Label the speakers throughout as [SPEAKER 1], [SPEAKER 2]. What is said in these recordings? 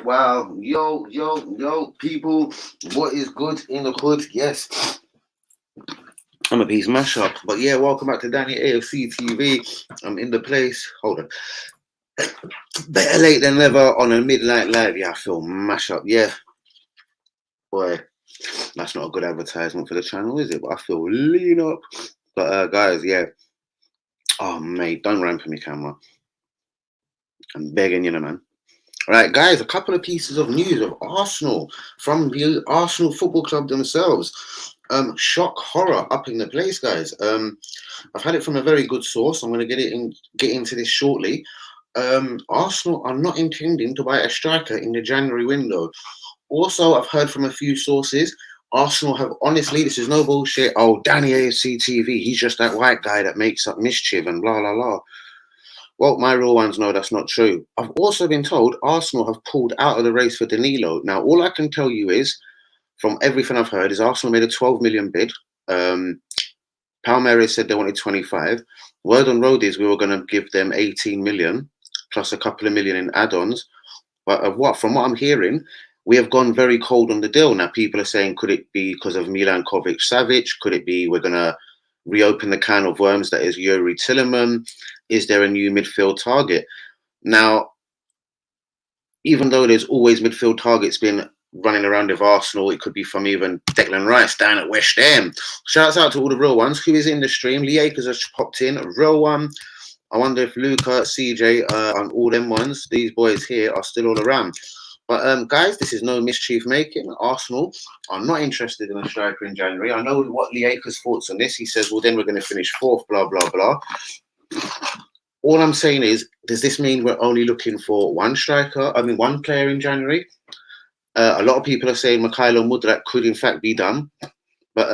[SPEAKER 1] Wow, yo, people, what is good in the hood? Yes, I'm a piece mashup. But yeah, welcome back to Danny AFC TV. I'm in the place. Hold on. Better late than never on a midnight live. Yeah, I feel mash up. Yeah, boy, that's not a good advertisement for the channel, is it? But I feel lean up. But guys, yeah. Oh, mate, don't ramp me, camera. I'm begging you, man. Right, guys, a couple of pieces of news of Arsenal from the Arsenal Football Club themselves. Shock horror up in the place, guys. I've had it from a very good source. I'm going to get into this shortly. Arsenal are not intending to buy a striker in the January window. Also, I've heard from a few sources. Arsenal have honestly, this is no bullshit. Oh, Danny AFC TV, he's just that white guy that makes up mischief and blah blah blah. Well, my real ones know that's not true. I've also been told Arsenal have pulled out of the race for Danilo. Now, all I can tell you is, from everything I've heard, is Arsenal made a 12 million bid. Palmeiras said they wanted 25. Word on road is we were going to give them 18 million plus a couple of million in add-ons. But from what I'm hearing, we have gone very cold on the deal. Now, people are saying, could it be because of Milan Kovic-Savic? Could it be we're going to reopen the can of worms that is Yuri Tillman? Is there a new midfield target? Now, even though there's always midfield targets been running around with Arsenal, it could be from even Declan Rice down at West Ham. Shouts out to all the real ones. Who is in the stream? Lee Akers has popped in. Real one. I wonder if Luca, CJ, and all them ones, these boys here, are still all around. But guys, this is no mischief making. Arsenal are not interested in a striker in January. I know what Lee Akers' thoughts on this. He says, well, then we're going to finish fourth, blah, blah, blah. All I'm saying is, does this mean we're only looking for one player in January? A lot of people are saying Mikhailo Mudryk could in fact be done. But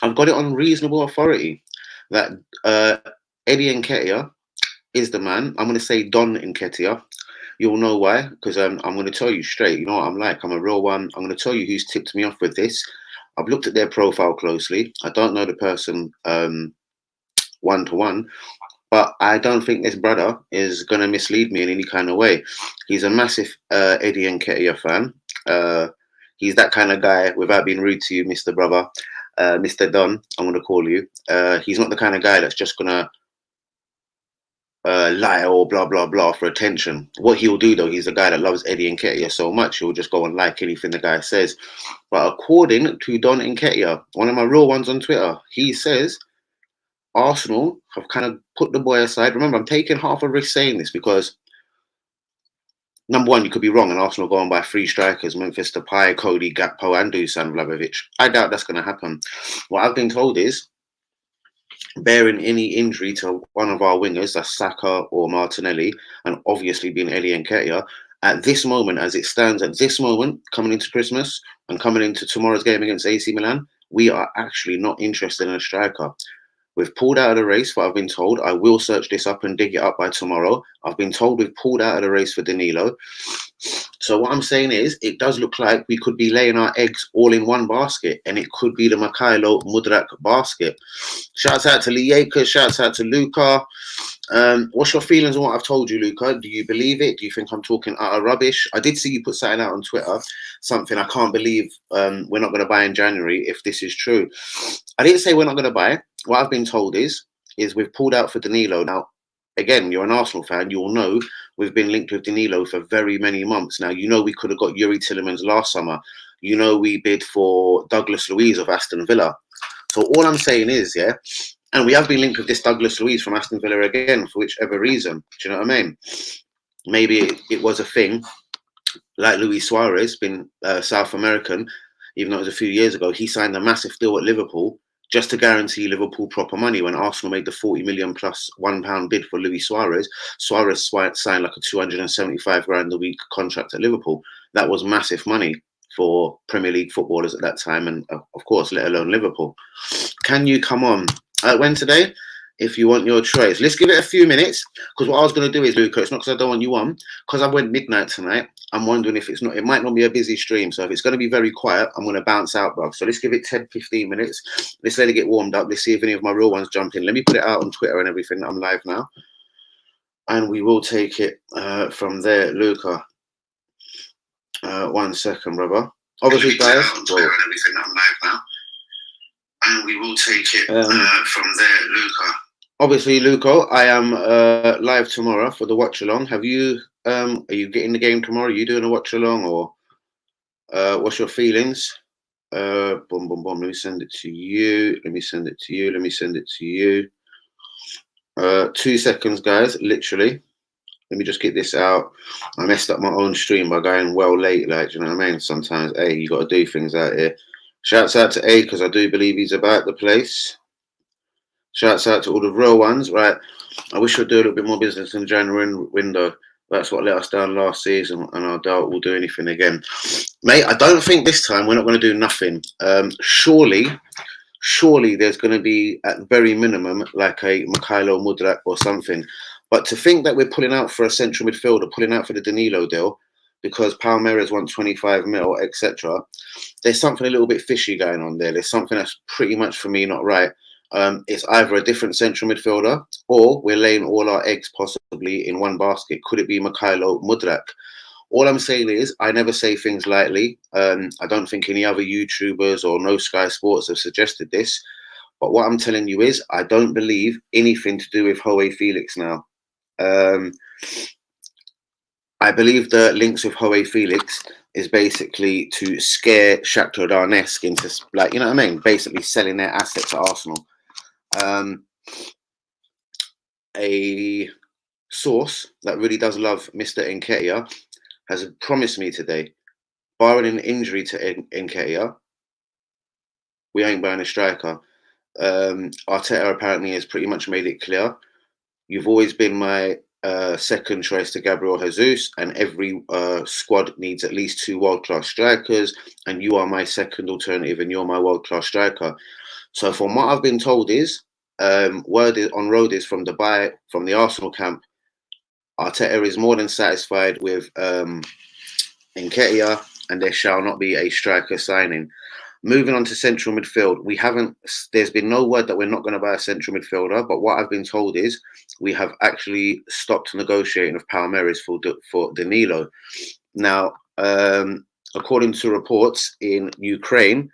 [SPEAKER 1] I've got it on reasonable authority that Eddie Nketia is the man. I'm going to say Don Nketia. You'll know why, because I'm going to tell you straight. You know what I'm like. I'm a real one. I'm going to tell you who's tipped me off with this. I've looked at their profile closely. I don't know the person one-to-one, but I don't think this brother is going to mislead me in any kind of way. He's a massive Eddie Nketia fan. He's that kind of guy, without being rude to you, Mr. Brother, Mr. Don, I'm going to call you. He's not the kind of guy that's just going to lie or blah, blah, blah for attention. What he'll do, though, he's a guy that loves Eddie Nketia so much, he'll just go and like anything the guy says. But according to Don Nketia, one of my real ones on Twitter, he says Arsenal have kind of put the boy aside. Remember, I'm taking half a risk saying this because, number one, you could be wrong and Arsenal go and buy three strikers, Memphis Depay, Cody Gakpo and Dusan Vlahovic. I doubt that's going to happen. What I've been told is, bearing any injury to one of our wingers, that's Saka or Martinelli, and obviously being Eddie Nketia, at this moment, as it stands at this moment, coming into Christmas and coming into tomorrow's game against AC Milan, we are actually not interested in a striker. We've pulled out of the race, what I've been told. I will search this up and dig it up by tomorrow. I've been told we've pulled out of the race for Danilo. So what I'm saying is, it does look like we could be laying our eggs all in one basket, and it could be the Mikhailo Mudryk basket. Shouts out to Lee Akers, shouts out to Luca. What's your feelings on what I've told you, Luca? Do you believe it? Do you think I'm talking utter rubbish? I did see you put something out on Twitter, something I can't believe we're not going to buy in January if this is true. I didn't say we're not going to buy. What I've been told is we've pulled out for Danilo. Now, again, you're an Arsenal fan. You will know we've been linked with Danilo for very many months. Now, you know we could have got Yuri Tillmans last summer. You know we bid for Douglas Luiz of Aston Villa. So all I'm saying is, yeah, and we have been linked with this Douglas Luiz from Aston Villa again for whichever reason. Do you know what I mean? Maybe it was a thing, like Luis Suarez, been South American, even though it was a few years ago. He signed a massive deal at Liverpool just to guarantee Liverpool proper money. When Arsenal made the 40 million plus £1 bid for Luis Suarez, Suarez signed like a 275 grand a week contract at Liverpool. That was massive money for Premier League footballers at that time, and of course, let alone Liverpool. Can you come on? When today? If you want your choice. Let's give it a few minutes, because what I was going to do is, Luca, it's not because I don't want you on, because I went midnight tonight. I'm wondering if it might not be a busy stream. So if it's going to be very quiet, I'm going to bounce out, bro. So let's give it 10, 15 minutes. Let's let it get warmed up. Let's see if any of my real ones jump in. Let me put it out on Twitter and everything. I'm live now. And we will take it from there, Luca. 1 second, brother. Obviously, guys. Well, and everything. I'm live now. And we will take it from there, Luca. Obviously, Luco, I am live tomorrow for the watch along. Have you? Are you getting the game tomorrow? Are you doing a watch along, or what's your feelings? Boom, boom, boom. Let me send it to you. Let me send it to you. Let me send it to you. 2 seconds, guys. Literally. Let me just get this out. I messed up my own stream by going well late. Like, you know what I mean? Sometimes, hey, you got to do things out here. Shouts out to A, because I do believe he's about the place. Shouts out to all the real ones, right? I wish we'd do a little bit more business in the January window. That's what let us down last season, and I doubt we'll do anything again. Mate, I don't think this time we're not going to do nothing. Surely there's going to be, at the very minimum, like a Mikhailo Mudryk or something. But to think that we're pulling out for a central midfielder, pulling out for the Danilo deal, because Palmeiras want 25 mil, etc., there's something a little bit fishy going on there. There's something that's pretty much, for me, not right. It's either a different central midfielder, or we're laying all our eggs possibly in one basket. Could it be Mikhailo Mudryk? All I'm saying is, I never say things lightly. I don't think any other YouTubers or no Sky Sports have suggested this. But what I'm telling you is, I don't believe anything to do with Joe Felix now. I believe the links with Joe Felix is basically to scare Shakhtar Donetsk into, like, you know what I mean? Basically selling their assets to Arsenal. A source that really does love Mr. Nketia has promised me today, barring an injury to Nketia, we ain't buying a striker. Arteta apparently has pretty much made it clear. You've always been my second choice to Gabriel Jesus, and every squad needs at least 2 world-class strikers, and you are my second alternative, and you're my world-class striker. So from what I've been told is, word on road is from Dubai, from the Arsenal camp, Arteta is more than satisfied with Nketia, and there shall not be a striker signing. Moving on to central midfield, there's been no word that we're not going to buy a central midfielder, but what I've been told is we have actually stopped negotiating with Palmeiras for Danilo. Now, according to reports in Ukraine,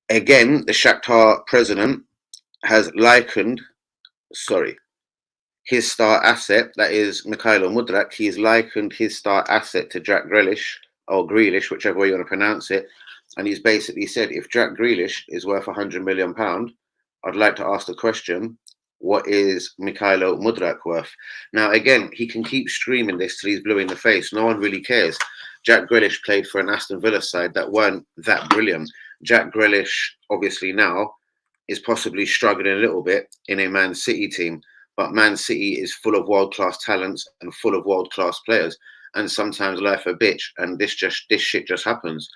[SPEAKER 1] again, the Shakhtar president has likened, his star asset, that is Mikhailo Mudryk, he's likened his star asset to Jack Grealish, or Grealish, whichever way you want to pronounce it. And he's basically said, if Jack Grealish is worth £100 million, I'd like to ask the question, what is Mikhailo Mudryk worth? Now, again, he can keep streaming this till he's blue in the face. No one really cares. Jack Grealish played for an Aston Villa side that weren't that brilliant. Jack Grealish, obviously now, is possibly struggling a little bit in a Man City team. But Man City is full of world-class talents and full of world-class players. And sometimes life a bitch, and this shit just happens.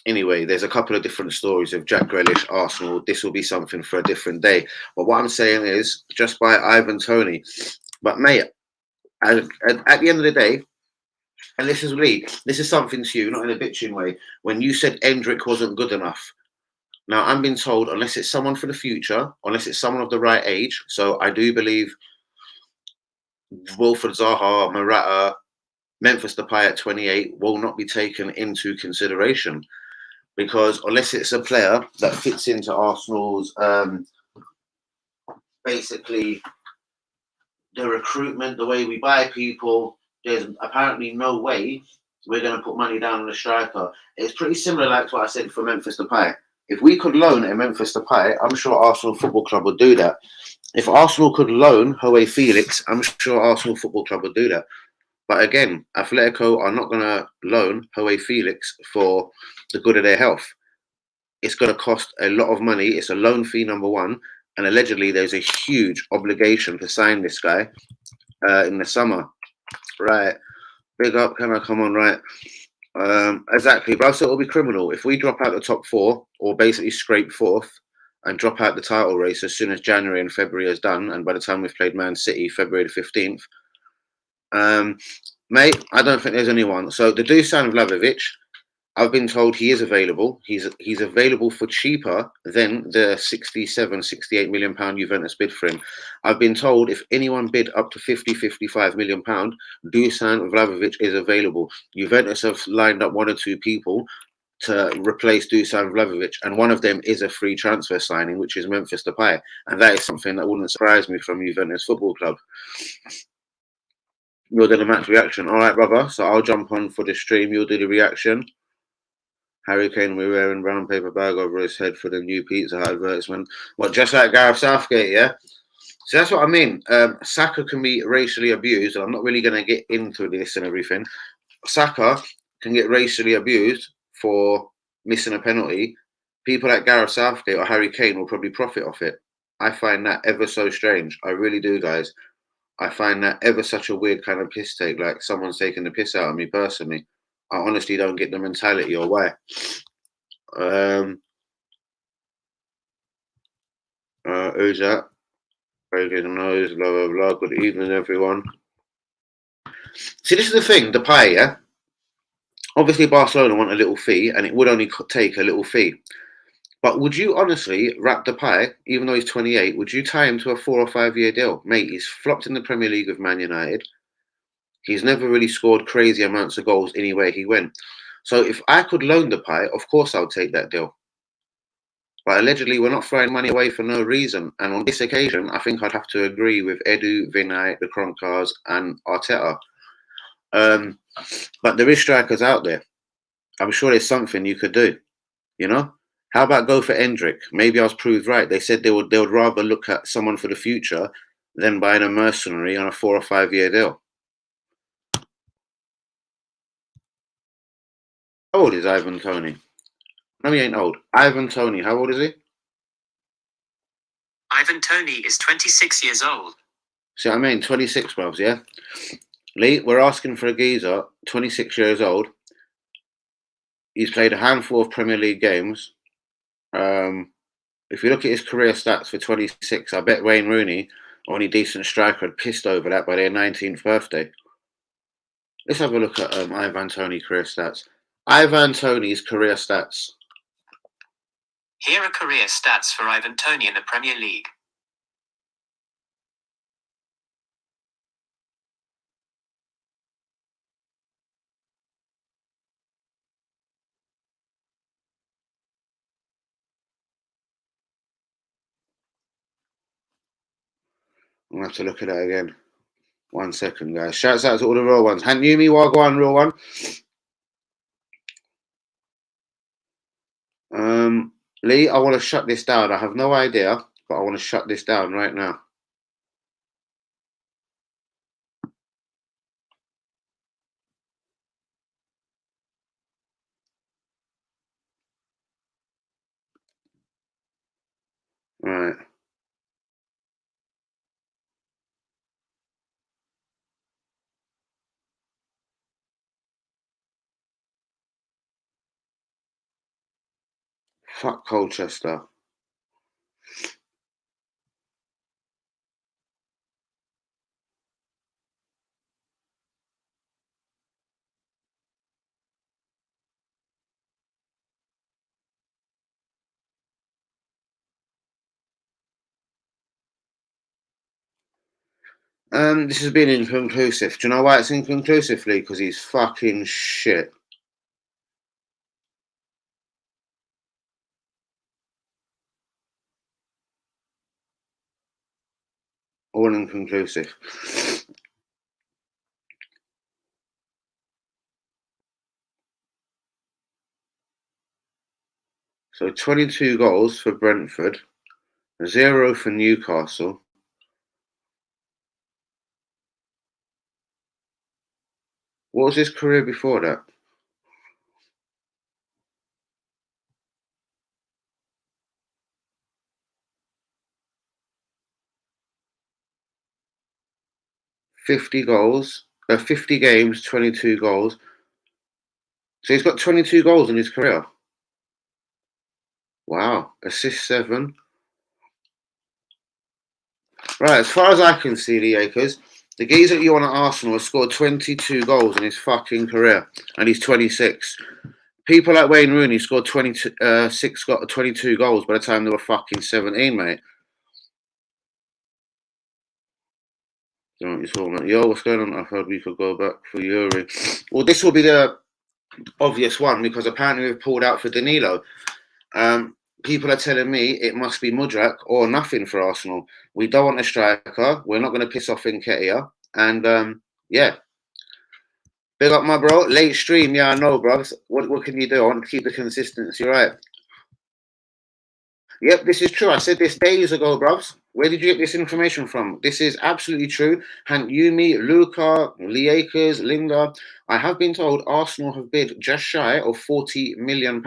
[SPEAKER 1] Anyway, there's a couple of different stories of Jack Grealish, Arsenal. This will be something for a different day. But what I'm saying is, just by Ivan Toney. But mate, at the end of the day, and this is something to you, not in a bitching way. When you said Endrick wasn't good enough, now I'm being told, unless it's someone for the future, unless it's someone of the right age. So I do believe Wilfred Zaha, Morata, Memphis Depay at 28 will not be taken into consideration, because unless it's a player that fits into Arsenal's basically the recruitment, the way we buy people, there's apparently no way we're going to put money down on a striker. It's pretty similar like to what I said for Memphis Depay. If we could loan a Memphis Depay, I'm sure Arsenal Football Club would do that. If Arsenal could loan Joe Felix, I'm sure Arsenal Football Club would do that. But again, Atletico are not going to loan Joe Felix for the good of their health. It's going to cost a lot of money. It's a loan fee, number one. And allegedly, there's a huge obligation to sign this guy in the summer. Right. Big up. Can I come on? Right. Exactly. But I thought it will be criminal. If we drop out the top 4, or basically scrape 4th, and drop out the title race as soon as January and February is done, and by the time we've played Man City, February the 15th, Mate, I don't think there's anyone. So the Dusan Vlahovic, I've been told he is available. He's available for cheaper than the 67, 68 million pound Juventus bid for him. I've been told if anyone bid up to 50, 55 million pound, Dusan Vlahovic is available. Juventus have lined up one or two people to replace Dusan Vlahovic, and one of them is a free transfer signing, which is Memphis Depay, and that is something that wouldn't surprise me from Juventus Football Club. You'll do the match reaction, all right, brother. So I'll jump on for the stream. You'll do the reaction. Harry Kane will be wearing brown paper bag over his head for the new Pizza Hut advertisement. What, just like Gareth Southgate, yeah? So that's what I mean. Saka can be racially abused, and I'm not really going to get into this and everything. Saka can get racially abused for missing a penalty. People like Gareth Southgate or Harry Kane will probably profit off it. I find that ever so strange. I really do, guys. I find that ever such a weird kind of piss take, like someone's taking the piss out of me personally. I honestly don't get the mentality or why. Who's that? Breaking nose, blah blah blah. Good evening, everyone. See, this is the thing, Depay, yeah? Obviously, Barcelona want a little fee, and it would only take a little fee. But would you honestly wrap Depay, even though he's 28, would you tie him to a 4 or 5 year deal? Mate, he's flopped in the Premier League with Man United. He's never really scored crazy amounts of goals anywhere he went. So if I could loan Depay, of course I would take that deal. But allegedly, we're not throwing money away for no reason. And on this occasion, I think I'd have to agree with Edu, Vinay, the Kronkars, and Arteta. But there is strikers out there. I'm sure there's something you could do. You know, how about go for Endrick? Maybe I was proved right. They said they would rather look at someone for the future than buying a mercenary on a 4 or 5 year deal. How old is Ivan Toney? No, he ain't old. Ivan Toney, how old is he?
[SPEAKER 2] Ivan Toney is 26 years old.
[SPEAKER 1] See what I mean? 26, bros, yeah? Lee, we're asking for a geezer, 26 years old. He's played a handful of Premier League games. If you look at his career stats for 26, I bet Wayne Rooney, or any decent striker, had pissed over that by their 19th birthday. Let's have a look at Ivan Toney's career stats. Ivan Toney's career stats.
[SPEAKER 2] Here are career stats for Ivan Toney in the Premier League.
[SPEAKER 1] I'm going to have to look at that again. 1 second, guys. Shouts out to all the real ones. Han Yumi, Wagwan, real one. Lee, I want to shut this down. I have no idea, but I want to shut this down right now. Right. Fuck Colchester. This has been inconclusive. Do you know why it's inconclusive, Lee? Because he's fucking shit. All inconclusive. So 22 goals for Brentford, 0 for Newcastle. What was his career before that? $50 goals, 50 games, 22 goals. So he's got 22 goals in his career. Wow. Assist 7. Right, as far as I can see, the Acres, The geezer that you want at Arsenal has scored 22 goals in his fucking career, and he's 26. People like Wayne Rooney scored 22 goals by the time they were fucking 17, mate. Don't know what you're talking about. Yo, what's going on? I heard we could go back for Yuri. Well, this will be the obvious one because apparently we've pulled out for Danilo. People are telling me it must be Mudryk or nothing for Arsenal. We don't want a striker. We're not going to piss off Nketia. And yeah. Big up, my bro. Late stream. Yeah, I know, bro. What can you do? I want to keep the consistency, right? Yep, this is true. I said this days ago, bruvs. Where did you get this information from? This is absolutely true. Hank Yumi, Luca, Liakers, Linda. I have been told Arsenal have bid just shy of £40 million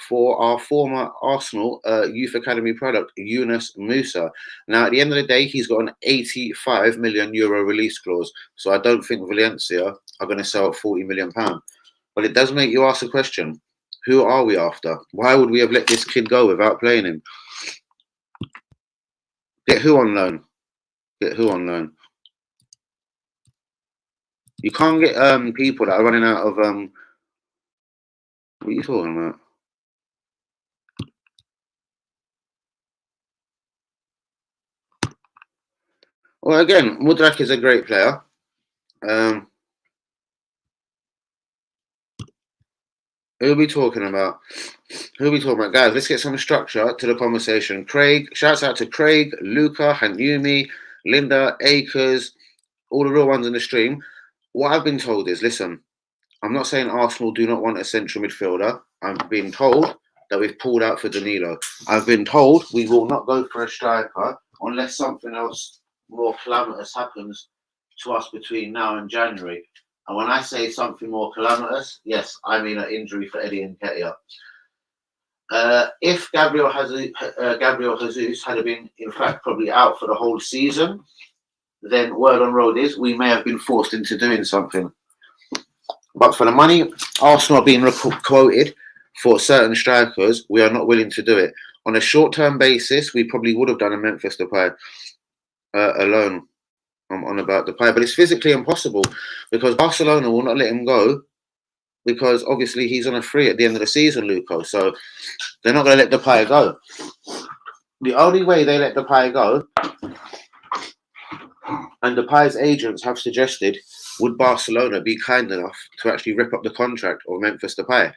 [SPEAKER 1] for our former Arsenal Youth Academy product, Yunus Musa. Now, at the end of the day, he's got an €85 million release clause. So I don't think Valencia are going to sell at £40 million. But it does make you ask the question. Who are we after? Why would we have let this kid go without playing him? Get who on loan? Get who on loan? You can't get people that are running out of what are you talking about? Well, again, Mudryk is a great player. Who are we talking about? Who are we talking about? Guys, let's get some structure to the conversation. Craig, shouts out to Craig, Luca, Hanyumi, Linda, Akers, all the real ones in the stream. What I've been told is, listen, I'm not saying Arsenal do not want a central midfielder. I've been told that we've pulled out for Danilo. I've been told we will not go for a striker unless something else more calamitous happens to us between now and January. And when I say something more calamitous, yes, I mean an injury for Eddie Nketia. If Gabriel Jesus had been, in fact, probably out for the whole season, then word on road is we may have been forced into doing something. But for the money Arsenal are being quoted for certain strikers, we are not willing to do it. On a short-term basis, we probably would have done a Memphis Depay alone. I'm on about Depay, but it's physically impossible because Barcelona will not let him go because obviously he's on a free at the end of the season, Luco. So they're not going to let Depay go. The only way they let Depay go, and Depay's agents have suggested, would Barcelona be kind enough to actually rip up the contract of Memphis Depay?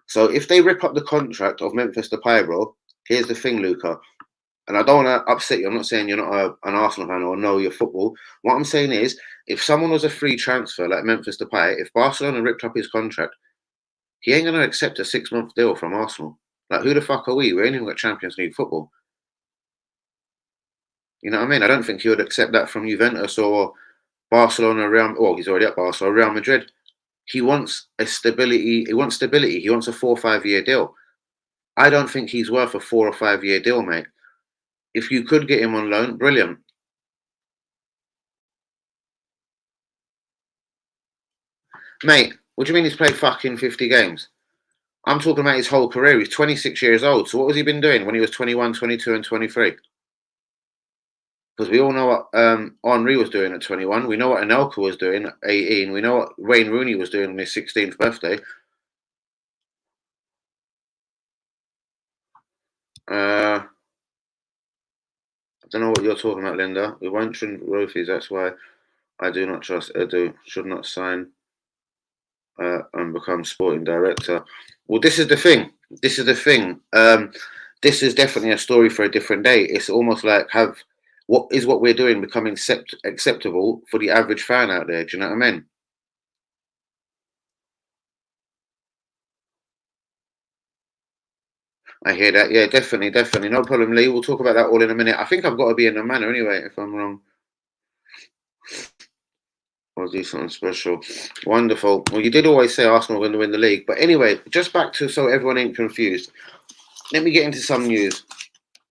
[SPEAKER 1] So if they rip up the contract of Memphis Depay, bro, here's the thing, Luca. And I don't want to upset you. I'm not saying you're not an Arsenal fan or know your football. What I'm saying is, if someone was a free transfer like Memphis Depay, if Barcelona ripped up his contract, he ain't going to accept a 6-month deal from Arsenal. Like, who the fuck are we? We ain't even got Champions League football. You know what I mean? I don't think he would accept that from Juventus or Barcelona, he's already at Barcelona, Real Madrid. He wants a stability. He wants stability. He wants a 4 or 5 year deal. I don't think he's worth a 4 or 5 year deal, mate. If you could get him on loan, brilliant. Mate, what do you mean he's played fucking 50 games? I'm talking about his whole career. He's 26 years old. So what was he been doing when he was 21, 22 and 23? Because we all know what Henry was doing at 21. We know what Anelka was doing at 18. We know what Wayne Rooney was doing on his 16th birthday. I don't know what you're talking about, Linda. We won't trim trophies. That's why I do not trust Edu. Should not sign and become sporting director. Well, this is the thing. This is the thing. This is definitely a story for a different day. It's almost like what we're doing becoming acceptable for the average fan out there. Do you know what I mean? I hear that. Yeah, definitely. No problem, Lee. We'll talk about that all in a minute. I think I've got to be in the manor anyway, if I'm wrong. I'll do something special. Wonderful. Well, you did always say Arsenal were going to win the league. But anyway, just back to so everyone ain't confused. Let me get into some news.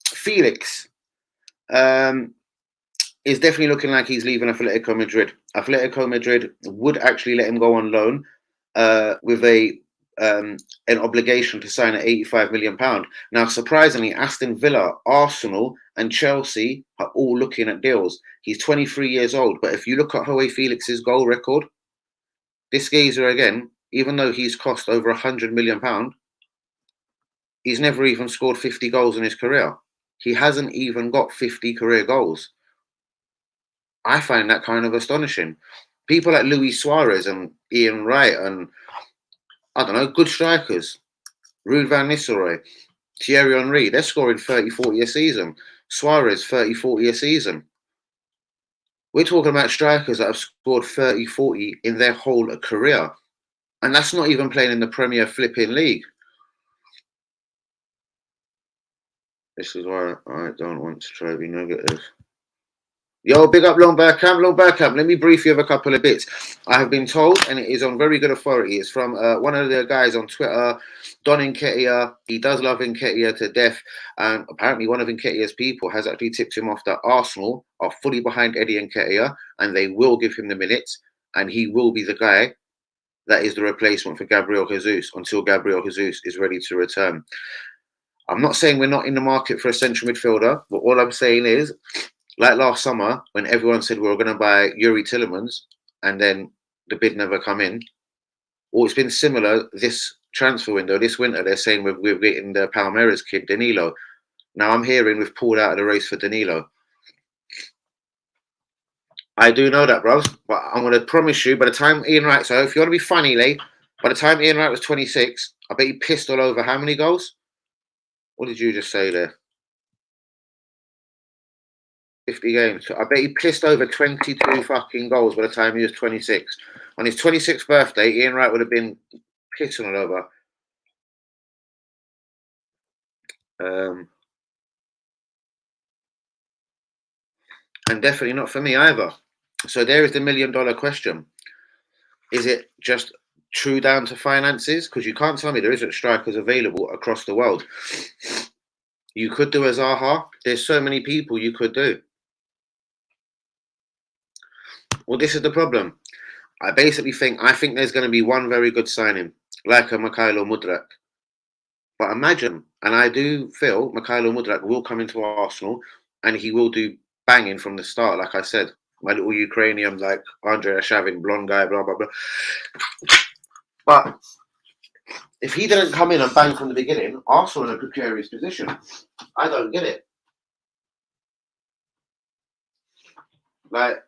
[SPEAKER 1] Felix is definitely looking like he's leaving Atletico Madrid. Atletico Madrid would actually let him go on loan with a an obligation to sign at £85 million. Now, surprisingly, Aston Villa, Arsenal, and Chelsea are all looking at deals. He's 23 years old, but if you look at Joe Felix's goal record, this geezer again, even though he's cost over £100 million, he's never even scored 50 goals in his career. He hasn't even got 50 career goals. I find that kind of astonishing. People like Luis Suarez and Ian Wright and, I don't know, good strikers. Ruud van Nistelrooy, Thierry Henry, they're scoring 30, 40 a season. Suarez, 30, 40 a season. We're talking about strikers that have scored 30, 40 in their whole career. And that's not even playing in the Premier flipping league. This is why I don't want to try to be negative. Yo, big up Long Bergkamp. Let me brief you of a couple of bits. I have been told, and it is on very good authority, it's from one of the guys on Twitter, Don Nketia. He does love Nketia to death. And apparently one of Nketia's people has actually tipped him off that Arsenal are fully behind Eddie Nketia, and they will give him the minutes, and he will be the guy that is the replacement for Gabriel Jesus until Gabriel Jesus is ready to return. I'm not saying we're not in the market for a central midfielder, but all I'm saying is, like last summer, when everyone said we were going to buy Yuri Tillemans, and then the bid never come in, or it's been similar this transfer window, this winter, they're saying we're getting the Palmeiras kid, Danilo. Now I'm hearing we've pulled out of the race for Danilo. I do know that, bros, but I'm going to promise you, by the time Ian Wright, so if you want to be funny, Lee, by the time Ian Wright was 26, I bet he pissed all over how many goals? What did you just say there? 50 games. I bet he pissed over 22 fucking goals by the time he was 26. On his 26th birthday, Ian Wright would have been pissing all over. And definitely not for me either. So there is the $1 million question. Is it just true down to finances? Because you can't tell me there isn't strikers available across the world. You could do a Zaha. There's so many people you could do. Well, this is the problem. I think there's going to be one very good signing, like a Mykhailo Mudryk. But imagine, and I do feel Mykhailo Mudryk will come into Arsenal and he will do banging from the start, like I said. My little Ukrainian, like Andrei Arshavin, blonde guy, blah, blah, blah. But if he didn't come in and bang from the beginning, Arsenal in a precarious position. I don't get it. Like,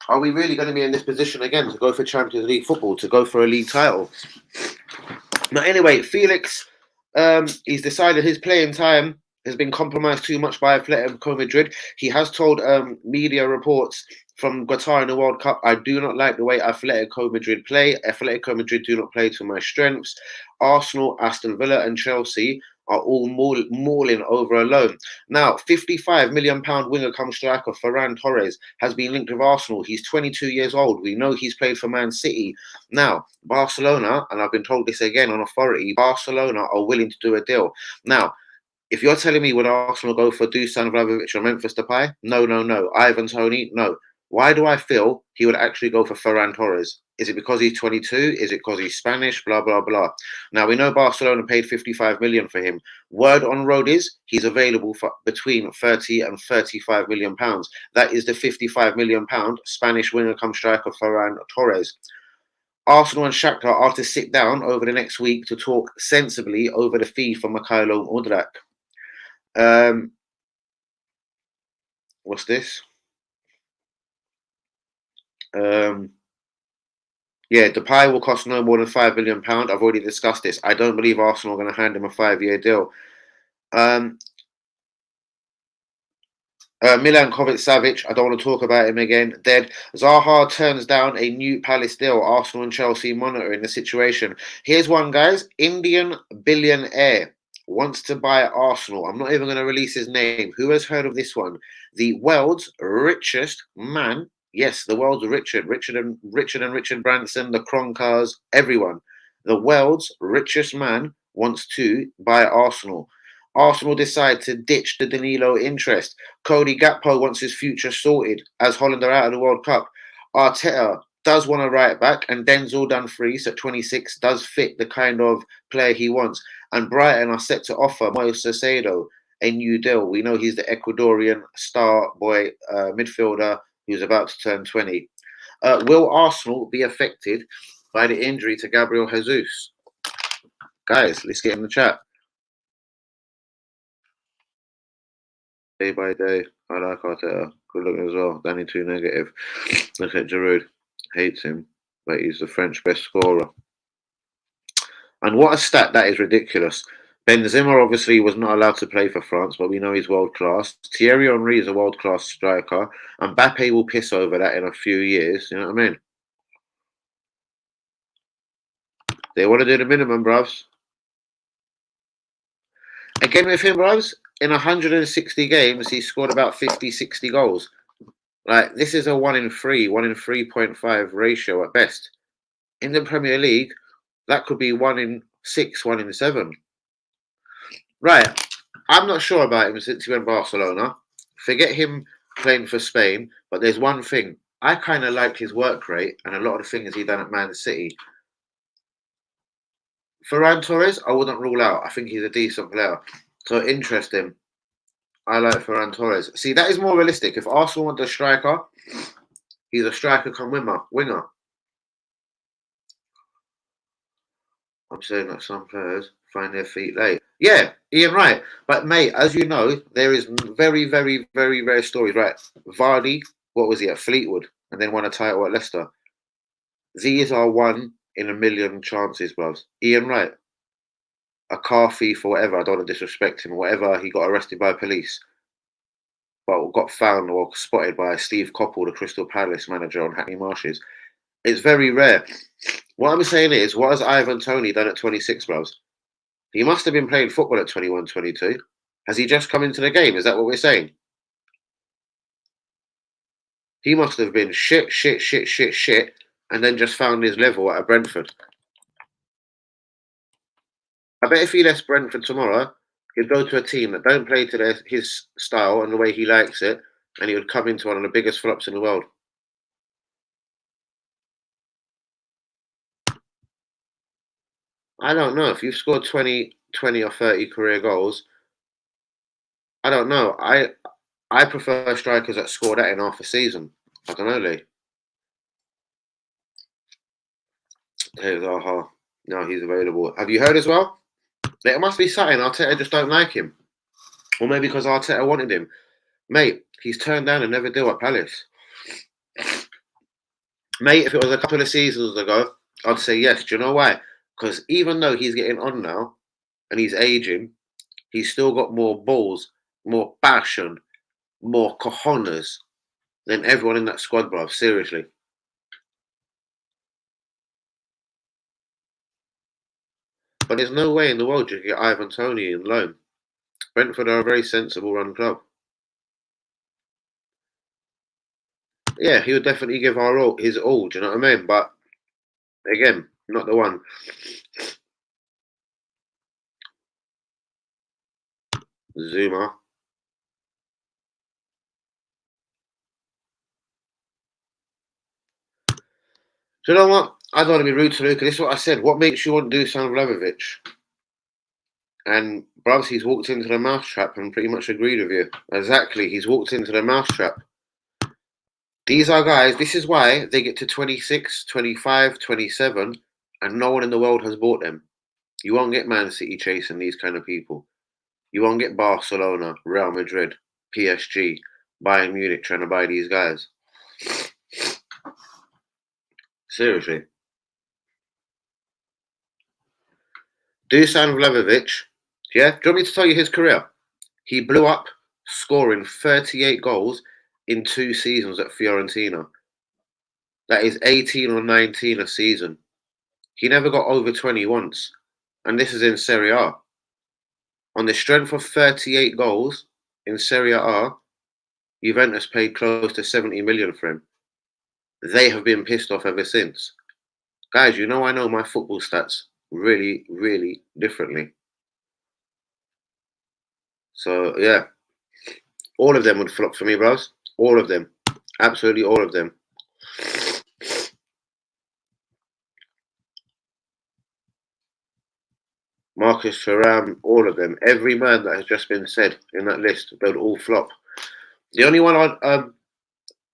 [SPEAKER 1] are we really going to be in this position again to go for Champions League football, to go for a league title? Now, anyway, Felix, he's decided his playing time has been compromised too much by Atletico Madrid. He has told media reports from Qatar in the World Cup, I do not like the way Atletico Madrid play. Atletico Madrid do not play to my strengths. Arsenal, Aston Villa and Chelsea are all mauling over a loan. Now, £55 million winger come striker Ferran Torres has been linked with Arsenal. He's 22 years old. We know he's played for Man City. Now, Barcelona, and I've been told this again on authority, Barcelona are willing to do a deal. Now, if you're telling me would Arsenal go for Dusan Vlahovic or Memphis Depay? No. Ivan Toney? No. Why do I feel he would actually go for Ferran Torres? Is it because he's 22? Is it because he's Spanish? Blah, blah, blah. Now, we know Barcelona paid 55 million for him. Word on road is he's available for between 30 and 35 million pounds. That is the 55 million pound Spanish winger come striker Ferran Torres. Arsenal and Shakhtar are to sit down over the next week to talk sensibly over the fee for Mykhailo Mudryk. What's this? Yeah, Depay will cost no more than £5 million. I've already discussed this. I don't believe Arsenal are going to hand him a 5-year deal. Milan Kovac-Savic, I don't want to talk about him again. Dead. Zaha turns down a new Palace deal. Arsenal and Chelsea monitoring the situation. Here's one, guys. Indian billionaire wants to buy Arsenal. I'm not even going to release his name. Who has heard of this one? The world's richest man. Yes, the world's Richard Branson, the Kronkars, everyone. The world's richest man wants to buy Arsenal. Arsenal decide to ditch the Danilo interest. Cody Gakpo wants his future sorted as Holland are out of the World Cup. Arteta does want a right back, and Denzel Dumfries at 26 does fit the kind of player he wants. And Brighton are set to offer Moises Caicedo a new deal. We know he's the Ecuadorian star boy midfielder who's about to turn 20. Will Arsenal be affected by the injury to Gabriel Jesus? Guys, let's get in the chat. Day by day, I like Arteta. Good looking as well. Danny too negative. Look at Giroud. Hates him, but he's the French best scorer. And what a stat, that is ridiculous. Benzema obviously was not allowed to play for France, but we know he's world class. Thierry Henry is a world class striker, and Mbappe will piss over that in a few years. You know what I mean? They want to do the minimum, bruvs. Again with him, bruvs, in 160 games, he scored about 50, 60 goals. Like, this is a 1 in 3, 1 in 3.5 ratio at best. In the Premier League, that could be 1 in 6, 1 in 7. Right. I'm not sure about him since he went Barcelona. Forget him playing for Spain, but there's one thing. I kind of liked his work rate and a lot of the things he done at Man City. Ferran Torres, I wouldn't rule out. I think he's a decent player. So interesting. I like Ferran Torres. See, that is more realistic. If Arsenal want a striker, he's a striker come winger. I'm saying that some players find their feet late. Yeah, Ian Wright. But mate, as you know, there is very, very, very rare stories. Right, Vardy, what was he at Fleetwood, and then won a title at Leicester. These are 1 in a million chances, bros. Ian Wright, a car thief or whatever. I don't want to disrespect him. Whatever, he got arrested by police, but got found or spotted by Steve Coppell, the Crystal Palace manager on Hackney Marshes. It's very rare. What I'm saying is, what has Ivan Toney done at 26, bros? He must have been playing football at 21, 22. Has he just come into the game? Is that what we're saying? He must have been shit, and then just found his level at a Brentford. I bet if he left Brentford tomorrow, he'd go to a team that don't play to his style and the way he likes it, and he would come into one of the biggest flops in the world. I don't know. If you've scored 20 or 30 career goals, I don't know. I prefer strikers that score that in half a season. I don't know, Lee. Here's Zaha. No, he's available. Have you heard as well? There must be something. Arteta just don't like him. Or maybe because Arteta wanted him. Mate, he's turned down another deal at Palace. Mate, if it was a couple of seasons ago, I'd say yes. Do you know why? Because even though he's getting on now and he's aging, he's still got more balls, more passion, more cojones than everyone in that squad, bruv. Seriously. But there's no way in the world you can get Ivan Toney in loan. Brentford are a very sensible run club. Yeah, he would definitely give his all, do you know what I mean? But again, not the one. Zuma. Do you know what? I don't want to be rude to Luca. This is what I said. What makes you want Dusan Vlahovic? And Brubs, he's walked into the mousetrap and pretty much agreed with you. Exactly, he's walked into the mousetrap. These are guys, this is why they get to 26, 25, 27, and no one in the world has bought them. You won't get Man City chasing these kind of people. You won't get Barcelona, Real Madrid, PSG, Bayern Munich trying to buy these guys. Seriously. Dusan Vlahovic, yeah? Do you want me to tell you his career? He blew up scoring 38 goals in 2 seasons at Fiorentina. That is 18 or 19 a season. He never got over 20 once. And this is in Serie A. On the strength of 38 goals in Serie A, Juventus paid close to 70 million for him. They have been pissed off ever since. Guys, you know I know my football stats really, really differently. So, yeah. All of them would flop for me, bros. All of them. Absolutely all of them. Marcus Thuram, all of them. Every man that has just been said in that list, they'd all flop. The only one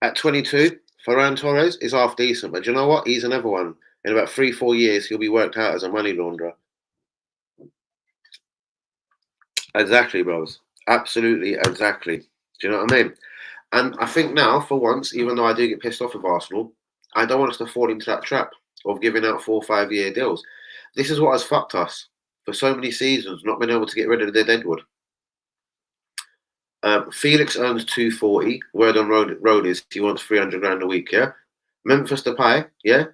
[SPEAKER 1] at 22, Ferran Torres, is half decent. But do you know what? He's another one. In about 3-4 years, he'll be worked out as a money launderer. Exactly, bros. Absolutely, exactly. Do you know what I mean? And I think now, for once, even though I do get pissed off with Arsenal, I don't want us to fall into that trap of giving out 4 or 5 year deals. This is what has fucked us for so many seasons, not being able to get rid of the deadwood. Felix earns 240. Word on road is he wants 300 grand a week. Yeah. Memphis Depay, yeah,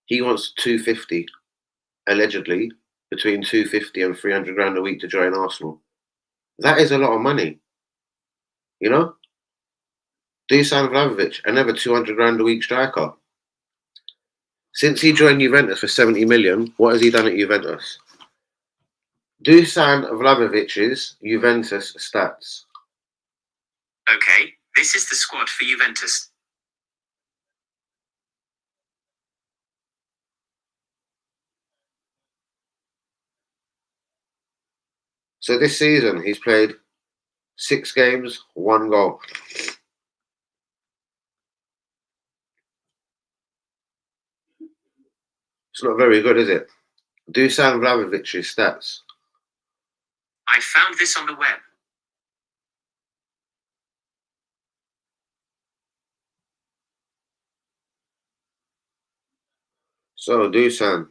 [SPEAKER 1] he wants 250, allegedly between 250 and 300 grand a week to join Arsenal. That is a lot of money, you know. Dusan Vlahovic, another 200 grand a week striker. Since he joined Juventus for 70 million, what has he done at Juventus? Dusan Vlahovic's Juventus stats.
[SPEAKER 2] Okay, this is the squad for Juventus.
[SPEAKER 1] So this season he's played 6 games, 1 goal. It's not very good, is it? Dusan Vlahovic's stats.
[SPEAKER 2] I found this on the web.
[SPEAKER 1] So Dusan,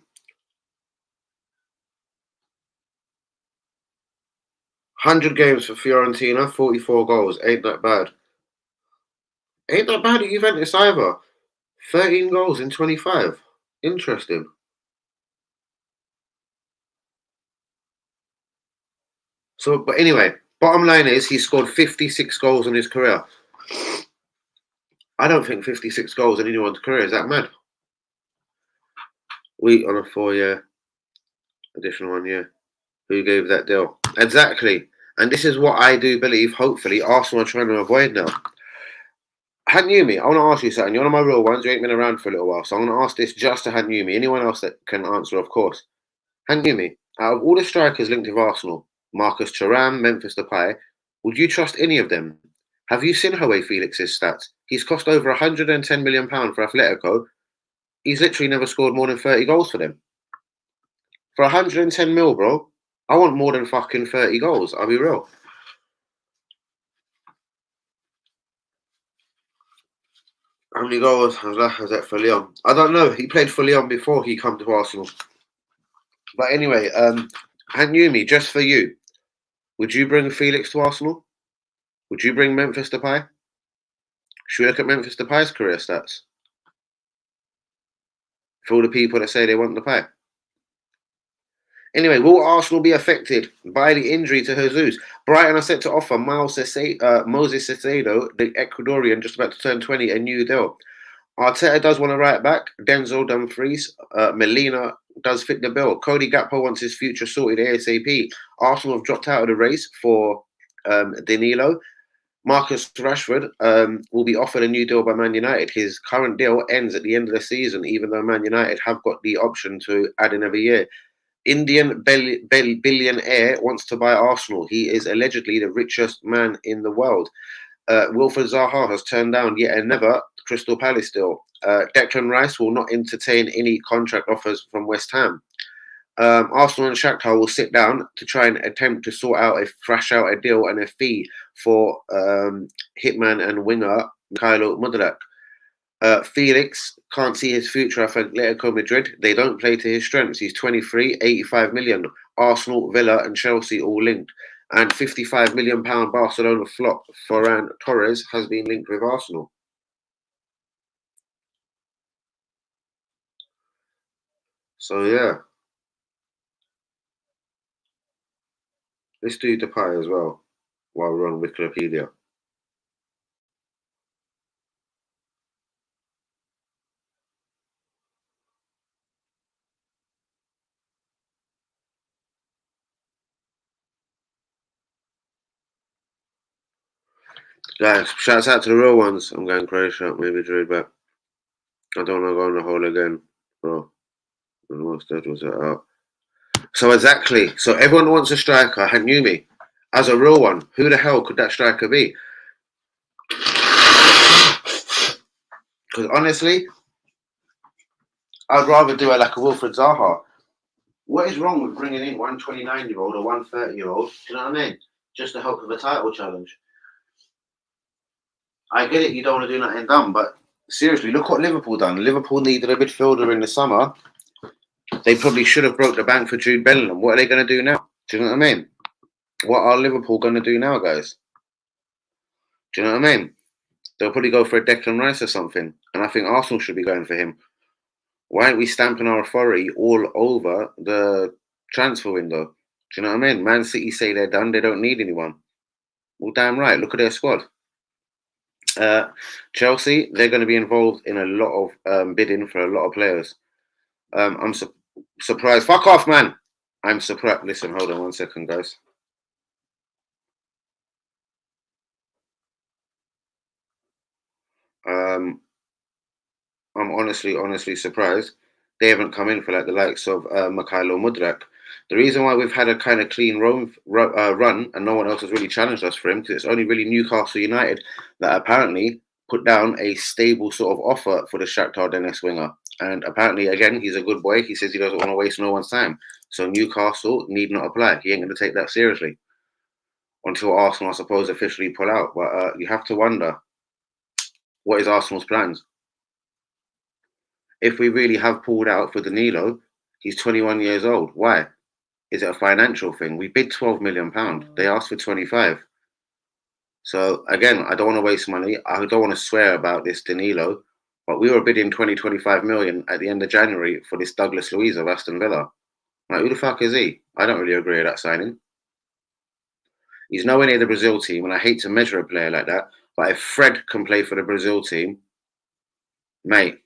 [SPEAKER 1] 100 games for Fiorentina, 44 goals. Ain't that bad. Ain't that bad at Juventus either. 13 goals in 25. Interesting. So, but anyway, bottom line is he scored 56 goals in his career. I don't think 56 goals in anyone's career is that mad. We on a 4-year additional 1 year. Who gave that deal? Exactly. And this is what I do believe, hopefully, Arsenal are trying to avoid now. Hanyumi, I want to ask you something. You're one of my real ones. You ain't been around for a little while. So I'm going to ask this just to Hanyumi. Anyone else that can answer, of course. Hanyumi, out of all the strikers linked with Arsenal, Marcus Thuram, Memphis Depay, would you trust any of them? Have you seen Joao Felix's stats? He's cost over £110 million for Atletico. He's literally never scored more than 30 goals for them. For 110 mil, bro, I want more than fucking 30 goals. I'll be real. How many goals has that for Lyon? I don't know. He played for Lyon before he come to Arsenal. But anyway, Hanyumi, just for you, would you bring Felix to Arsenal? Would you bring Memphis Depay? Should we look at Memphis Depay's career stats? For all the people that say they want Depay. Anyway, will Arsenal be affected by the injury to Jesus? Brighton are set to offer Moses Caicedo, the Ecuadorian, just about to turn 20, a new deal. Arteta does want to right back. Denzel Dumfries, Melina does fit the bill. Cody Gakpo wants his future sorted ASAP. Arsenal have dropped out of the race for Danilo. Marcus Rashford will be offered a new deal by Man United. His current deal ends at the end of the season, even though Man United have got the option to add another year. Indian billionaire wants to buy Arsenal. He is allegedly the richest man in the world. Wilfred Zaha has turned down yet another Crystal Palace deal. Declan Rice will not entertain any contract offers from West Ham. Arsenal and Shakhtar will sit down to try and attempt to thrash out a deal and a fee for hitman and winger Mykhailo Mudryk. Felix can't see his future at Atletico Madrid. They don't play to his strengths. He's 23, 85 million. Arsenal, Villa, and Chelsea all linked. And £55 million Barcelona flop Ferran Torres has been linked with Arsenal. So yeah, let's do Depay as well while we're on Wikipedia. Guys, shouts out to the real ones. I'm going Croatia, maybe Madrid, but I don't want to go on the hole again, bro. I don't know what schedule set out. So exactly. So everyone wants a striker. And knew me as a real one. Who the hell could that striker be? Because honestly, I'd rather do it like a Wilfred Zaha. What is wrong with bringing in one 29-year-old or one 30-year-old? Do you know what I mean? Just to help with a title challenge. I get it. You don't want to do nothing dumb, but seriously, look what Liverpool done. Liverpool needed a midfielder in the summer. They probably should have broke the bank for Jude Bellingham. What are they going to do now? Do you know what I mean? What are Liverpool going to do now, guys? Do you know what I mean? They'll probably go for a Declan Rice or something. And I think Arsenal should be going for him. Why aren't we stamping our authority all over the transfer window? Do you know what I mean? Man City say they're done. They don't need anyone. Well, damn right. Look at their squad. Chelsea, they're going to be involved in a lot of bidding for a lot of players. I'm surprised. Fuck off, man. I'm surprised. Listen, hold on 1 second, guys. I'm honestly surprised they haven't come in for like the likes of Mikhailo Mudrak. The reason why we've had a kind of clean run and no one else has really challenged us for him, because it's only really Newcastle United that apparently put down a stable sort of offer for the Shakhtar Donetsk winger. And apparently, again, he's a good boy. He says he doesn't want to waste no one's time. So Newcastle need not apply. He ain't going to take that seriously until Arsenal, I suppose, officially pull out. But you have to wonder, what is Arsenal's plans? If we really have pulled out for Danilo, he's 21 years old. Why? Is it a financial thing? We bid £12 million. They asked for 25. So again, I don't want to waste money. I don't want to swear about this Danilo, but we were bidding 25 million at the end of January for this Douglas Luiz of Aston Villa. Like, who the fuck is he? I don't really agree with that signing. He's nowhere near the Brazil team, and I hate to measure a player like that. But if Fred can play for the Brazil team, mate,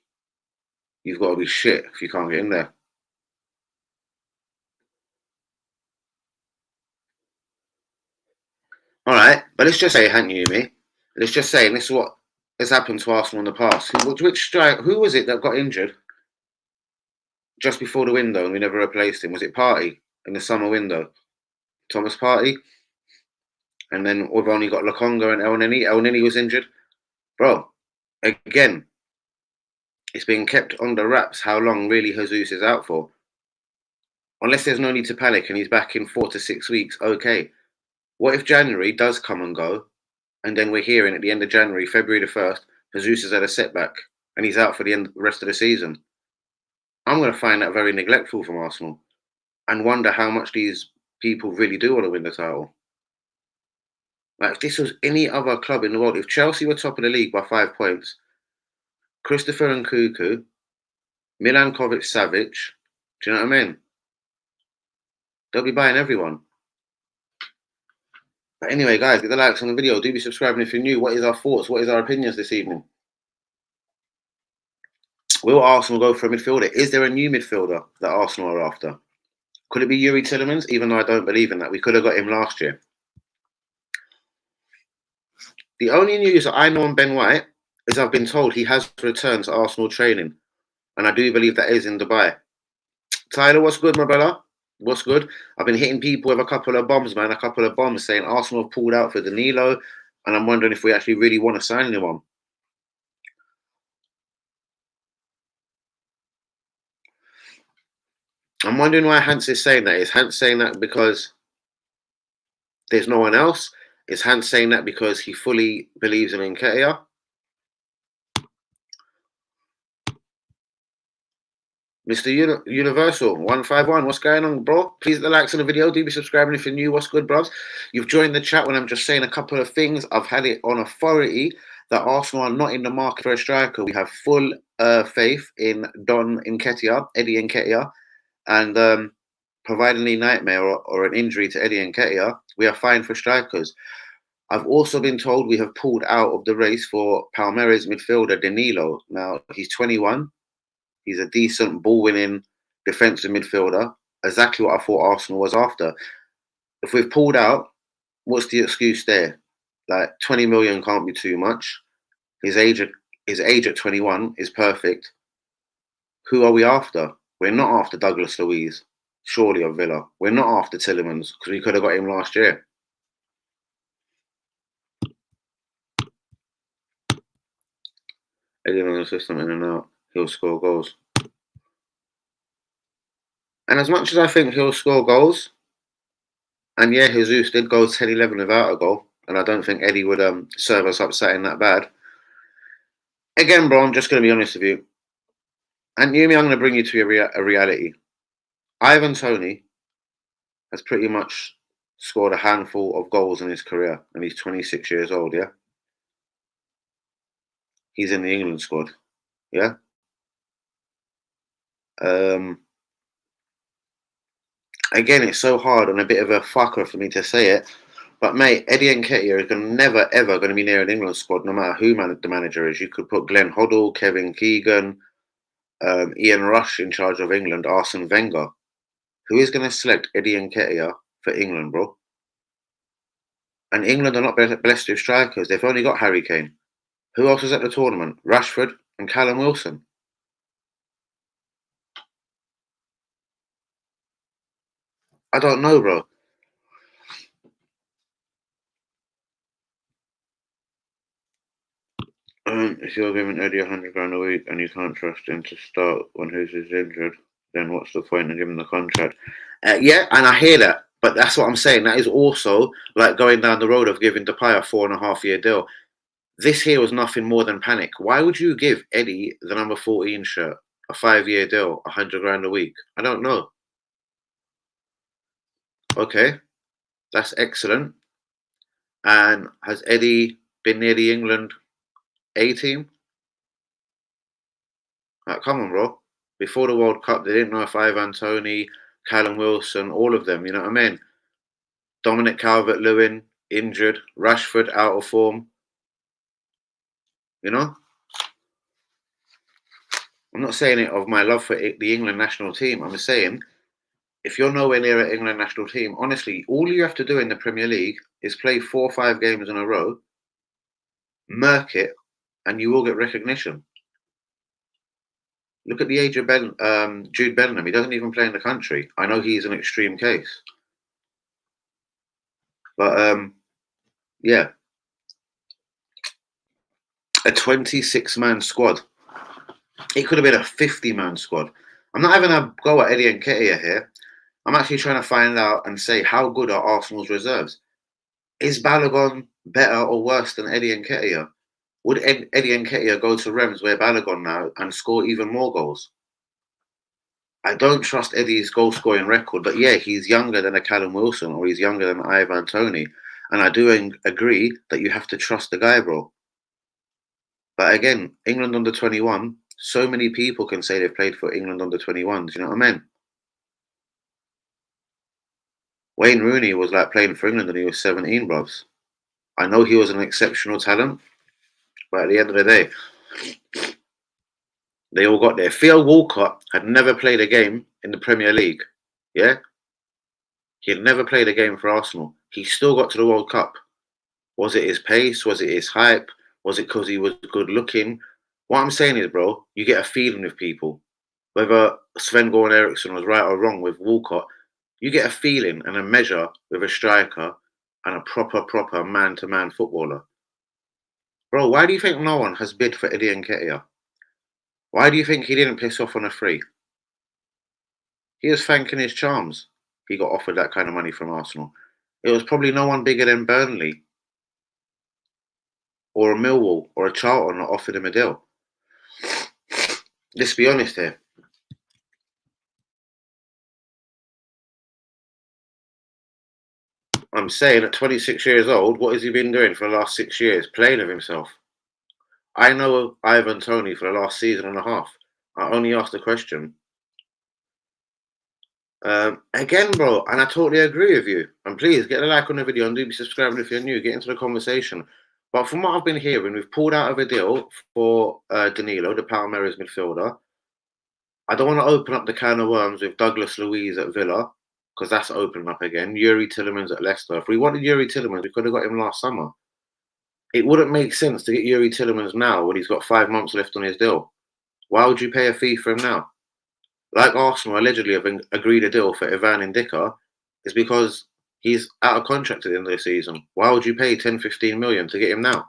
[SPEAKER 1] you've got to be shit if you can't get in there. All right, but let's just say, hadn't you, me? Let's just say, and this is what has happened to Arsenal in the past. Who was it that got injured just before the window and we never replaced him? Was it Partey in the summer window? Thomas Partey? And then we've only got Lokonga and El Nini. El Nini was injured. Bro, again, it's being kept under wraps how long really Jesus is out for. Unless there's no need to panic and he's back in 4 to 6 weeks, okay. What if January does come and go, and then we're hearing at the end of January, February the 1st, Jesus has had a setback and he's out for the rest of the season? I'm going to find that very neglectful from Arsenal and wonder how much these people really do want to win the title. Like, if this was any other club in the world, if Chelsea were top of the league by 5 points, Christopher Nkunku, Milankovic Savic, do you know what I mean? They'll be buying everyone. But anyway, guys, get the likes on the video. Do be subscribing if you're new. What is our thoughts? What is our opinions this evening? Will Arsenal go for a midfielder? Is there a new midfielder that Arsenal are after? Could it be Yuri Tillemans? Even though I don't believe in that. We could have got him last year. The only news that I know on Ben White is I've been told he has returned to Arsenal training. And I do believe that is in Dubai. Tyler, what's good, my brother? What's good? I've been hitting people with a couple of bombs, man. A couple of bombs saying Arsenal have pulled out for Danilo. And I'm wondering if we actually really want to sign anyone. I'm wondering why Hans is saying that. Is Hans saying that because there's no one else? Is Hans saying that because he fully believes in Nketia? Mr. Universal 151, what's going on, bro? Please hit the likes on the video. Do be subscribing if you're new. What's good, bros? You've joined the chat when I'm just saying a couple of things. I've had it on authority that Arsenal are not in the market for a striker. We have full faith in Nketia, Eddie Nketia, and providing a nightmare or an injury to Eddie Nketia, we are fine for strikers. I've also been told we have pulled out of the race for Palmeiras midfielder Danilo. Now, he's 21. He's a decent ball-winning defensive midfielder. Exactly what I thought Arsenal was after. If we've pulled out, what's the excuse there? Like, 20 million can't be too much. His age at 21 is perfect. Who are we after? We're not after Douglas Luiz. surely, of Villa. We're not after Tillemans because we could have got him last year. Again on the system, in and out, he'll score goals. And as much as I think he'll score goals, and yeah, Jesus did go 10-11 without a goal, and I don't think Eddie would serve us up saying that bad. Again, bro, I'm just going to be honest with you. And you, me, I'm going to bring you to a reality. Ivan Toney has pretty much scored a handful of goals in his career, and he's 26 years old, yeah? He's in the England squad, yeah? Again, it's so hard and a bit of a fucker for me to say it, but mate, Eddie Nketia is never ever going to be near an England squad, no matter who the manager is. You could put Glenn Hoddle, Kevin Keegan, Ian Rush in charge of England, Arsene Wenger. Who is going to select Eddie Nketia for England, bro? And England are not blessed with strikers. They've only got Harry Kane. Who else is at the tournament? Rashford and Callum Wilson. I don't know, bro. If you're giving Eddie £100 a week and you can't trust him to start when who's injured, then what's the point of giving the contract? Yeah, and I hear that, but that's what I'm saying. That is also like going down the road of giving Depay a 4.5-year deal. This here was nothing more than panic. Why would you give Eddie the number 14 shirt, a 5-year deal, £100 a week? I don't know. Okay, that's excellent. And has Eddie been near the England A team? Like, come on, bro. Before the World Cup, they didn't know if Ivan Toney, Callum Wilson, all of them, you know what I mean? Dominic Calvert-Lewin, injured. Rashford, out of form. You know? I'm not saying it of my love for the England national team. I'm saying if you're nowhere near an England national team, honestly, all you have to do in the Premier League is play 4 or 5 games in a row, murk it, and you will get recognition. Look at the age of Jude Bellingham. He doesn't even play in the country. I know he's an extreme case. But yeah, a 26-man squad. It could have been a 50-man squad. I'm not having a go at Eddie Nketia here. I'm actually trying to find out and say how good are Arsenal's reserves. Is Balogun better or worse than Eddie Nketia? Would Eddie Nketia go to Reims where Balogun now and score even more goals? I don't trust Eddie's goal scoring record, but yeah, he's younger than a Callum Wilson or he's younger than Ivan Toney. And I do agree that you have to trust the guy, bro. But again, England under 21, so many people can say they've played for England under 21s, you know what I mean? Wayne Rooney was like playing for England when he was 17, bruvs. I know he was an exceptional talent, but at the end of the day, they all got there. Theo Walcott had never played a game in the Premier League. Yeah? He had never played a game for Arsenal. He still got to the World Cup. Was it his pace? Was it his hype? Was it because he was good looking? What I'm saying is, bro, you get a feeling with people. Whether Sven-Goran Eriksson was right or wrong with Walcott, you get a feeling and a measure with a striker and a proper man-to-man footballer. Bro, why do you think no one has bid for Eddie Nketia? Why do you think he didn't piss off on a free? He was thanking his charms. He got offered that kind of money from Arsenal. It was probably no one bigger than Burnley or a Millwall or a Charlton that offered him a deal. Let's be honest here. I'm saying at 26 years old, what has he been doing for the last 6 years? Playing with himself. I know Ivan Toney for the last season and a half. I only asked the question. Again, bro, and I totally agree with you. And please get a like on the video and do be subscribing if you're new. Get into the conversation. But from what I've been hearing, we've pulled out of a deal for Danilo, the Palmeiras midfielder. I don't want to open up the can of worms with Douglas Luiz at Villa, because that's opening up again. Yuri Tillemans at Leicester. If we wanted Yuri Tillemans, we could have got him last summer. It wouldn't make sense to get Yuri Tillemans now when he's got 5 months left on his deal. Why would you pay a fee for him now? like Arsenal allegedly have agreed a deal for Ivan Ndicka, is because he's out of contract at the end of the season. Why would you pay 10, 15 million to get him now?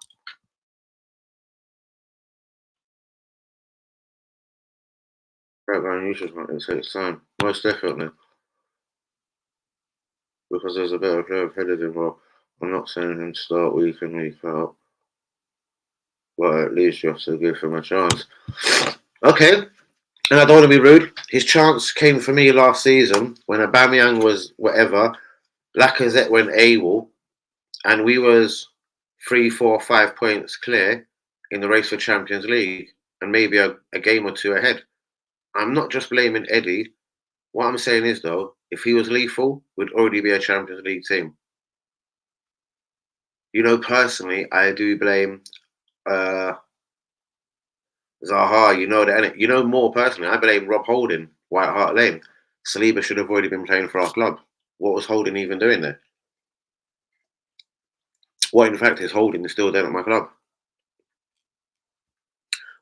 [SPEAKER 1] Right, man, you should not take time. Most definitely. Because there's a better player ahead of him. Well, I'm not saying him to start week in, week out. But at least you have to give him a chance. Okay, and I don't want to be rude. His chance came for me last season when Aubameyang was whatever, Lacazette went AWOL, and we was 3, 4, 5 points clear in the race for Champions League, and maybe a game or two ahead. I'm not just blaming Eddie. What I'm saying is though, if he was lethal, we'd already be a Champions League team. Personally, I do blame Zaha. You know that, innit? More personally, I blame Rob Holding, White Hart Lane. Saliba should have already been playing for our club. What was Holding even doing there? What in fact is Holding is still there at my club?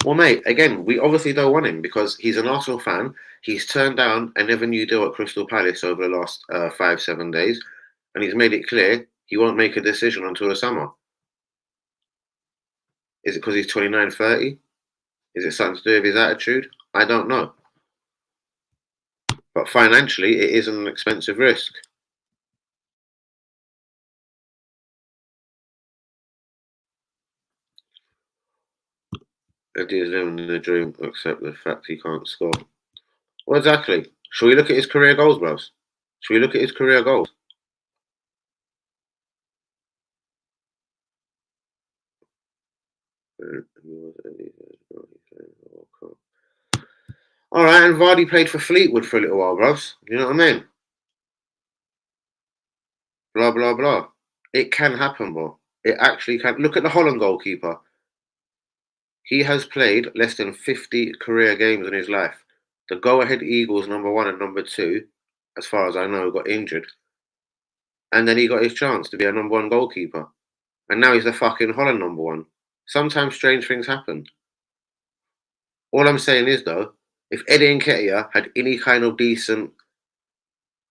[SPEAKER 1] Well, mate, again, we obviously don't want him because he's an Arsenal fan. He's turned down a never new deal at Crystal Palace over the last 5, 7 days, and he's made it clear he won't make a decision until the summer. Is it because he's 29, 30? Is it something to do with his attitude? I don't know. But financially, it is an expensive risk. Eddie is living in a dream, except the fact he can't score. Well, exactly. Shall we look at his career goals, bros? Shall we look at his career goals? All right, and Vardy played for Fleetwood for a little while, bros. You know what I mean? Blah, blah, blah. It can happen, bro. It actually can. Look at the Holland goalkeeper. He has played less than 50 career games in his life. The go-ahead Eagles #1 and #2, as far as I know, got injured. And then he got his chance to be a #1 goalkeeper. And now he's the fucking Holland #1. Sometimes strange things happen. All I'm saying is, though, if Eddie Nketia had any kind of decent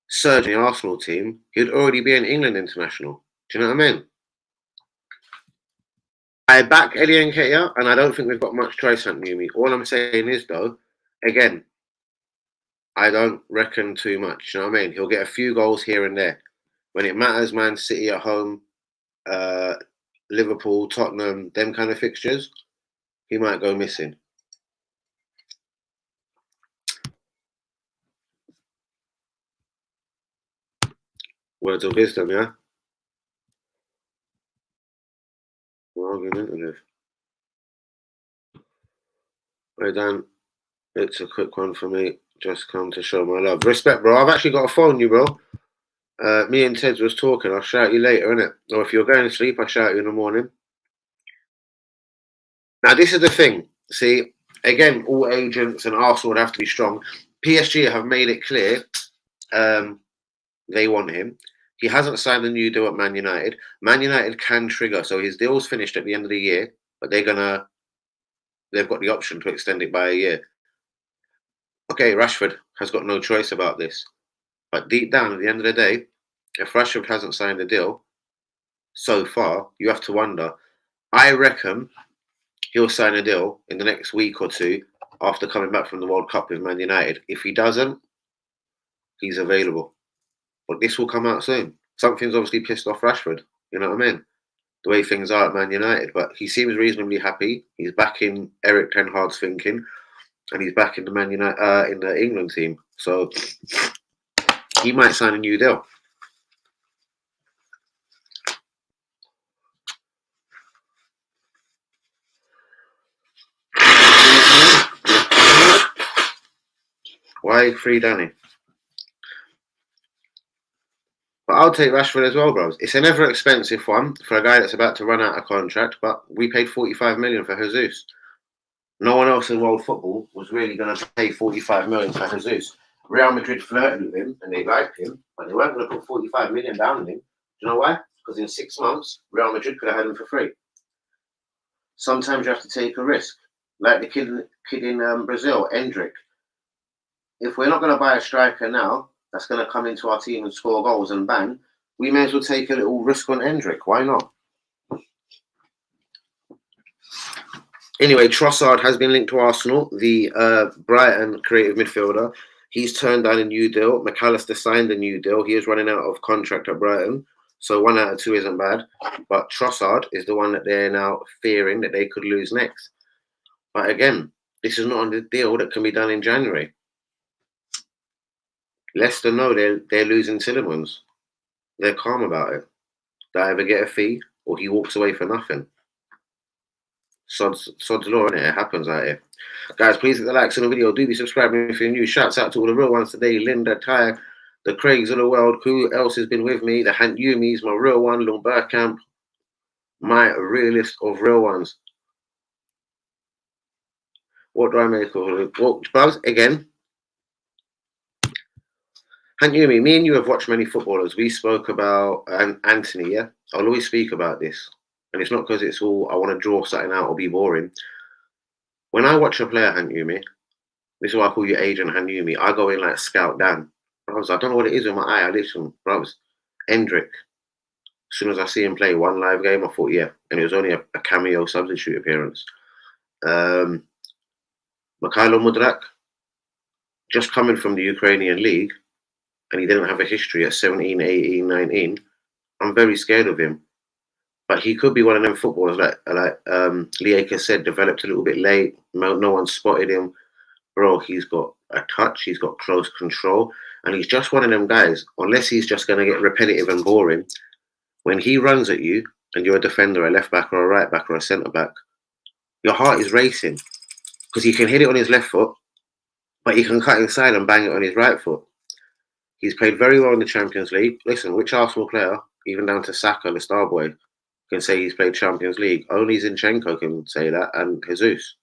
[SPEAKER 1] surge in the Arsenal team, he'd already be an England international. Do you know what I mean? I back Eddie Nketia, and I don't think we've got much choice at Newmy. All I'm saying is, though, again, I don't reckon too much. You know what I mean? He'll get a few goals here and there. When it matters, Man City at home, Liverpool, Tottenham, them kind of fixtures, he might go missing. Words of wisdom, yeah? We're arguing into this. Hey, Dan, it's a quick one for me. Just come to show my love. Respect, bro. I've actually got to phone you, bro. Me and Ted was talking. I'll shout you later, innit? Or if you're going to sleep, I'll shout you in the morning. Now, this is the thing. See, again, all agents and Arsenal would have to be strong. PSG have made it clear they want him. He hasn't signed a new deal at Man United. Man United can trigger, so his deal's finished at the end of the year, but they've got the option to extend it by a year. Okay, Rashford has got no choice about this. But deep down, at the end of the day, if Rashford hasn't signed a deal so far, you have to wonder. I reckon he'll sign a deal in the next week or two after coming back from the World Cup with Man United. If he doesn't, he's available. But this will come out soon. Something's obviously pissed off Rashford. You know what I mean? The way things are at Man United. But he seems reasonably happy. He's back in Eric Ten Hag's thinking, and he's back in the Man United in the England team. So he might sign a new deal. Why free Danny? But I'll take Rashford as well, bros. It's an ever expensive one for a guy that's about to run out of contract, but we paid 45 million for Jesus. No one else in world football was really going to pay 45 million for Jesus. Real Madrid flirted with him and they liked him, but they weren't going to put 45 million down on him. Do you know why? Because in 6 months, Real Madrid could have had him for free. Sometimes you have to take a risk. Like the kid in Brazil, Endrick. if we're not going to buy a striker now that's going to come into our team and score goals and bang, we may as well take a little risk on Hendrick. Why not? Anyway, Trossard has been linked to Arsenal, the Brighton creative midfielder. He's turned down a new deal. McAllister signed a new deal. He is running out of contract at Brighton. So 1 out of 2 isn't bad. But Trossard is the one that they're now fearing that they could lose next. But again, this is not a deal that can be done in January. Leicester know they're losing Tillemans. They're calm about it. They either get a fee or he walks away for nothing. Sod's law, innit? It happens out here. Guys, please hit the likes on the video. Do be subscribing if you're new. Shouts out to all the real ones today. Linda, Ty, the Craigs of the world. Who else has been with me? The Hant Yumis, my real one. Lung Burkamp, my realist of real ones. What do I make of it? Well, Buzz, again. Hant Yumi, me and you have watched many footballers. We spoke about Anthony, yeah? I'll always speak about this. And it's not because it's all I want to draw something out or be boring. When I watch a player, Hant Yumi, this is why I call you Agent Hanumi. I go in like Scout Dan. Brothers, I don't know what it is with my eye. I listen, brothers. Hendrick. As soon as I see him play one live game, I thought, yeah. And it was only a cameo substitute appearance. Mikhailo Mudrak, just coming from the Ukrainian league, and he didn't have a history at 17, 18, 19. I'm very scared of him. But he could be one of them footballers, like Lieka said, developed a little bit late. No one spotted him. Bro, he's got a touch, he's got close control, and he's just one of them guys, unless he's just going to get repetitive and boring, when he runs at you and you're a defender, a left back or a right back or a centre back, your heart is racing because he can hit it on his left foot, but he can cut inside and bang it on his right foot. He's played very well in the Champions League. Listen, which Arsenal player, even down to Saka, the star boy, can say he's played Champions League? Only Zinchenko can say that, and Jesus.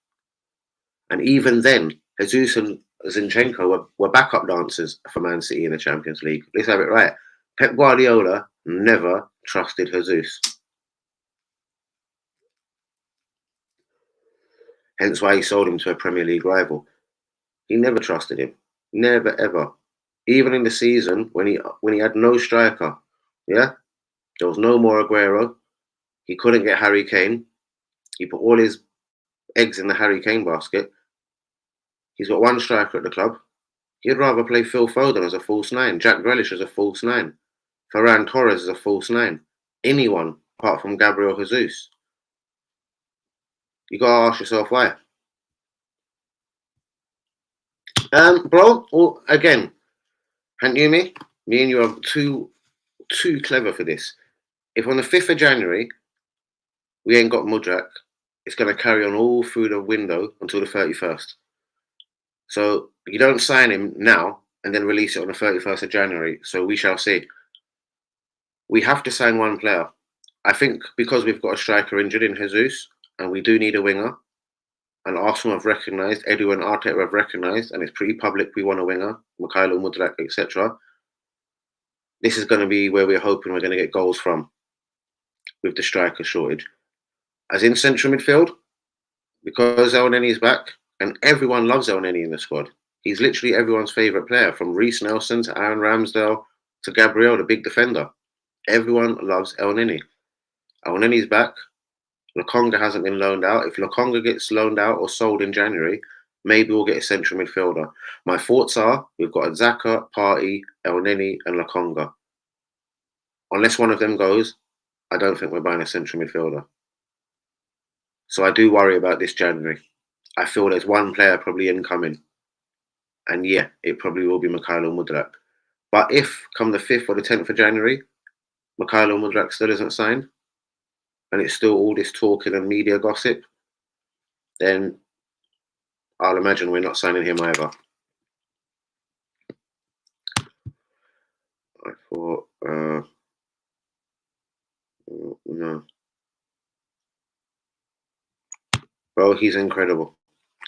[SPEAKER 1] And even then, Jesus and Zinchenko were backup dancers for Man City in the Champions League. Let's have it right. Pep Guardiola never trusted Jesus. Hence why he sold him to a Premier League rival. He never trusted him. Never, ever. Even in the season when he had no striker, yeah? There was no more Aguero. He couldn't get Harry Kane. He put all his eggs in the Harry Kane basket. He's got one striker at the club. He'd rather play Phil Foden as a false 9, Jack Grealish as a false 9, Ferran Torres as a false 9. Anyone apart from Gabriel Jesus. You gotta ask yourself why. Bro, well, again, Hant Yumi, me and you are too clever for this. If on the 5th of January we ain't got Mudrak, it's gonna carry on all through the window until the 31st. So you don't sign him now and then release it on the 31st of January. So we shall see. We have to sign one player. I think because we've got a striker injured in Jesus and we do need a winger, and Arsenal have recognised, Edu and Arteta have recognised, and it's pretty public we want a winger, Mikhailo Mudrak, etc. This is going to be where we're hoping we're going to get goals from with the striker shortage. As in central midfield, because Elneny is back, and everyone loves Elneny in the squad. He's literally everyone's favourite player, from Reece Nelson to Aaron Ramsdale to Gabriel, the big defender. Everyone loves Elneny. Elneny's back. Lokonga hasn't been loaned out. If Lokonga gets loaned out or sold in January, maybe we'll get a central midfielder. My thoughts are we've got Xhaka, Partey, Elneny, and Lokonga. Unless one of them goes, I don't think we're buying a central midfielder. So I do worry about this January. I feel there's one player probably incoming. And yeah, it probably will be Mikhailo Mudrak. But if, come the 5th or the 10th of January, Mikhailo Mudrak still isn't signed, and it's still all this talking and media gossip, then I'll imagine we're not signing him either. I thought, no. Bro, he's incredible.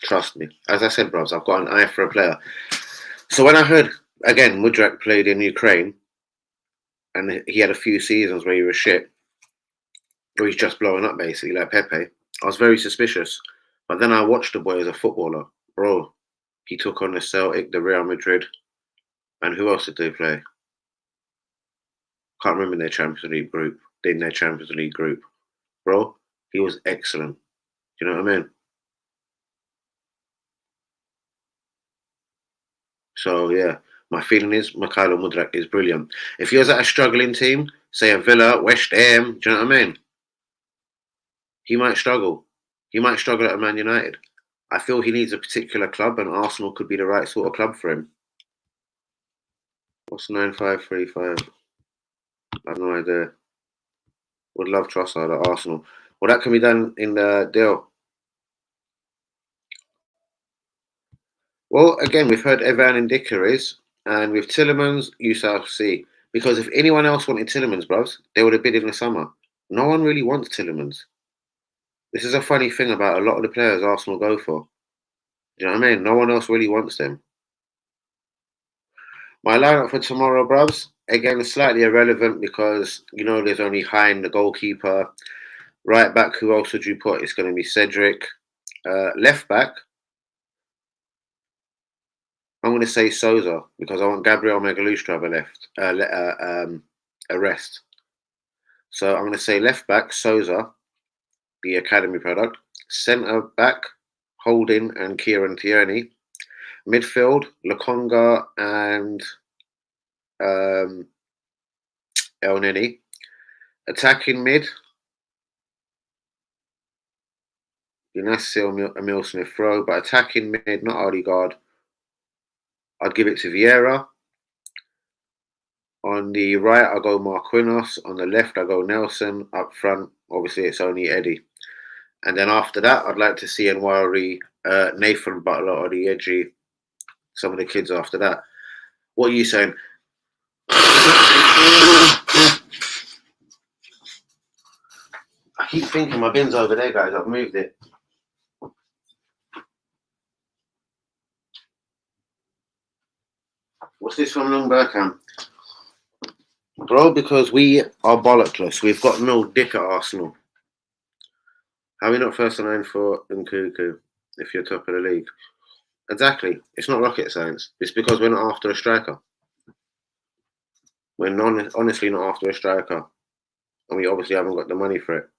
[SPEAKER 1] Trust me. As I said, bros, I've got an eye for a player. So when I heard, again, Mudrak played in Ukraine, and he had a few seasons where he was shit, or he's just blowing up basically, like Pepe, I was very suspicious. But then I watched the boy as a footballer. Bro, He took on the Celtic, the Real Madrid, and who else did they play? Can't remember their Champions League group. In their Champions League group, bro, he was excellent. Do you know what I mean? So yeah, my feeling is Mikhailo Mudryk is brilliant. If he was at a struggling team, say a Villa, West Ham, do you know what I mean? He might struggle. He might struggle at a Man United. I feel he needs a particular club, and Arsenal could be the right sort of club for him. What's 9535? I have no idea. Would love Trossard at Arsenal. Well, that can be done in the deal. Well, again, we've heard Evan and Dickeries, and with Tillemans, you shall see. Because if anyone else wanted Tillemans, bros, they would have bid in the summer. No one really wants Tillemans. This is a funny thing about a lot of the players Arsenal go for. Do you know what I mean? No one else really wants them. My lineup for tomorrow, bruvs, again, slightly irrelevant because, there's only Hein, the goalkeeper. Right back, who else would you put? It's going to be Cedric. Left back, I'm going to say Souza because I want Gabriel Magalhaes to have a rest. So I'm going to say left back, Souza, the academy product. Centre back, Holding and Kieran Tierney. Midfield, Lokonga and El Neni. Attacking mid, be nice to see Emil Smith Rowe, but attacking mid, not Odegaard. I'd give it to Vieira. On the right, I'll go Marquinhos. On the left, I'll go Nelson. Up front, obviously, it's only Eddie. And then after that, I'd like to see Nwari, Nathan Butler, or the Edgy, some of the kids after that. What are you saying? I keep thinking my bin's over there, guys. I've moved it. What's this from Long Burkham? Bro, because we are bollockless. We've got no dick at Arsenal. How are we not first in line for Nkuku if you're top of the league? Exactly. It's not rocket science. It's because we're not after a striker. We're honestly not after a striker. And we obviously haven't got the money for it.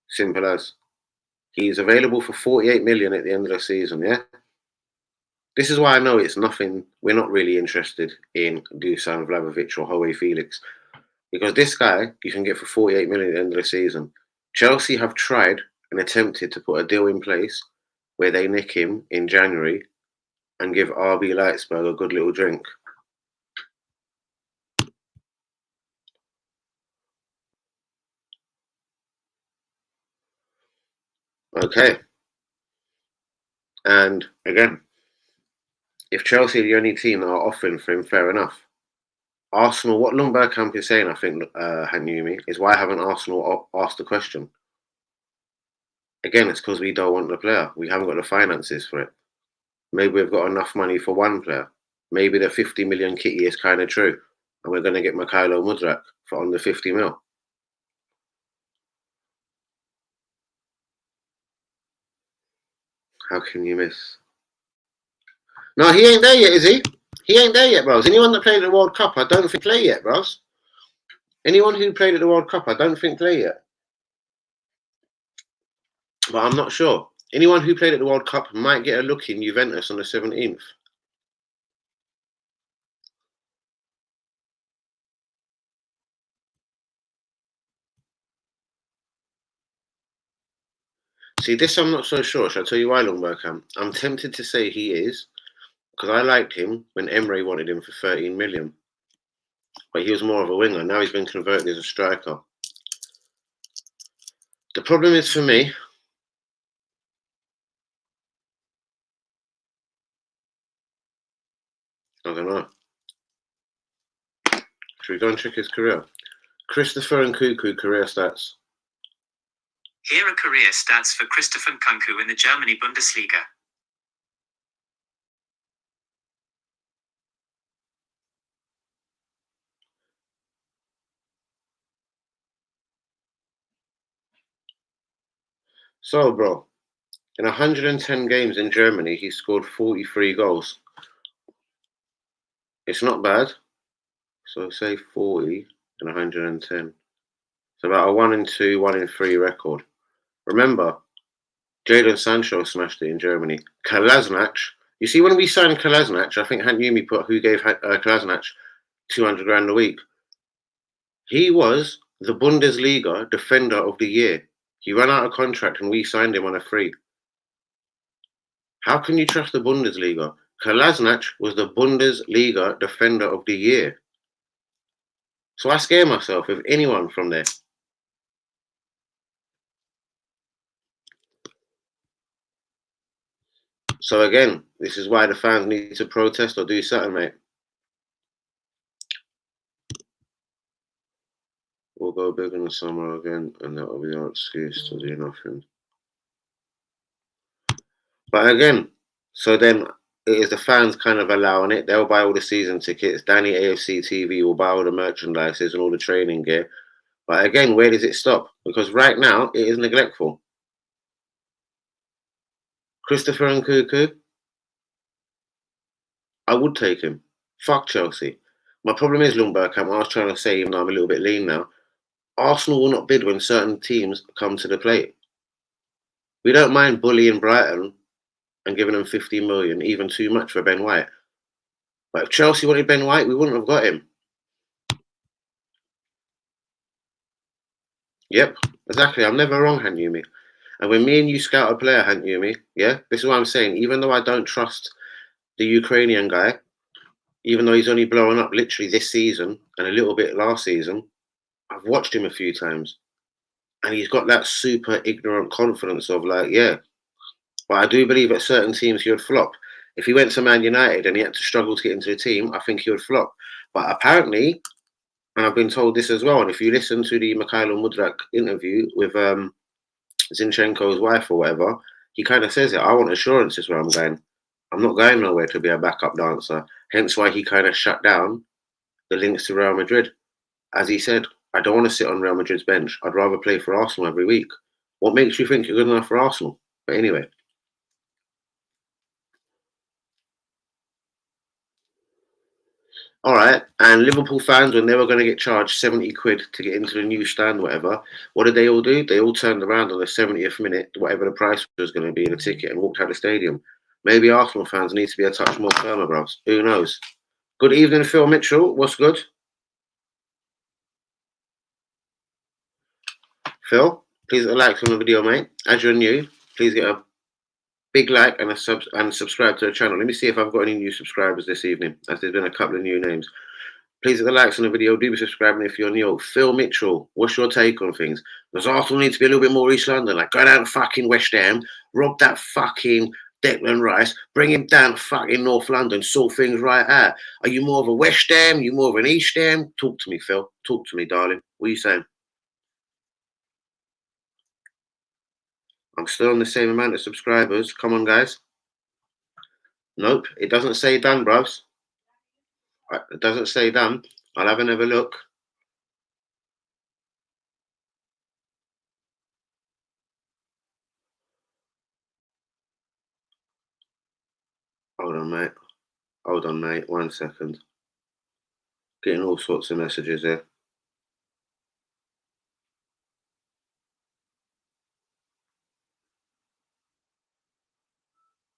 [SPEAKER 1] Simple as. He's available for 48 million at the end of the season, yeah? This is why I know it's nothing. We're not really interested in Dusan Vlahovic or Howe Felix. Because this guy you can get for 48 million at the end of the season. Chelsea have tried and attempted to put a deal in place where they nick him in January and give RB Leipzig a good little drink. Okay. And again, if Chelsea are the only team that are offering for him, fair enough. Arsenal, what Lundbergkamp is saying, I think, Hanumi, is why haven't Arsenal asked the question? Again, it's because we don't want the player. We haven't got the finances for it. Maybe we've got enough money for one player. Maybe the 50 million kitty is kind of true. And we're going to get Mikhailo Mudryk for under 50 mil. How can you miss? No, he ain't there yet, is he? He ain't there yet, bros. Anyone that played at the World Cup, I don't think play yet, bros. Anyone who played at the World Cup, I don't think play yet. But I'm not sure. Anyone who played at the World Cup might get a look in Juventus on the 17th. See, this I'm not so sure. Shall I tell you why, Lundbergham? I'm tempted to say he is, because I liked him when Emre wanted him for 13 million. But he was more of a winger. Now he's been converted as a striker. The problem is for me, I don't know. Should we go and check his career? Christopher Nkunku career stats.
[SPEAKER 2] Here are career stats for Christopher Nkunku in the Germany Bundesliga.
[SPEAKER 1] So, bro, In 110 games in Germany, he scored 43 goals. It's not bad. So say 40 and 110. It's about a 1 in 2, 1 in 3 record. Remember, Jadon Sancho smashed it in Germany. Kolasinac, you see, when we signed Kolasinac, I think Yumi put who gave Kolasinac 200 grand a week. He was the Bundesliga Defender of the Year. He ran out of contract and we signed him on a free. How can you trust the Bundesliga? Kolasinac was the Bundesliga Defender of the Year. So I scare myself with anyone from there. So again, this is why the fans need to protest or do something, mate. We'll go big in the summer again, and that will be our excuse to do nothing. But again, so then it is the fans kind of allowing it. They'll buy all the season tickets. Danny AFC TV will buy all the merchandises and all the training gear. But again, where does it stop? Because right now it is neglectful. Christopher Nkunku, I would take him. Fuck Chelsea. My problem is, Lundberg, I was trying to say, even though I'm a little bit lean now, Arsenal will not bid when certain teams come to the plate. We don't mind bullying Brighton and giving them 50 million, even too much for Ben White. But if Chelsea wanted Ben White, we wouldn't have got him. Yep, exactly. I'm never wrong, Han Yumi. And when me and you scout a player, Han Yumi, yeah, this is what I'm saying. Even though I don't trust the Ukrainian guy, even though he's only blowing up literally this season and a little bit last season, I've watched him a few times. And he's got that super ignorant confidence of like, yeah. But I do believe at certain teams he would flop. If he went to Man United and he had to struggle to get into the team, I think he would flop. But apparently, and I've been told this as well, and if you listen to the Mikhailo Mudrak interview with Zinchenko's wife or whatever, he kind of says it. I want assurances where I'm going. I'm not going nowhere to be a backup dancer. Hence why he kind of shut down the links to Real Madrid. As he said, I don't want to sit on Real Madrid's bench. I'd rather play for Arsenal every week. What makes you think you're good enough for Arsenal? But anyway. All right. And Liverpool fans, when they were going to get charged 70 quid to get into the new stand, whatever, what did they all do? They all turned around on the 70th minute, whatever the price was going to be in a ticket, and walked out of the stadium. Maybe Arsenal fans need to be a touch more firmer, bros. Who knows? Good evening, Phil Mitchell. What's good? Phil, please get a like on the video, mate. As you're new, please get a big like and subscribe to the channel. Let me see if I've got any new subscribers this evening, as there's been a couple of new names. Please hit the likes on the video. Do be subscribing if you're new. Phil Mitchell, what's your take on things? Does Arsenal need to be a little bit more East London? Like, go down to fucking West Ham, rob that fucking Declan Rice, bring him down to fucking North London, sort things right out. Are you more of a West Ham? Are you more of an East Ham? Talk to me, Phil. Talk to me, darling. What are you saying? I'm still on the same amount of subscribers. Come on, guys. Nope, it doesn't say done, bruvs. It doesn't say done. I'll have another look. Hold on, mate. Hold on, mate. 1 second. Getting all sorts of messages here.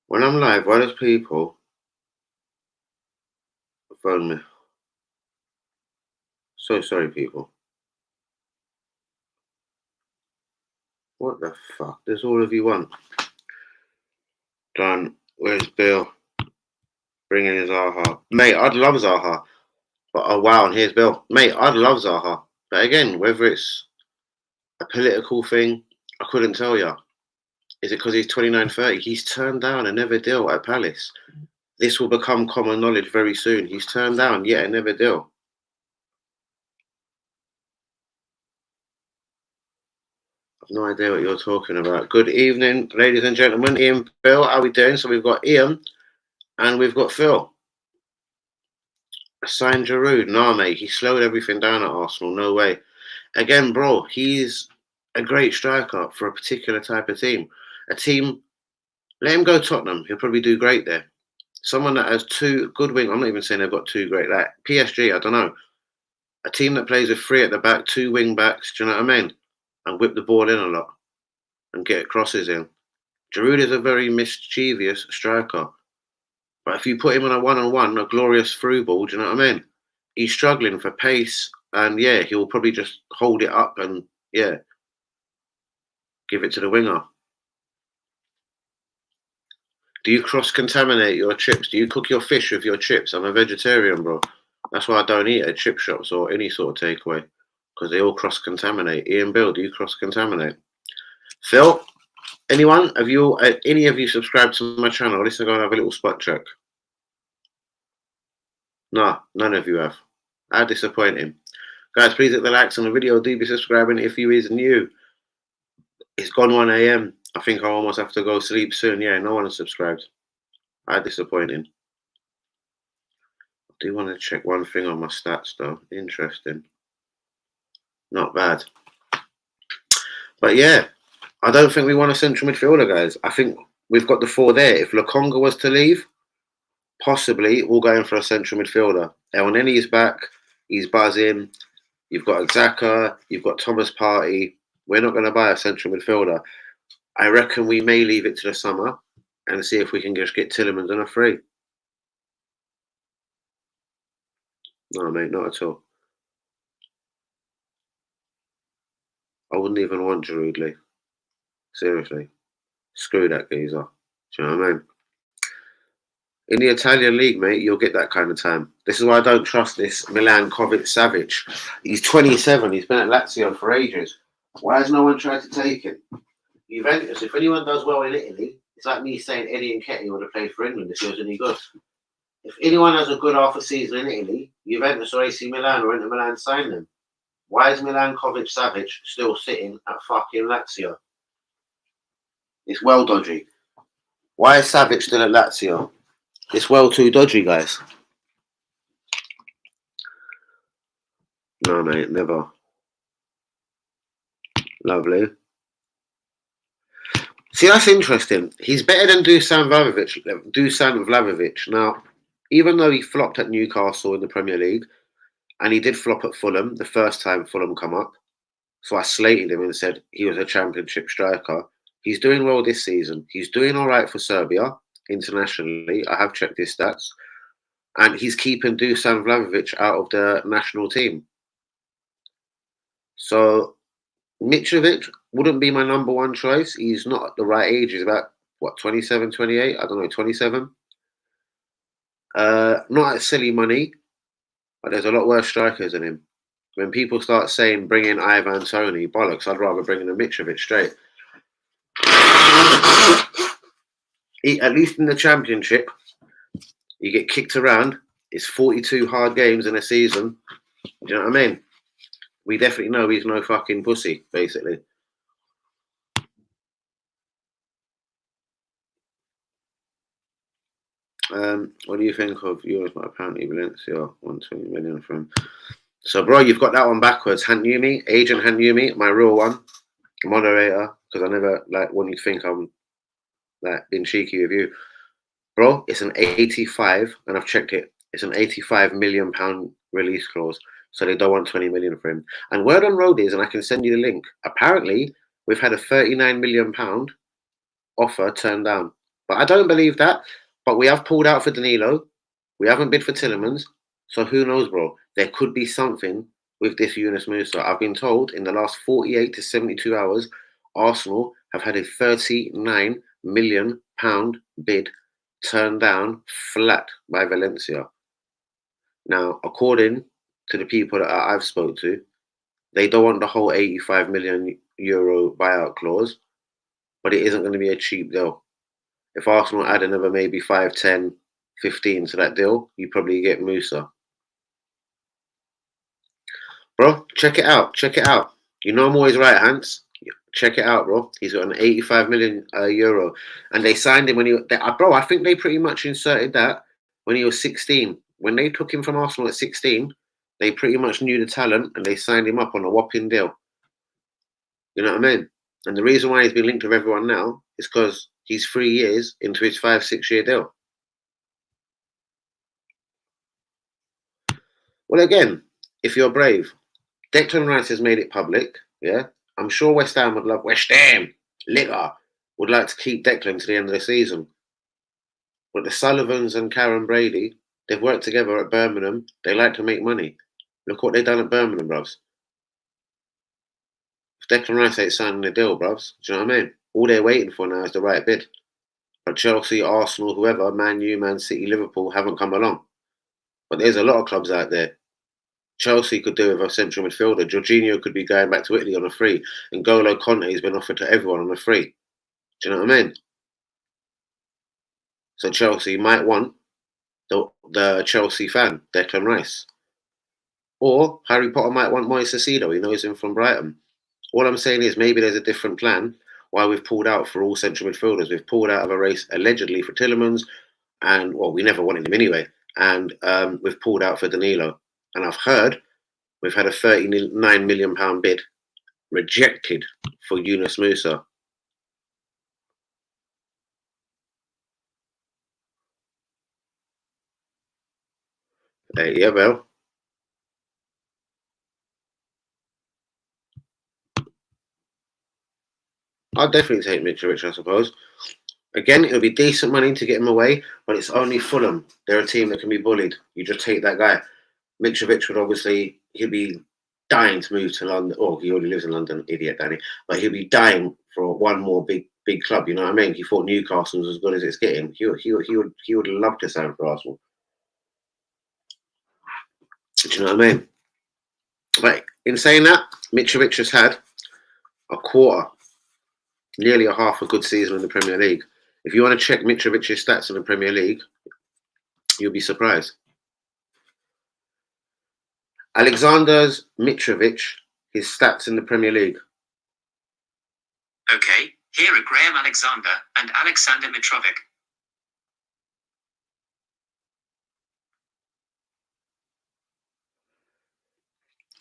[SPEAKER 1] When I'm live, why does people phone me? So sorry, people. What the fuck does all of you want? Done. Where's Bill? Bringing his Zaha. Mate, I'd love Zaha. But oh wow, and here's Bill. Mate, I'd love Zaha. But again, whether it's a political thing, I couldn't tell you. Is it because he's 29, 30? He's turned down another deal at Palace. This will become common knowledge very soon. He's turned down yet another deal. I've no idea what you're talking about. Good evening, ladies and gentlemen. Ian, Phil, how are we doing? So we've got Ian and we've got Phil. Signed Giroud. Nah, mate, he slowed everything down at Arsenal. No way. Again, bro, he's a great striker for a particular type of team. A team Let him go Tottenham. He'll probably do great there. Someone that has two good wing. I'm not even saying they've got two great. Like PSG, I don't know. A team that plays with three at the back, two wing backs. Do you know what I mean? And whip the ball in a lot and get crosses in. Giroud is a very mischievous striker, but if you put him on a one-on-one, a glorious through ball, do you know what I mean? He's struggling for pace, and yeah, he'll probably just hold it up and yeah, give it to the winger. Do you cross-contaminate your chips? Do you cook your fish with your chips? I'm a vegetarian, bro. That's why I don't eat at chip shops or any sort of takeaway, because they all cross-contaminate. Ian Bill, do you cross-contaminate? Phil, anyone? Have you any of you subscribed to my channel? Let's go and have a little spot check. No, none of you have. How disappointing. Guys, please hit the likes on the video. Do be subscribing if you is new. It's gone 1 a.m. I think I almost have to go sleep soon. Yeah, no one has subscribed. How disappointing. I do want to check one thing on my stats though. Interesting. Not bad. But yeah, I don't think we want a central midfielder, guys. I think we've got the four there. If Lokonga was to leave, possibly we'll go in for a central midfielder. Elneny is back. He's buzzing. You've got Xhaka. You've got Thomas Partey. We're not going to buy a central midfielder. I reckon we may leave it to the summer and see if we can just get Tielemans on a free. No, mate, not at all. I wouldn't even want Giroud Lee. Seriously. Screw that geezer. Do you know what I mean? In the Italian league, mate, you'll get that kind of time. This is why I don't trust this Milankovic Savic. He's 27. He's been at Lazio for ages. Why has no one tried to take him? Juventus, if anyone does well in Italy, it's like me saying Eddie Nketia would have played for England if he was any good. If anyone has a good half a season in Italy, Juventus or AC Milan or Inter Milan sign them. Why is Milankovic Savic still sitting at fucking Lazio? It's well dodgy. Why is Savic still at Lazio? It's well too dodgy, guys. No, mate, never. Lovely. See, that's interesting. He's better than Dusan Vlahovic. Now, even though he flopped at Newcastle in the Premier League, and he did flop at Fulham the first time Fulham come up, so I slated him and said he was a championship striker. He's doing well this season. He's doing all right for Serbia internationally. I have checked his stats. And he's keeping Dusan Vlahovic out of the national team. So Mitrovic wouldn't be my number one choice. He's not at the right age. He's about, what, 27, 28? I don't know, 27. Not at silly money, but there's a lot worse strikers than him. When people start saying bring in Ivan Toney, bollocks, I'd rather bring in a Mitrovic straight. At least in the Championship, you get kicked around. It's 42 hard games in a season. Do you know what I mean? We definitely know he's no fucking pussy, basically. What do you think of yours? But apparently Valencia 120 million from. So, bro, you've got that one backwards. Hanyumi, Agent Hanyumi, my real one, moderator, because I never like when you think I'm like being cheeky with you, bro. It's an 85, and I've checked it. It's an 85 million pound release clause, so they don't want 20 million for him. And word on road is, and I can send you the link. Apparently, we've had a 39 million pound offer turned down, but I don't believe that. But we have pulled out for Danilo. We haven't bid for Tielemans. So who knows, bro? There could be something with this Yunus Musa. I've been told in the last 48 to 72 hours, Arsenal have had a 39 million pound bid turned down flat by Valencia. Now, according to the people that I've spoke to, they don't want the whole 85 million euro buyout clause, but it isn't going to be a cheap deal. If Arsenal add another maybe 5, 10, 15 to that deal, you probably get Musa. Bro, check it out. Check it out. You know I'm always right, Hans. Check it out, bro. He's got an 85 million euro. And they signed him when bro, I think they pretty much inserted that when he was 16. When they took him from Arsenal at 16, they pretty much knew the talent and they signed him up on a whopping deal. You know what I mean? And the reason why he's been linked with everyone now is because He's 3 years into his 5-6 year deal. Well, again, if you're brave, Declan Rice has made it public. Yeah, I'm sure West Ham would love West Ham. Liga would like to keep Declan to the end of the season. But the Sullivans and Karen Brady, they've worked together at Birmingham. They like to make money. Look what they've done at Birmingham, bruvs. If Declan Rice ain't signing the deal, bruvs, do you know what I mean? All they're waiting for now is the right bid. But Chelsea, Arsenal, whoever, Man U, Man City, Liverpool haven't come along. But there's a lot of clubs out there. Chelsea could do with a central midfielder. Jorginho could be going back to Italy on a free. And N'Golo Conte has been offered to everyone on a free. Do you know what I mean? So Chelsea might want the Chelsea fan, Declan Rice. Or Harry Potter might want Moise Caicedo. He knows him from Brighton. All I'm saying is maybe there's a different plan why we've pulled out for all central midfielders. We've pulled out of a race allegedly for Tielemans, and well, we never wanted him anyway. And we've pulled out for Danilo. And I've heard we've had a £39 million bid rejected for Yunus Musa. Yeah, well. I'll definitely take Mitrovic, I suppose. Again, it'll be decent money to get him away, but it's only Fulham. They're a team that can be bullied. You just take that guy. Mitrovic would obviously, he'll be dying to move to London. Oh, he already lives in London, idiot Danny. But he'll be dying for one more big club. You know what I mean? He thought Newcastle was as good as it's getting. He would love to sign for Arsenal. Do you know what I mean? But in saying that, Mitrovic has had a quarter, nearly a half a good season in the Premier League. If you want to check Mitrovic's stats in the Premier League, you'll be surprised. Alexander's Mitrovic, his stats in the Premier League.
[SPEAKER 2] Okay, here are Graham Alexander and Alexander Mitrovic.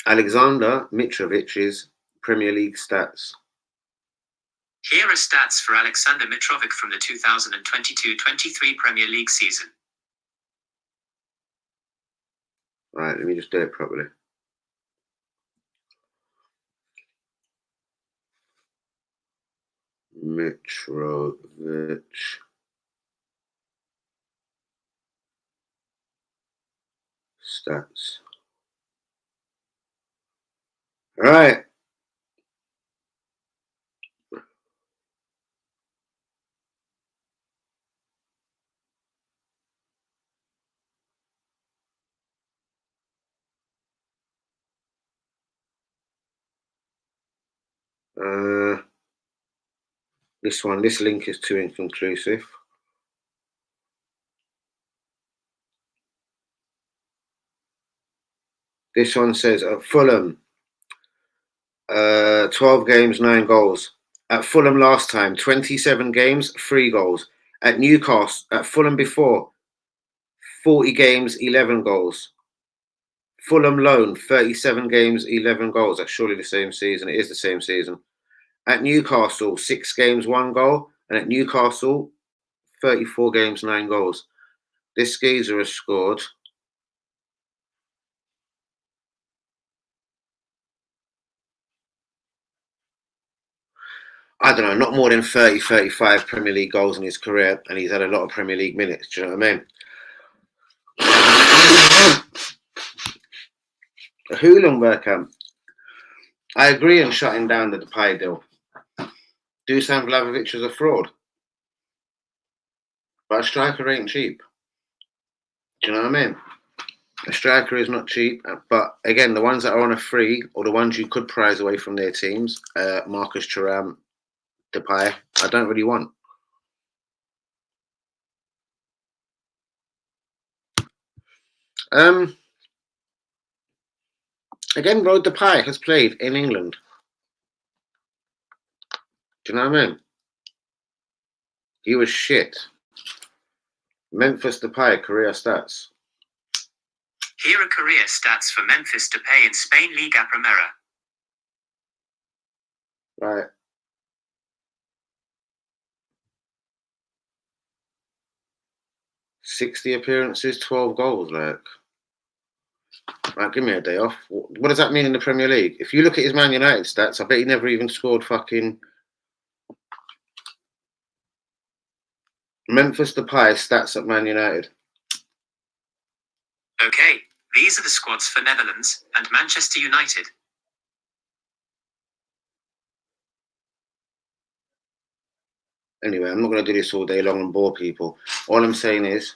[SPEAKER 1] Alexander Mitrovic's Premier League stats.
[SPEAKER 2] Here are stats for Alexander Mitrovic from the 2022-23 Premier League season.
[SPEAKER 1] Right, let me just do it properly. Mitrovic stats. Right. This link is too inconclusive. This one says at Fulham, 12 games, 9 goals. At Fulham last time, 27 games, 3 goals. At Newcastle, at Fulham before, 40 games, 11 goals. Fulham loan, 37 games, 11 goals. That's surely the same season. It is the same season. At Newcastle, 6 games, 1 goal. And at Newcastle, 34 games, 9 goals. This geezer has scored. I don't know, not more than 30, 35 Premier League goals in his career. And he's had a lot of Premier League minutes. Do you know what I mean? Hulan Bergkamp. I agree on shutting down the Depay deal. Dusan Vlahovic is a fraud. But a striker ain't cheap. Do you know what I mean? A striker is not cheap. But again, the ones that are on a free or the ones you could prize away from their teams, Marcus Thuram, Depay, I don't really want. Again, bro, Depay has played in England. Do you know what I mean? He was shit. Memphis Depay career stats.
[SPEAKER 2] Here are career stats for Memphis Depay in Spain Liga Primera.
[SPEAKER 1] Right. 60 appearances, 12 goals. Like, give me a day off. What does that mean in the Premier League? If you look at his Man United stats, I bet he never even scored fucking Memphis Depay stats at Man United.
[SPEAKER 2] Okay, these are the squads for Netherlands and Manchester United.
[SPEAKER 1] Anyway, I'm not going to do this all day long and bore people. All I'm saying is,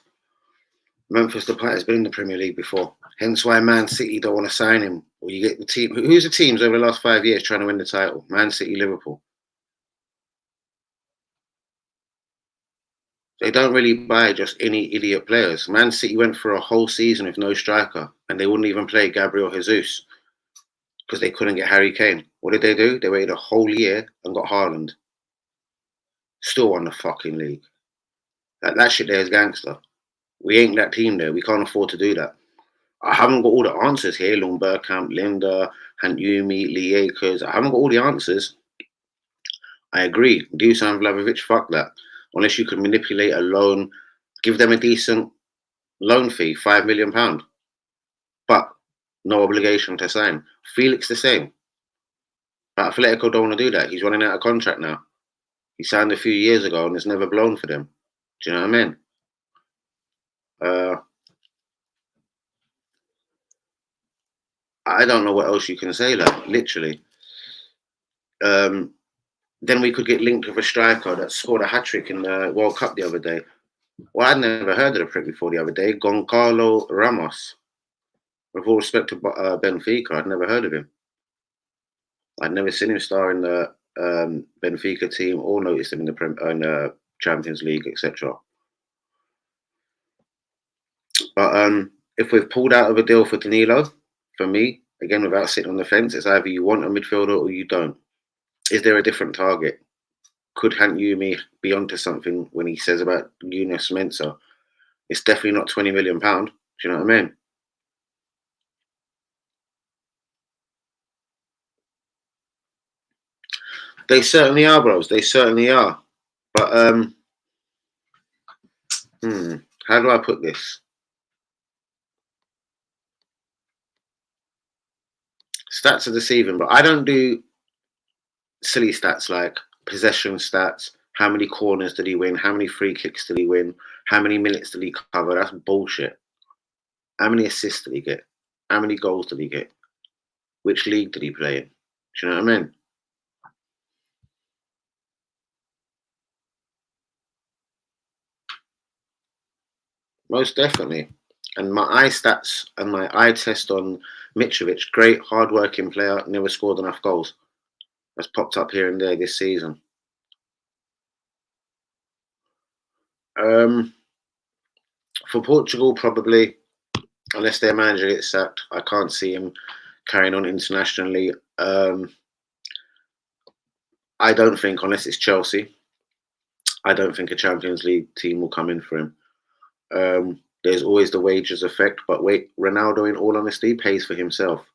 [SPEAKER 1] Memphis Depay has been in the Premier League before. Hence why Man City don't want to sign him. Or you get the team. Who's the teams over the last 5 years trying to win the title? Man City, Liverpool. They don't really buy just any idiot players. Man City went for a whole season with no striker, and they wouldn't even play Gabriel Jesus because they couldn't get Harry Kane. What did they do? They waited a whole year and got Haaland. Still won the fucking league. That shit there is gangster. We ain't that team there. We can't afford to do that. I haven't got all the answers here. Long Bergkamp, Linda, Hantumi, Lee Akers. I haven't got all the answers. I agree. Dusan Vlahovic, fuck that. Unless you can manipulate a loan, give them a decent loan fee, £5 million. But no obligation to sign. Felix the same. But Atletico don't want to do that. He's running out of contract now. He signed a few years ago and it's never blown for them. Do you know what I mean? I don't know what else you can say, like, literally. Then we could get linked with a striker that scored a hat-trick in the World Cup the other day. Well, I'd never heard of the prick before the other day. Goncalo Ramos. With all respect to Benfica, I'd never heard of him. I'd never seen him star in the Benfica team or noticed him in the Champions League, etc. But if we've pulled out of a deal for Danilo, for me, again, without sitting on the fence, it's either you want a midfielder or you don't. Is there a different target? Could Hantumi be onto something when he says about Yunus Mensah? It's definitely not £20 million. Do you know what I mean? They certainly are, bros. They certainly are. But how do I put this? Stats are deceiving, but I don't do silly stats like possession stats. How many corners did he win? How many free kicks did he win? How many minutes did he cover? That's bullshit. How many assists did he get? How many goals did he get? Which league did he play in? Do you know what I mean? Most definitely. And my eye stats and my eye test on Mitrovic, great, hard-working player, never scored enough goals. Has popped up here and there this season. For Portugal, probably, unless their manager gets sacked, I can't see him carrying on internationally. I don't think, unless it's Chelsea, I don't think a Champions League team will come in for him. There's always the wages effect, but wait, Ronaldo, in all honesty, pays for himself,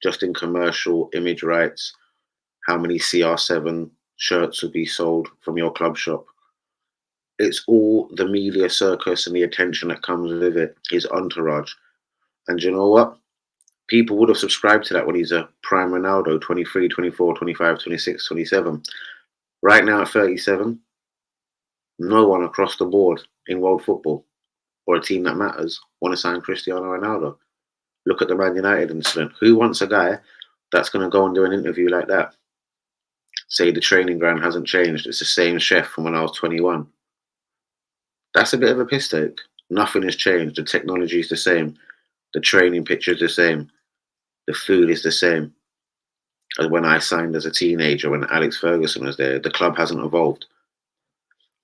[SPEAKER 1] just in commercial image rights. How many CR7 shirts will be sold from your club shop? It's all the media circus and the attention that comes with it, his entourage. And you know what? People would have subscribed to that when he's a prime Ronaldo, 23, 24, 25, 26, 27. Right now at 37, no one across the board in world football or a team that matters want to sign Cristiano Ronaldo. Look at the Man United incident. Who wants a guy that's going to go and do an interview like that? Say the training ground hasn't changed. It's the same chef from when I was 21. That's a bit of a piss take. Nothing has changed. The technology is the same. The training picture is the same. The food is the same as when I signed as a teenager, when Alex Ferguson was there. The club hasn't evolved.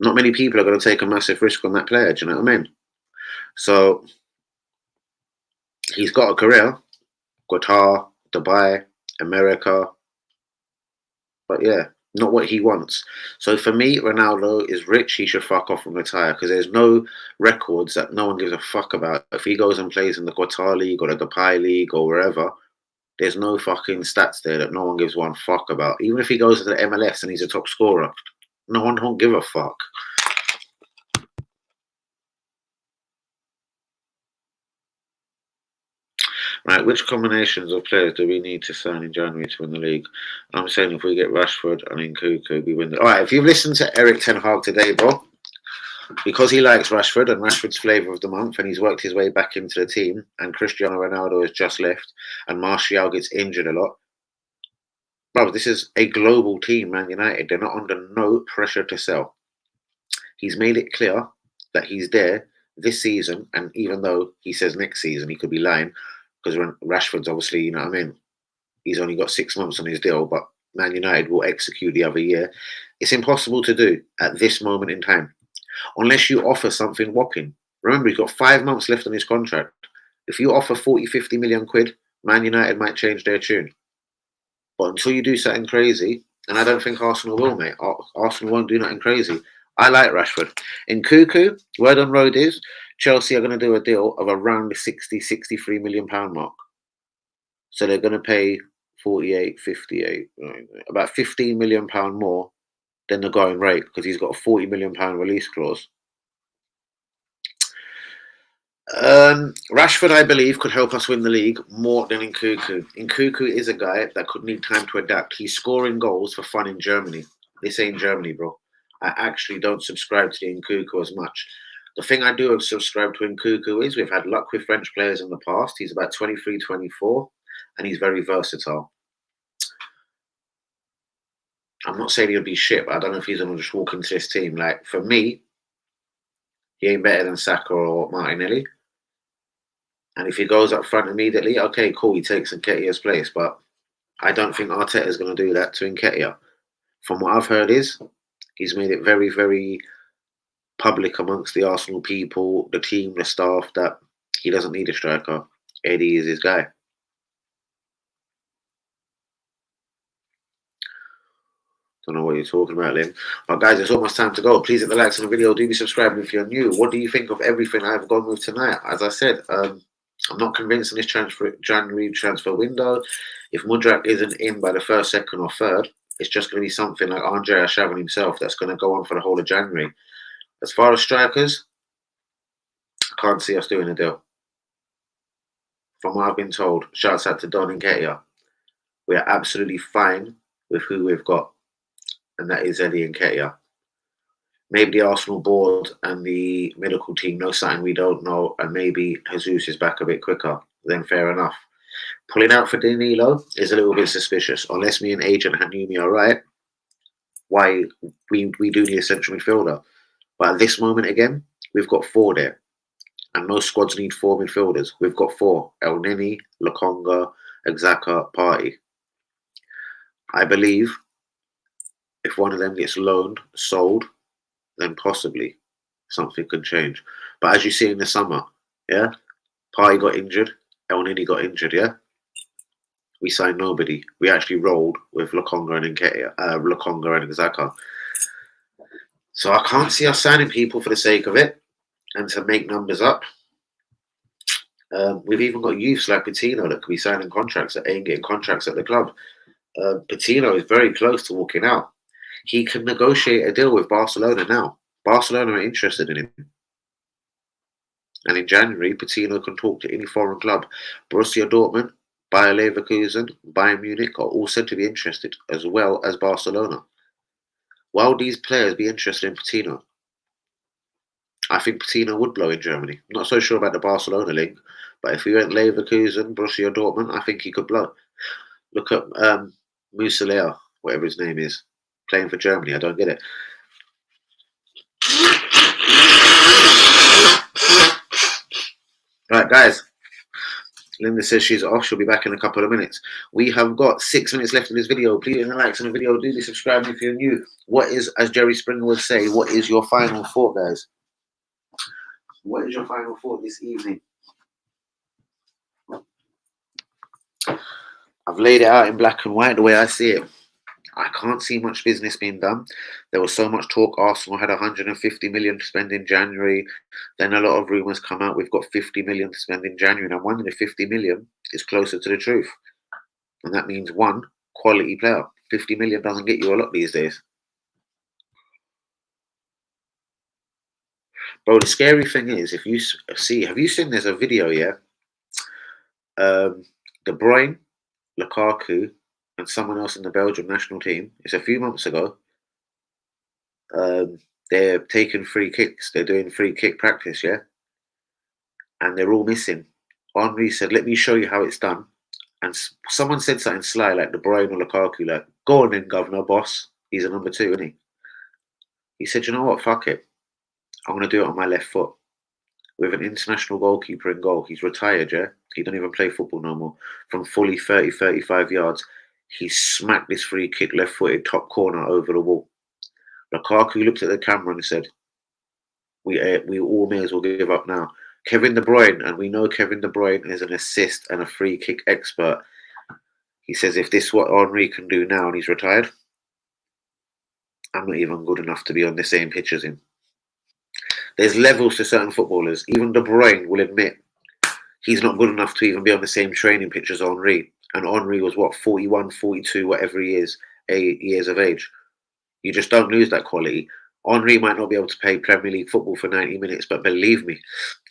[SPEAKER 1] Not many people are going to take a massive risk on that player. Do you know what I mean? So he's got a career. Qatar, Dubai, America. But yeah, not what he wants. So for me, Ronaldo is rich. He should fuck off and retire because there's no records that no one gives a fuck about. If he goes and plays in the Qatar League or the Dubai League or wherever, there's no fucking stats there that no one gives one fuck about. Even if he goes to the MLS and he's a top scorer, no one don't give a fuck. which combinations of players do we need to sign in January to win the league? I'm saying if we get Rashford and Nkuku, we win. All right, if you've listened to Eric Ten Hag today, bro, because he likes Rashford and Rashford's flavour of the month, and he's worked his way back into the team, and Cristiano Ronaldo has just left, and Martial gets injured a lot. Bro, this is a global team, Man United. They're not under no pressure to sell. He's made it clear that he's there this season, and even though he says next season, he could be lying, because Rashford's obviously, you know what I mean, he's only got 6 months on his deal, but Man United will execute the other year. It's impossible to do at this moment in time, unless you offer something whopping. Remember, he's got 5 months left on his contract. If you offer 40, 50 million quid, Man United might change their tune. But until you do something crazy, and I don't think Arsenal will, mate. Arsenal won't do nothing crazy. I like Rashford. Nkuku, word on road is Chelsea are going to do a deal of around the 60, 63 million pound mark. So they're going to pay 48, 58, about 15 million pound more than the going rate, because he's got a 40 million pound release clause. Rashford, I believe, could help us win the league more than Nkuku. Nkuku is a guy that could need time to adapt. He's scoring goals for fun in Germany. This ain't Germany, bro. I actually don't subscribe to the Nkuku as much. The thing I do subscribe to Nkuku is we've had luck with French players in the past. He's about 23, 24, and he's very versatile. I'm not saying he'll be shit, but I don't know if he's going to just walk into this team. Like, for me, he ain't better than Saka or Martinelli. And if he goes up front immediately, okay, cool, he takes Nketia's place. But I don't think Arteta is going to do that to Nketia. From what I've heard is, he's made it very, very public amongst the Arsenal people, the team, the staff, that he doesn't need a striker. Eddie is his guy. Don't know what you're talking about, Lynn. But guys, it's almost time to go. Please hit the likes on the video. Do be subscribing if you're new. What do you think of everything I've gone with tonight? As I said, I'm not convinced in this January transfer window. If Mudryk isn't in by the first, second, or third, it's just going to be something like Andre Arshavin himself that's going to go on for the whole of January. As far as strikers, I can't see us doing a deal. From what I've been told, shouts out to Don and Nketia. We are absolutely fine with who we've got, and that is Eddie Nketia. Maybe the Arsenal board and the medical team know something we don't know, and maybe Jesus is back a bit quicker. Then fair enough. Pulling out for Danilo is a little bit suspicious. Unless me and Agent Hanumi are right, why we do need a central midfielder. But at this moment again, we've got 4 there. And most squads need 4 midfielders. We've got 4. El Neni, Lokonga, Exaka, Partey. I believe if one of them gets loaned, sold, then possibly something can change. But as you see in the summer, yeah, Partey got injured, El Nini got injured, yeah. We signed nobody. We actually rolled with Lokonga and Exaka. So I can't see us signing people for the sake of it and to make numbers up. We've even got youths like Patino that could be signing contracts that ain't getting contracts at the club. Patino is very close to walking out. He can negotiate a deal with Barcelona now. Barcelona are interested in him. And in January, Patino can talk to any foreign club. Borussia Dortmund, Bayer Leverkusen, Bayern Munich are all said to be interested, as well as Barcelona. Why would these players be interested in Patino? I think Patino would blow in Germany. I'm not so sure about the Barcelona link, but if we went Leverkusen, Borussia Dortmund, I think he could blow. Look at Musalea, whatever his name is, playing for Germany. I don't get it. Right, guys. Linda says she's off. She'll be back in a couple of minutes. We have got 6 minutes left in this video. Please hit the likes on the video. Do be subscribing if you're new. What is, as Jerry Springer would say, what is your final thought, guys? What is your final thought this evening? I've laid it out in black and white the way I see it. I can't see much business being done. There was so much talk. Arsenal had 150 million to spend in January. Then a lot of rumours come out. We've got 50 million to spend in January. And I'm wondering if 50 million is closer to the truth. And that means one quality player. 50 million doesn't get you a lot these days. Bro, the scary thing is, if you see, have you seen there's a video, yeah? De Bruyne, Lukaku, and someone else in the Belgium national team. It's a few months ago. They're taking free kicks. They're doing free kick practice, yeah? And they're all missing. Henry said, let me show you how it's done. And someone said something sly, like De Bruyne or Lukaku, like, go on then, governor, boss. He's a number 2, isn't he? He said, you know what, fuck it. I'm going to do it on my left foot. With an international goalkeeper in goal. He's retired, yeah? He don't even play football no more. From fully 30, 35 yards, he smacked this free kick left-footed top corner over the wall. Lukaku looked at the camera and said, we all may as well give up now. Kevin De Bruyne, and we know Kevin De Bruyne is an assist and a free kick expert. He says, if this is what Henry can do now and he's retired, I'm not even good enough to be on the same pitch as him. There's levels to certain footballers. Even De Bruyne will admit he's not good enough to even be on the same training pitch as Henry. And Henry was, what, 41, 42, whatever he is, 8 years of age. You just don't lose that quality. Henry might not be able to play Premier League football for 90 minutes, but believe me,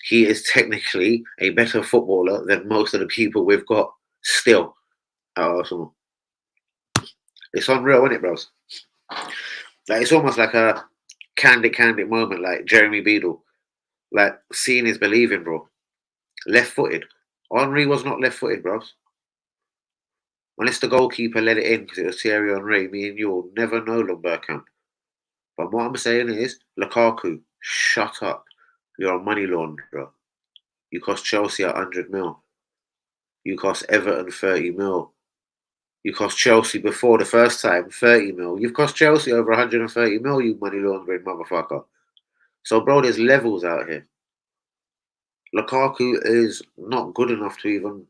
[SPEAKER 1] he is technically a better footballer than most of the people we've got still at Arsenal. It's unreal, isn't it, bros? Like, it's almost like a candid moment, like Jeremy Beadle. Like, seeing is believing, bro. Left-footed. Henry was not left-footed, bros. Unless the goalkeeper let it in because it was Thierry Henry, me and you will never know Lumbercamp. But what I'm saying is, Lukaku, shut up. You're a money launderer. You cost Chelsea 100 mil. You cost Everton 30 mil. You cost Chelsea before the first time 30 mil. You've cost Chelsea over 130 mil, you money laundering motherfucker. So, bro, there's levels out here. Lukaku is not good enough to even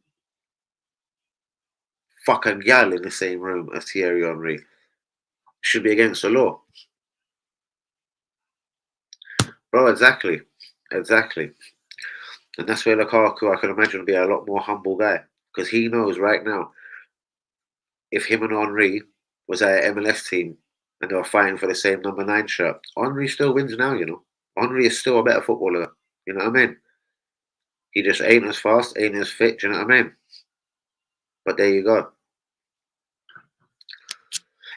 [SPEAKER 1] fuck a gal in the same room as Thierry Henry. Should be against the law. Bro, exactly. Exactly. And that's where Lukaku, I can imagine, will be a lot more humble guy. Because he knows right now, if him and Henry was at an MLS team and they were fighting for the same number 9 shirt, Henry still wins now, you know. Henry is still a better footballer. You know what I mean? He just ain't as fast, ain't as fit, do you know what I mean? But there you go.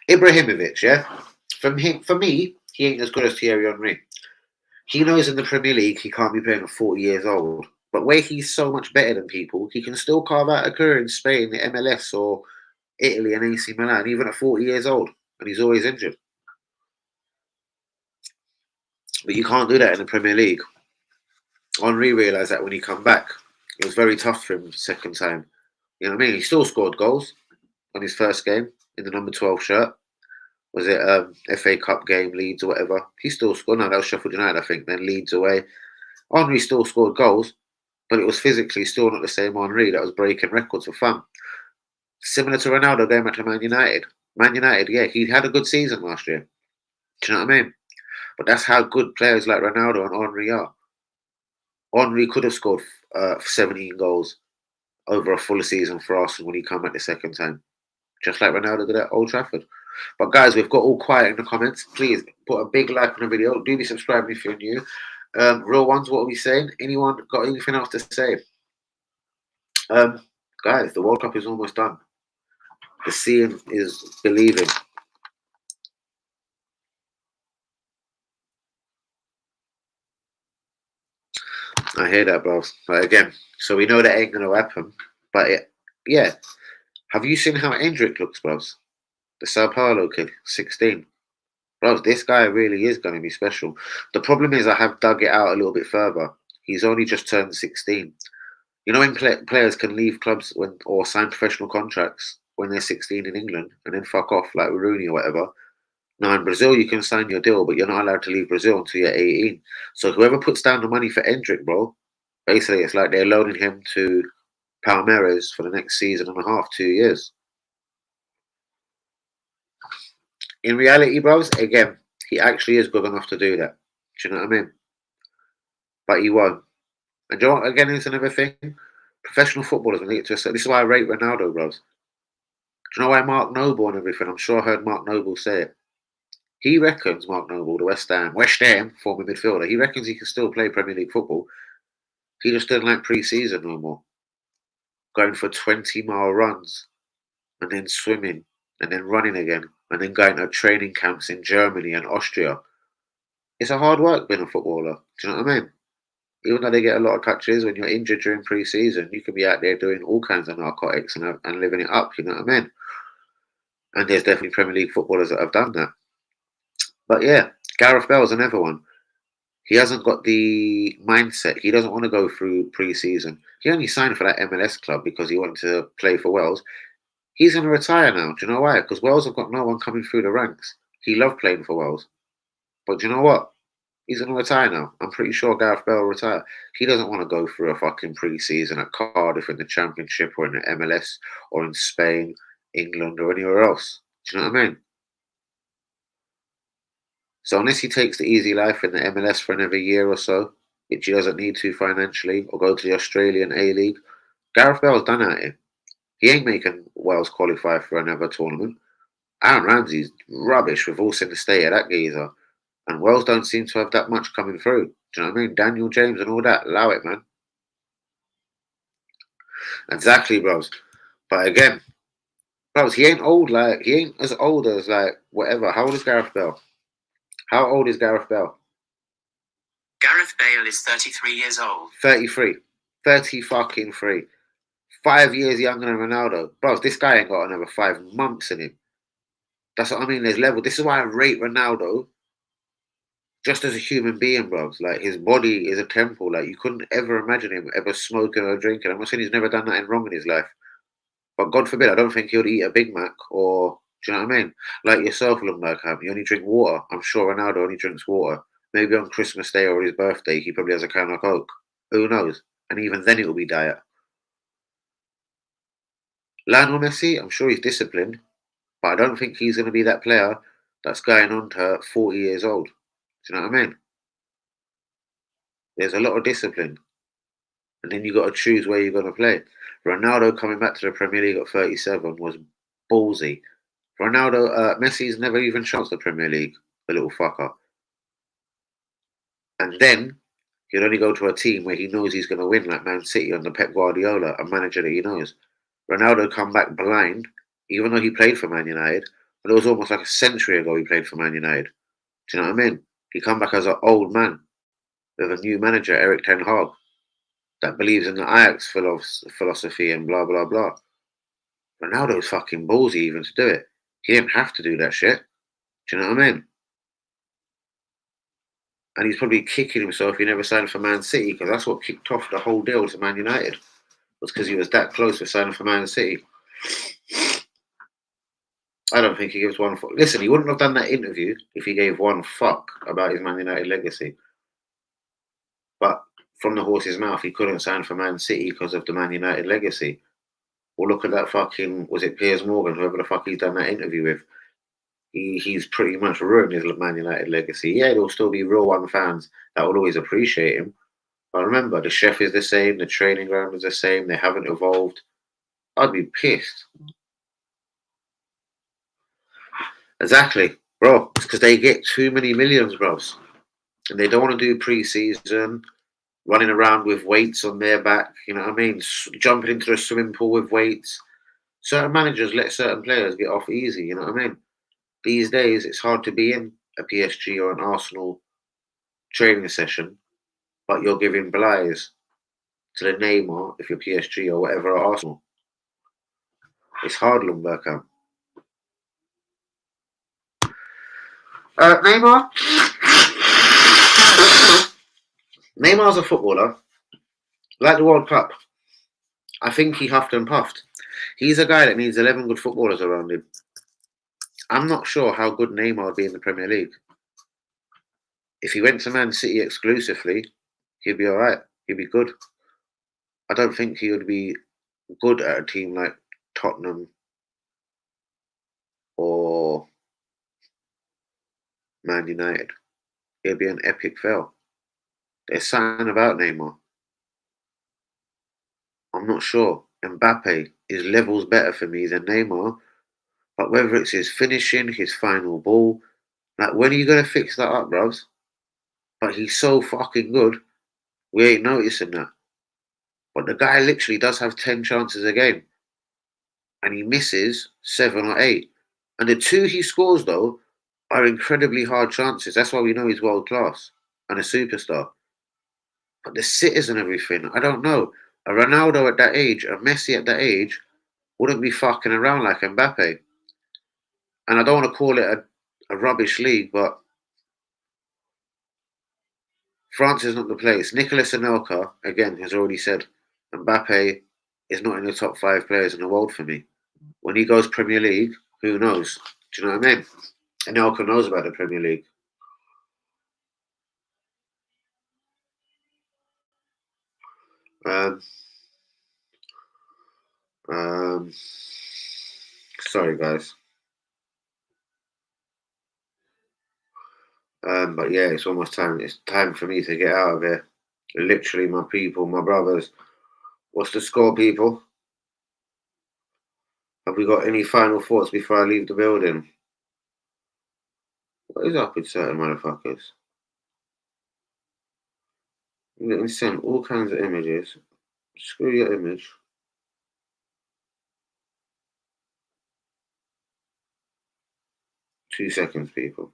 [SPEAKER 1] Ibrahimovic, yeah? For me, he ain't as good as Thierry Henry. He knows in the Premier League he can't be playing at 40 years old. But where he's so much better than people, he can still carve out a career in Spain, the MLS, or Italy and AC Milan, even at 40 years old. And he's always injured. But you can't do that in the Premier League. Henry realised that when he come back. It was very tough for him the second time. You know what I mean? He still scored goals on his first game in the number 12 shirt. Was it FA Cup game, Leeds or whatever? He still scored. No, that was Sheffield United, I think. Then Leeds away. Henry still scored goals, but it was physically still not the same Henry that was breaking records for fun. Similar to Ronaldo going back to Man United. Man United, yeah, he had a good season last year. Do you know what I mean? But that's how good players like Ronaldo and Henry are. Henry could have scored 17 goals over a full season for Arsenal when he came back the second time. Just like Ronaldo did at Old Trafford. But guys, we've got all quiet in the comments. Please put a big like on the video. Do be subscribing if you're new. Real ones, what are we saying? Anyone got anything else to say? Guys, the World Cup is almost done. The seeing is believing. I hear that, bro. But again, so we know that ain't going to happen. But yeah. Have you seen how Endrick looks, bros? The Sao Paulo kid, 16. Bros, this guy really is going to be special. The problem is I have dug it out a little bit further. He's only just turned 16. You know when players can leave clubs or sign professional contracts when they're 16 in England and then fuck off like Rooney or whatever? Now in Brazil you can sign your deal, but you're not allowed to leave Brazil until you're 18. So whoever puts down the money for Endrick, bro, basically it's like they're loaning him to Palmeiras for the next season and a half, 2 years. In reality, bros, again, he actually is good enough to do that. Do you know what I mean? But he won't. And do you know what, again, is another thing? Professional footballers, this is why I rate Ronaldo, bros. Do you know why Mark Noble and everything? I'm sure I heard Mark Noble say it. He reckons, Mark Noble, the West Ham former midfielder, he reckons he can still play Premier League football. He just didn't like pre-season no more. going for 20-mile runs and then swimming and then running again and then going to training camps in Germany and Austria. It's a hard work being a footballer. Do you know what I mean? Even though they get a lot of touches, when you're injured during pre-season, you can be out there doing all kinds of narcotics and living it up. You know what I mean? And there's definitely Premier League footballers that have done that. But yeah, Gareth Bale's another one. He hasn't got the mindset. He doesn't want to go through pre-season. He only signed for that MLS club because he wanted to play for Wales. He's going to retire now. Do you know why? Because Wales have got no one coming through the ranks. He loved playing for Wales. But do you know what? He's going to retire now. I'm pretty sure Gareth Bale will retire. He doesn't want to go through a fucking pre-season at Cardiff in the Championship or in the MLS or in Spain, England or anywhere else. Do you know what I mean? So unless he takes the easy life in the MLS for another year or so, which he doesn't need to financially, or go to the Australian A-League, Gareth Bale's done at it. He ain't making Wales qualify for another tournament. Aaron Ramsey's rubbish with all in the state of that geezer. And Wales don't seem to have that much coming through. Do you know what I mean? Daniel James and all that. Allow it, man. Exactly, bros. But again, bros, he ain't old like he ain't as old as like whatever. How old is Gareth Bale? How old is Gareth Bale?
[SPEAKER 2] Gareth Bale is 33 years old.
[SPEAKER 1] 33. 30 fucking 3. 5 years younger than Ronaldo. Bros, this guy ain't got another 5 months in him. That's what I mean. There's level. This is why I rate Ronaldo just as a human being, bros. Like, his body is a temple. Like, you couldn't ever imagine him ever smoking or drinking. I'm not saying he's never done nothing wrong in his life. But God forbid, I don't think he'll eat a Big Mac or, do you know what I mean? Like yourself, Lundberg, you only drink water. I'm sure Ronaldo only drinks water. Maybe on Christmas Day or his birthday, he probably has a can of Coke. Who knows? And even then, it'll be diet. Lionel Messi, I'm sure he's disciplined, but I don't think he's going to be that player that's going on to 40 years old. Do you know what I mean? There's a lot of discipline. And then you got to choose where you're going to play. Ronaldo coming back to the Premier League at 37 was ballsy. Messi's never even chanced the Premier League, the little fucker. And then he'll only go to a team where he knows he's going to win, like Man City under Pep Guardiola, a manager that he knows. Ronaldo come back blind, even though he played for Man United, but it was almost like a century ago he played for Man United. Do you know what I mean? He come back as an old man with a new manager, Eric Ten Hag, that believes in the Ajax philosophy and blah, blah, blah. Ronaldo's fucking ballsy even to do it. He didn't have to do that shit. Do you know what I mean? And he's probably kicking himself he never signed for Man City, because that's what kicked off the whole deal to Man United. Was because he was that close to signing for Man City. I don't think he gives one fuck. Listen, he wouldn't have done that interview if he gave one fuck about his Man United legacy. But from the horse's mouth, he couldn't sign for Man City because of the Man United legacy. Well, look at that fucking, was it Piers Morgan, whoever the fuck he's done that interview with? He's pretty much ruined his Man United legacy. Yeah, there'll still be real one fans that will always appreciate him. But remember, the chef is the same, the training ground is the same, they haven't evolved. I'd be pissed. Exactly, bro. It's because they get too many millions, bros. And they don't want to do pre-season, running around with weights on their back, you know what I mean? Jumping into a swimming pool with weights. Certain managers let certain players get off easy, you know what I mean? These days, it's hard to be in a PSG or an Arsenal training session, but you're giving blighs to the Neymar if you're PSG or whatever at Arsenal. It's hard, Lundberg. Neymar. Neymar's a footballer. Like the World Cup. I think he huffed and puffed. He's a guy that needs 11 good footballers around him. I'm not sure how good Neymar would be in the Premier League. If he went to Man City exclusively, he'd be alright. He'd be good. I don't think he would be good at a team like Tottenham or Man United. It'd be an epic fail. There's something about Neymar. I'm not sure. Mbappe is levels better for me than Neymar, but whether it's his finishing, his final ball, like, when are you going to fix that up, bros? But he's so fucking good, we ain't noticing that. But the guy literally does have 10 chances a game. And he misses 7 or 8. And the 2 he scores, though, are incredibly hard chances. That's why we know he's world class and a superstar. But the sitters and everything, I don't know. A Ronaldo at that age, a Messi at that age, wouldn't be fucking around like Mbappe. And I don't want to call it a rubbish league, but France is not the place. Nicolas Anelka, again, has already said Mbappe is not in the top 5 players in the world for me. When he goes Premier League, who knows? Do you know what I mean? Anelka knows about the Premier League. Um, um, sorry, guys. But yeah, it's almost time. It's time for me to get out of here. Literally, my people, my brothers. What's the score, people? Have we got any final thoughts before I leave the building? What is up with certain motherfuckers? I'm getting sent all kinds of images. Screw your image. Two seconds, people.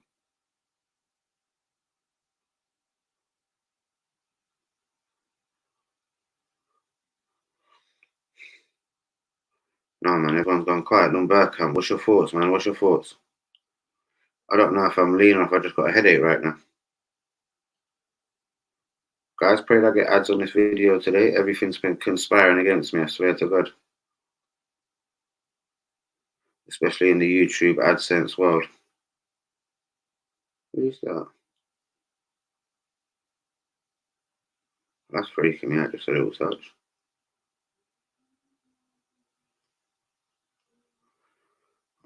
[SPEAKER 1] No, man, everyone's gone quiet. No Bergkamp. What's your thoughts, man? What's your thoughts? I don't know if I'm lean or if I just got a headache right now. Guys, pray that I get ads on this video today. Everything's been conspiring against me, I swear to God. Especially in the YouTube AdSense world. Who's that? That's freaking me out just a little touch.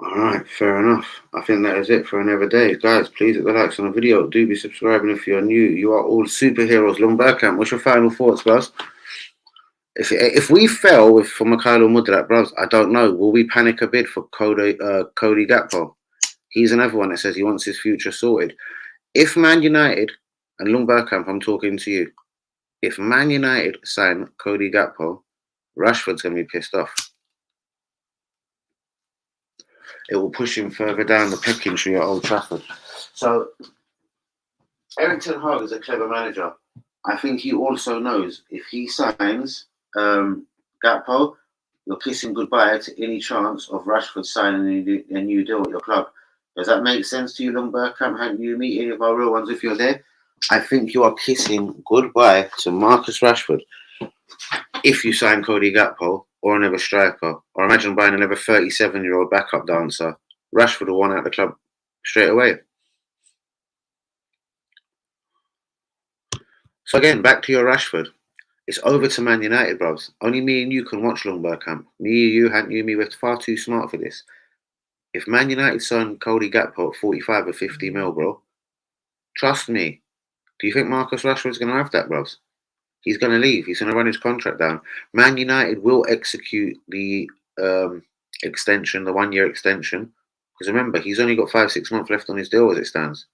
[SPEAKER 1] Alright, fair enough. I think that is it for another day. Guys, please hit the likes on the video. Do be subscribing if you're new. You are all superheroes. Long Bergkamp, what's your final thoughts, guys? If we fell with for Mikhailo Mudryk, bros, I don't know. Will we panic a bit for Cody Gakpo? He's another one that says he wants his future sorted. If Man United, and Long Bergkamp, I'm talking to you. If Man United sign Cody Gakpo, Rashford's going to be pissed off. It will push him further down the pecking tree at Old Trafford. So, Erik ten Hag is a clever manager. I think he also knows if he signs Gakpo, you're kissing goodbye to any chance of Rashford signing a new deal at your club. Does that make sense to you, Long Bergkamp? Haven't you meet any of our real ones if you're there? I think you are kissing goodbye to Marcus Rashford if you sign Cody Gakpo or another striker. Or imagine buying another 37-year-old backup dancer. Rashford will want out the club straight away. So again, back to your Rashford. It's over to Man United, bros. Only me and you can watch Long Bergkamp. Me, you, Hank, you, me, we're far too smart for this. If Man United sign Cody Gakpo at 45 or 50 mil, bro, trust me. Do you think Marcus Rashford's going to have that, bros? He's going to leave. He's going to run his contract down. Man United will execute the extension, the 1 year extension. Because remember, he's only got 5-6 months left on his deal as it stands.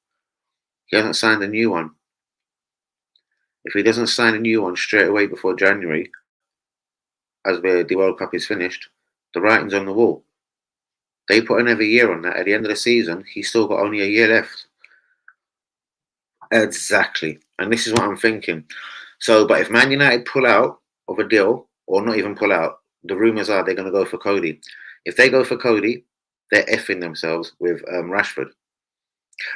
[SPEAKER 1] He hasn't signed a new one. If he doesn't sign a new one straight away before January, as the World Cup is finished, the writing's on the wall. They put another year on that. At the end of the season, he's still got only a year left. Exactly. And this is what I'm thinking. So, but if Man United pull out of a deal, or not even pull out, the rumours are they're going to go for Cody. If they go for Cody, they're effing themselves with Rashford.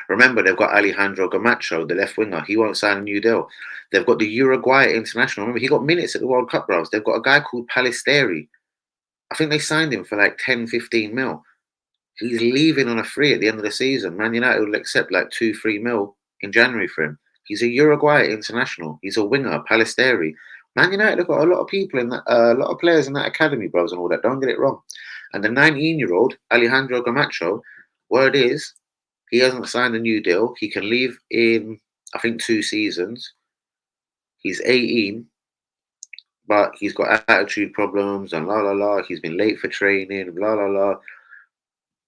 [SPEAKER 1] Remember, they've got Alejandro Garnacho, the left winger. He won't sign a new deal. They've got the Uruguay international. Remember, he got minutes at the World Cup, bros. They've got a guy called Palisteri. I think they signed him for like 10, 15 mil. He's leaving on a free at the end of the season. Man United will accept like 2-3 mil in January for him. He's a Uruguay international. He's a winger, Palisteri. Man United have got a lot of people in that, a lot of players in that academy, bros, and all that. Don't get it wrong. And the 19-year-old Alejandro Garnacho, word is, he hasn't signed a new deal. He can leave in, I think, 2 seasons. He's 18, but he's got attitude problems and la la la. He's been late for training, la la la.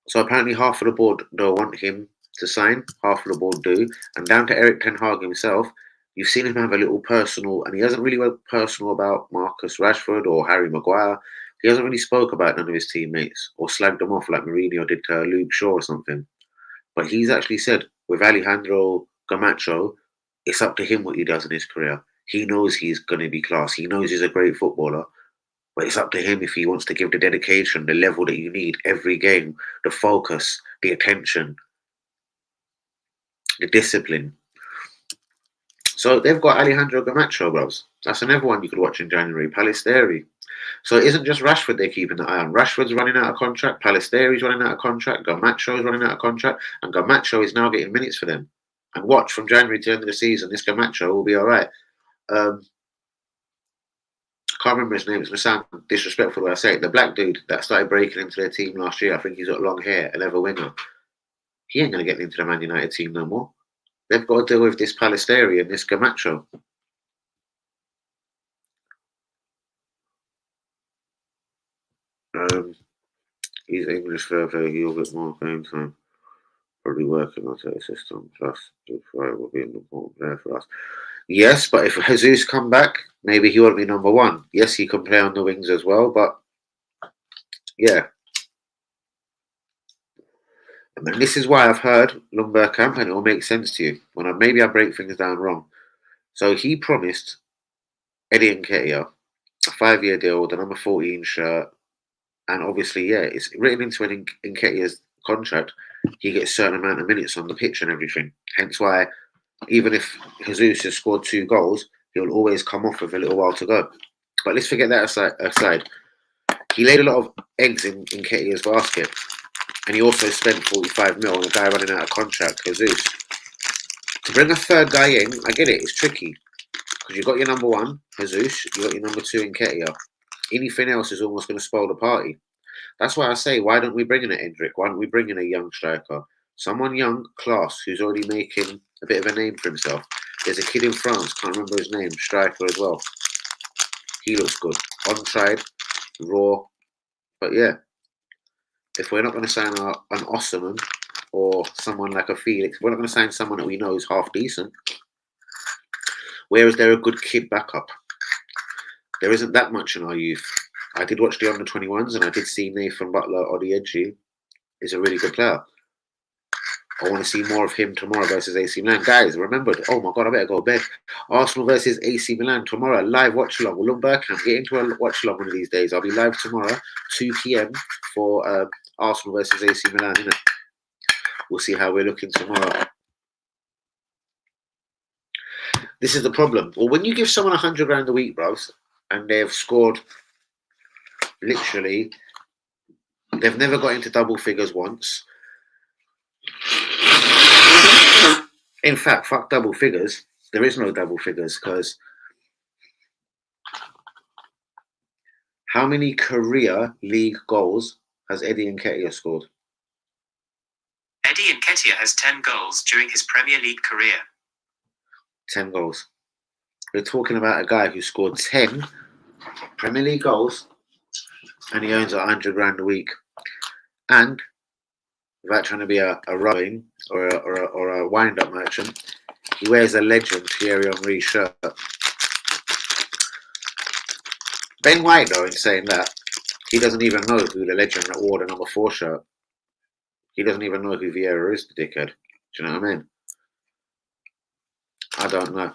[SPEAKER 1] So apparently half of the board don't want him to sign, half of the board do. And down to Erik ten Hag himself, You've seen him have a little personal, and he hasn't really went personal about Marcus Rashford or Harry Maguire. He hasn't really spoke about none of his teammates or slagged them off like Mourinho did to Luke Shaw or something. But he's actually said with Alejandro Garnacho, it's up to him what he does in his career. He knows he's going to be class. He knows he's a great footballer. But it's up to him if he wants to give the dedication, the level that you need every game, the focus, the attention, the discipline. So they've got Alejandro Garnacho, bros. That's another one you could watch in January. Palisteri. So it isn't just Rashford they're keeping an eye on. Rashford's running out of contract. Palesteri's running out of contract. Garnacho's running out of contract. And Garnacho is now getting minutes for them. And watch, from January to the end of the season, this Garnacho will be all right. I can't remember his name. It's going to sound disrespectful when I say it. The black dude that started breaking into their team last year, I think he's got long hair, an ever winger. He ain't going to get into the Man United team no more. They've got to deal with this Palesteri and this Garnacho. He's English further, he'll get more game time. Probably working on the system. Plus, Fire will be an important player for us. Yes, but if Jesus come back, maybe he won't be number one. Yes, he can play on the wings as well, but yeah. And this is why I've heard Lumber Camp, and it will make sense to you. Maybe I break things down wrong. So he promised Eddie Nketia a 5-year deal with a number 14 shirt. And obviously, yeah, it's written into Nketiah's contract. He gets a certain amount of minutes on the pitch and everything. Hence why, even if Jesus has scored 2 goals, he'll always come off with a little while to go. But let's forget that aside. He laid a lot of eggs in Nketiah's basket. And he also spent 45 mil on a guy running out of contract, Jesus. To bring a third guy in, I get it, it's tricky. Because you've got your number 1, Jesus, you've got your number 2, Nketia. Anything else is almost going to spoil the party. That's why I say, why don't we bring in an Endrick? Why don't we bring in a young striker? Someone young, class, who's already making a bit of a name for himself. There's a kid in France, can't remember his name, striker as well. He looks good. Untried, raw. But yeah, if we're not going to sign an Osserman or someone like a Felix, we're not going to sign someone that we know is half decent. Where is there a good kid backup? There isn't that much in our youth. I did watch the under-21s and I did see Nathan Butler Odiedji is a really good player. I want to see more of him tomorrow versus AC Milan. Guys, remember, oh my God, I better go to bed. Arsenal versus AC Milan tomorrow. Live watch along. Will Bergkamp get into a watch along one of these days? I'll be live tomorrow, 2 p.m. for Arsenal versus AC Milan, innit? We'll see how we're looking tomorrow. This is the problem. Well, when you give someone 100 grand a week, bros, and they've scored literally, they've never got into double figures once. In fact, fuck double figures. There is no double figures because how many career league goals has Eddie Nketia scored?
[SPEAKER 2] Eddie Nketia has 10 goals during his Premier League career.
[SPEAKER 1] 10 goals. We're talking about a guy who scored 10 Premier League goals and he earns 100 grand a week. And without trying to be a rowing or a wind-up merchant, he wears a legend Thierry Henry shirt. Ben White, though, in saying that, he doesn't even know who the legend that wore the number 4 shirt. He doesn't even know who Vieira is, the dickhead. Do you know what I mean? I don't know.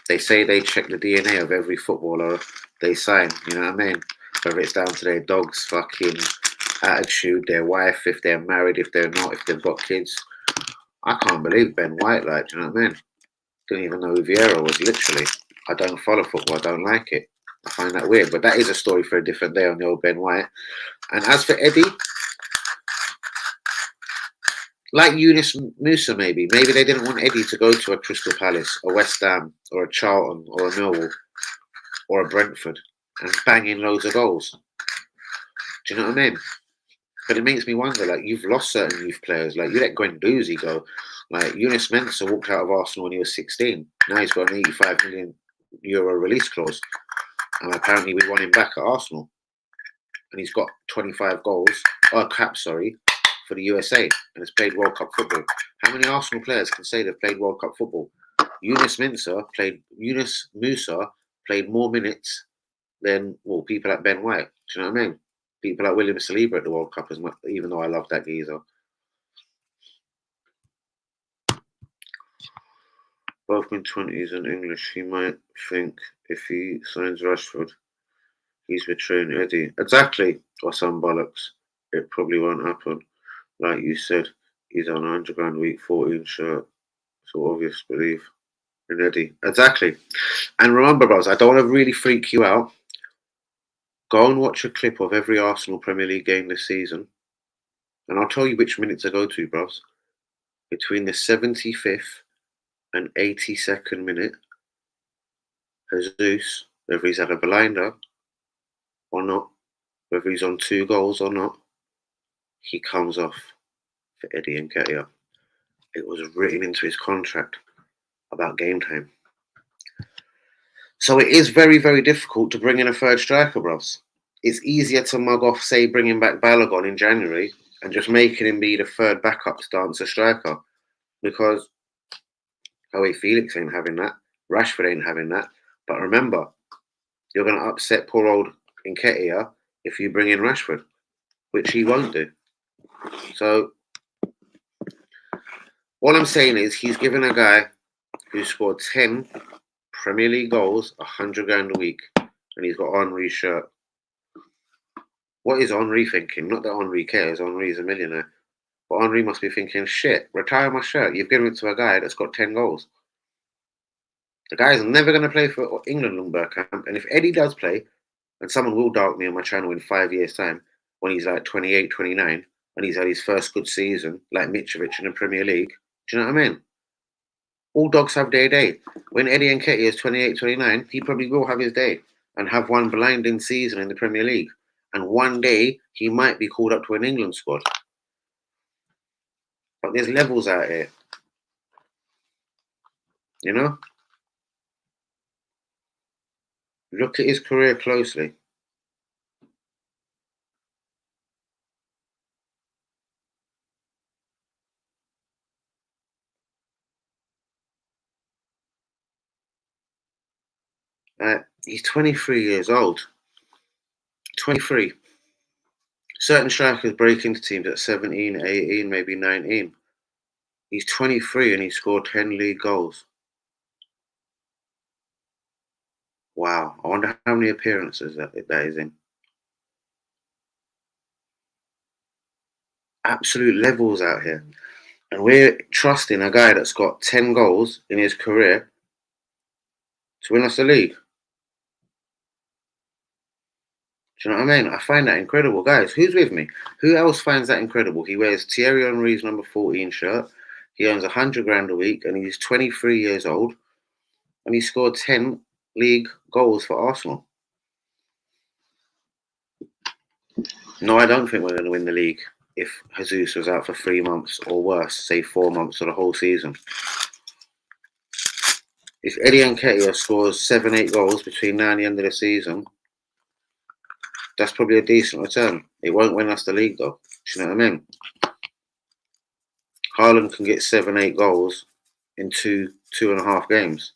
[SPEAKER 1] They say they check the DNA of every footballer they sign, you know what I mean? Whether it's down to their dog's fucking attitude, their wife, if they're married, if they're not, if they've got kids. I can't believe Ben White, like, do you know what I mean? Didn't even know who Vieira was, literally. I don't follow football, I don't like it. I find that weird, but that is a story for a different day on the old Ben White. And as for Eddie, like Yunus Musa, maybe they didn't want Eddie to go to a Crystal Palace, a West Ham, or a Charlton, or a Millwall, or a Brentford, and bang in loads of goals. Do you know what I mean? But it makes me wonder, like, you've lost certain youth players. Like, you let Guendouzi go. Like, Yunus Mensah walked out of Arsenal when he was 16. Now he's got an 85 million euro release clause. And apparently we want him back at Arsenal. And he's got 25 goals, caps, for the USA. And has played World Cup football. How many Arsenal players can say they've played World Cup football? Yunus Musa played more minutes than people like Ben White. Do you know what I mean? People like William Saliba at the World Cup as much, even though I love that geezer. Both mid-20s and English. He might think if he signs Rashford, he's betraying Eddie. Exactly, or some bollocks. It probably won't happen. Like you said, he's on £100 a week, 14 shirt. So obvious belief in Eddie. Exactly. And remember, bros, I don't want to really freak you out. Go and watch a clip of every Arsenal Premier League game this season, and I'll tell you which minutes I go to, bros. Between the 75th and 82nd minute, Jesus, whether he's had a blinder or not, whether he's on 2 goals or not, he comes off for Eddie Nketia. It was written into his contract about game time. So it is very, very difficult to bring in a third striker, bros. It's easier to mug off, say, bringing back Balogun in January and just making him be the third backup stance striker, because Felix ain't having that, Rashford ain't having that. But remember, you're going to upset poor old Nketia if you bring in Rashford, which he won't do. So all I'm saying is he's given a guy who scored 10 Premier League goals £100 a week, and he's got Henry's shirt. What is Henry thinking? Not that Henry cares. Henry's a millionaire. But Henry must be thinking, shit, retire my shirt. You've given it to a guy that's got 10 goals. The guy's never going to play for England long Bergkamp. And if Eddie does play, and someone will doubt me on my channel in 5 years' time, when he's like 28, 29, and he's had his first good season, like Mitrovic in the Premier League, do you know what I mean? All dogs have their day. When Eddie Nketia is 28, 29, he probably will have his day and have one blinding season in the Premier League. And one day, he might be called up to an England squad. But there's levels out here. You know? Look at his career closely. He's 23 years old. 23. Certain strikers break into teams at 17, 18, maybe 19. He's 23 and he scored 10 league goals. Wow. I wonder how many appearances that is in. Absolute levels out here. And we're trusting a guy that's got 10 goals in his career to win us the league. Do you know what I mean? I find that incredible. Guys, who's with me? Who else finds that incredible? He wears Thierry Henry's number 14 shirt. He earns £100 a week and he's 23 years old. And he scored 10 league goals for Arsenal. No, I don't think we're going to win the league if Jesus was out for 3 months or worse, say 4 months or the whole season. If Eddie Nketia scores 7, 8 goals between now and the end of the season, that's probably a decent return. It won't win us the league though. Do you know what I mean? Haaland can get 7, 8 goals in 2.5 games.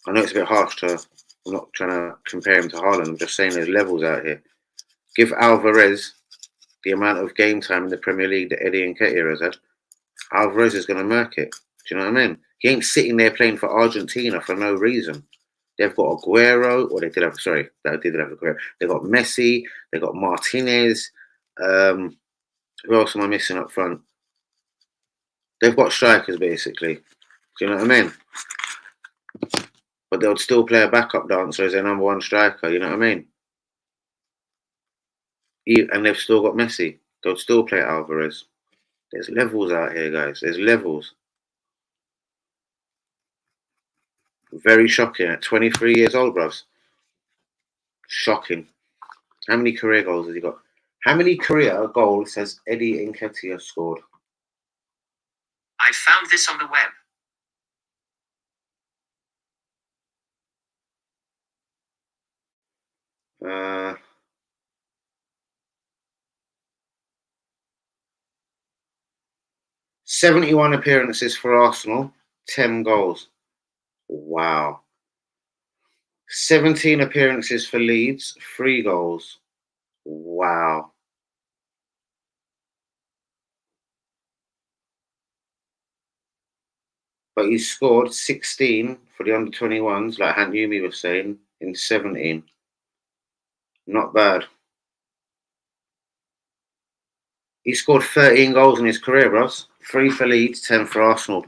[SPEAKER 1] I know it's a bit harsh to. I'm not trying to compare him to Haaland. I'm just saying there's levels out here. Give Alvarez the amount of game time in the Premier League that Eddie Nketia has had. Alvarez is going to murk it. Do you know what I mean? He ain't sitting there playing for Argentina for no reason. They've got Aguero, or they did have, sorry, they did have Aguero. They've got Messi, they've got Martinez. Who else am I missing up front? They've got strikers, basically. Do you know what I mean? But they'll still play a backup dancer as their number one striker, you know what I mean? And they've still got Messi. They'll still play Alvarez. There's levels out here, guys. There's levels. Very shocking. At 23 years old, bros. Shocking. How many career goals has he got? How many career goals has Eddie Nketia scored?
[SPEAKER 2] I found this on the web.
[SPEAKER 1] 71 appearances for Arsenal. 10 goals. Wow. 17 appearances for Leeds, 3 goals. Wow. But he scored 16 for the under 21s, like Hant Yumi was saying, in 17. Not bad. He scored 13 goals in his career, bros. 3 for Leeds, 10 for Arsenal.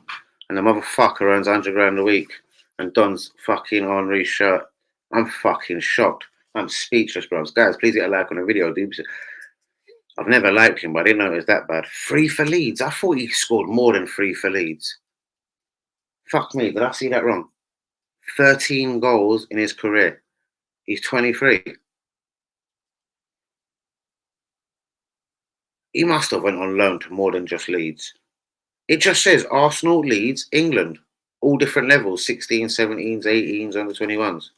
[SPEAKER 1] And the motherfucker earns 100 grand a week and dons fucking Henry's shirt. I'm fucking shocked. I'm speechless, bros. Guys, please get a like on the video. I've never liked him, but I didn't know it was that bad. 3 for Leeds. I thought he scored more than 3 for Leeds. Fuck me, did I see that wrong? 13 goals in his career. He's 23. He must have went on loan to more than just Leeds. It just says Arsenal, Leeds, England. All different levels, 16s, 17s, 18s, under 21s.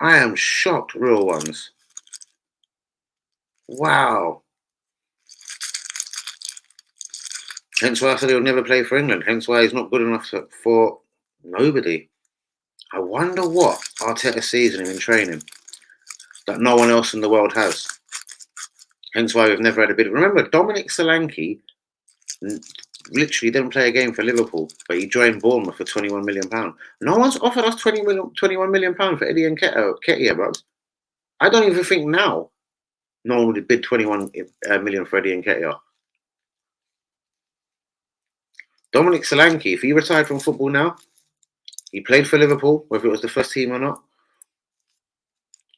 [SPEAKER 1] I am shocked, real ones. Wow. Hence why I said he'll never play for England. Hence why he's not good enough for nobody. I wonder what Arteta sees in him in training that no one else in the world has. Hence why we've never had a bid. Remember, Dominic Solanke literally didn't play a game for Liverpool, but he joined Bournemouth for £21 million. No one's offered us £21 million for Eddie Nketia, bro. I don't even think now no one would bid 21 million for Eddie Nketia. Dominic Solanke, if he retired from football now, he played for Liverpool, whether it was the first team or not,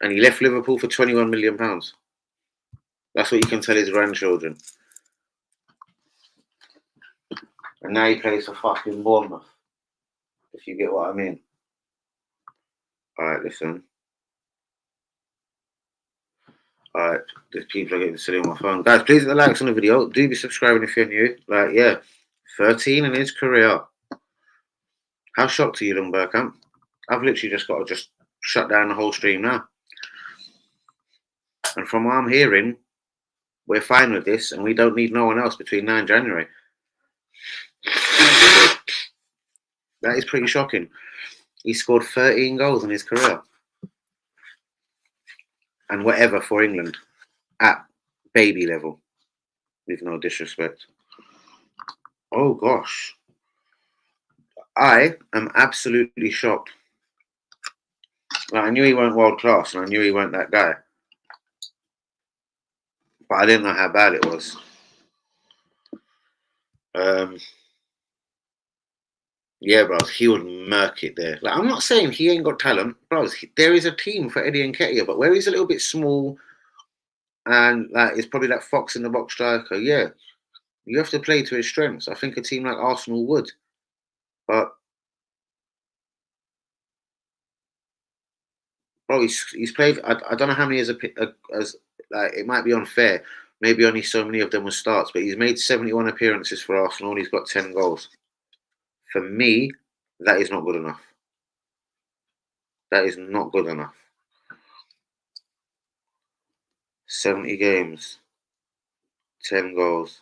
[SPEAKER 1] and he left Liverpool for £21 million. That's what you can tell his grandchildren. And now he plays for fucking Bournemouth, if you get what I mean. Alright, listen. Alright, there's people are getting silly on my phone. Guys, please hit the likes on the video. Do be subscribing if you're new. Like, yeah, 13 in his career. How shocked are you, Lundbergkamp? I've literally just got to shut down the whole stream now. And from what I'm hearing, we're fine with this and we don't need no one else between 9 January. That is pretty shocking. He scored 13 goals in his career. And whatever for England. At baby level. With no disrespect. Oh gosh. I am absolutely shocked. Like, I knew he weren't world class and I knew he weren't that guy. But I didn't know how bad it was. Yeah, bros, he would murk it there. Like, I'm not saying he ain't got talent, bros. There is a team for Eddie Nketia, but where he's a little bit small and like it's probably that fox in the box striker. Yeah, you have to play to his strengths. I think a team like Arsenal would, but bro, he's played. I don't know how many as like it might be unfair. Maybe only so many of them were starts, but he's made 71 appearances for Arsenal and he's got 10 goals. For me, that is not good enough. That is not good enough. 70 games, 10 goals.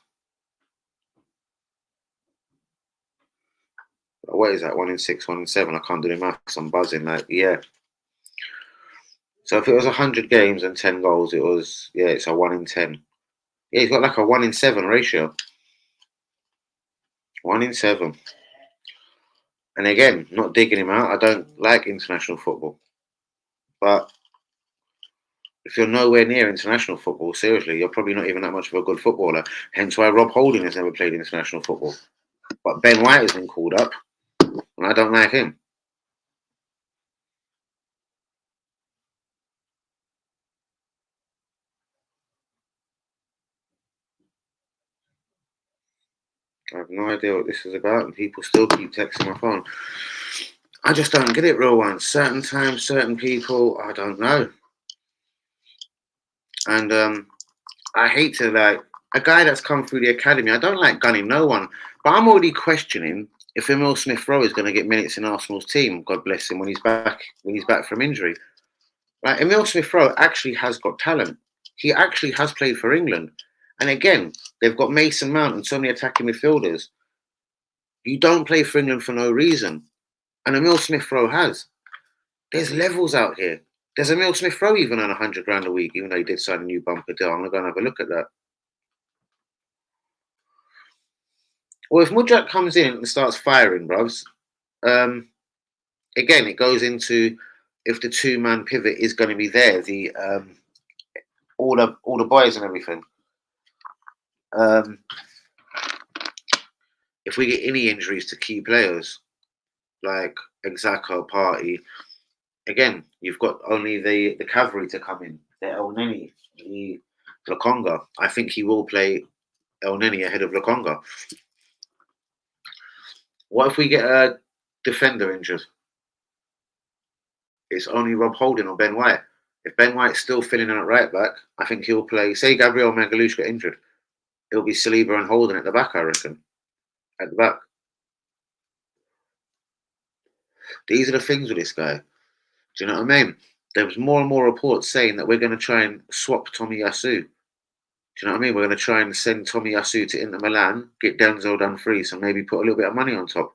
[SPEAKER 1] What is that? 1 in 6, 1 in 7. I can't do the maths. I'm buzzing. Like, yeah. So if it was 100 games and 10 goals, it was, yeah, it's a 1 in 10. Yeah, he's got like a 1 in 7 ratio. 1 in 7. And again, not digging him out. I don't like international football. But if you're nowhere near international football, seriously, you're probably not even that much of a good footballer. Hence why Rob Holding has never played international football. But Ben White has been called up, and I don't like him. I have no idea what this is about, and people still keep texting my phone. I just don't get it, real ones. Certain times, certain people, I don't know. And I hate to, like, a guy that's come through the academy, I don't like gunning no one, but I'm already questioning if Emil Smith-Rowe is going to get minutes in Arsenal's team, God bless him, when he's back from injury. Like, Emil Smith-Rowe actually has got talent. He actually has played for England. And again, they've got Mason Mount and so many attacking midfielders. You don't play for England for no reason. And Emil Smith Rowe has. There's levels out here. There's Emil Smith Rowe even on 100 grand a week, even though he did sign a new bumper deal. I'm going to go and have a look at that. Well, if Mudryk comes in and starts firing, bruvs, again, it goes into if the two-man pivot is going to be there, all the boys and everything. If we get any injuries to key players like Exaka, Party, again, you've got only the cavalry to come in. The El Neni, the Lokonga. I think he will play El Neni ahead of Lokonga. What if we get a defender injured? It's only Rob Holding or Ben White. If Ben White's still filling in at right back, I think he'll play. Say Gabriel Magalhaes got injured, it'll be Saliba and Holding at the back, I reckon. At the back. These are the things with this guy. Do you know what I mean? There was more and more reports saying that we're going to try and swap Tomiyasu. Do you know what I mean? We're going to try and send Tomiyasu to Inter Milan, get Denzel done free, so maybe put a little bit of money on top.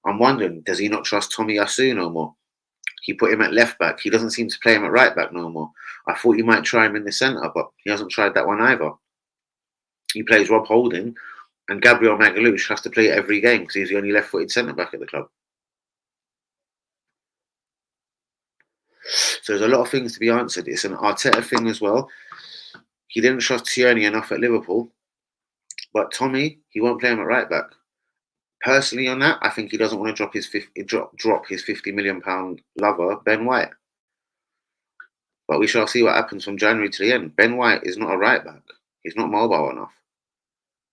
[SPEAKER 1] I'm wondering, does he not trust Tomiyasu no more? He put him at left back. He doesn't seem to play him at right back no more. I thought he might try him in the centre, but he hasn't tried that one either. He plays Rob Holding, and Gabriel Magalhaes has to play every game because he's the only left-footed centre back at the club. So there's a lot of things to be answered. It's an Arteta thing as well. He didn't trust Tierney enough at Liverpool, but Tommy, he won't play him at right back. Personally, on that, I think he doesn't want to drop his £50 million lover, Ben White. But we shall see what happens from January to the end. Ben White is not a right back. He's not mobile enough.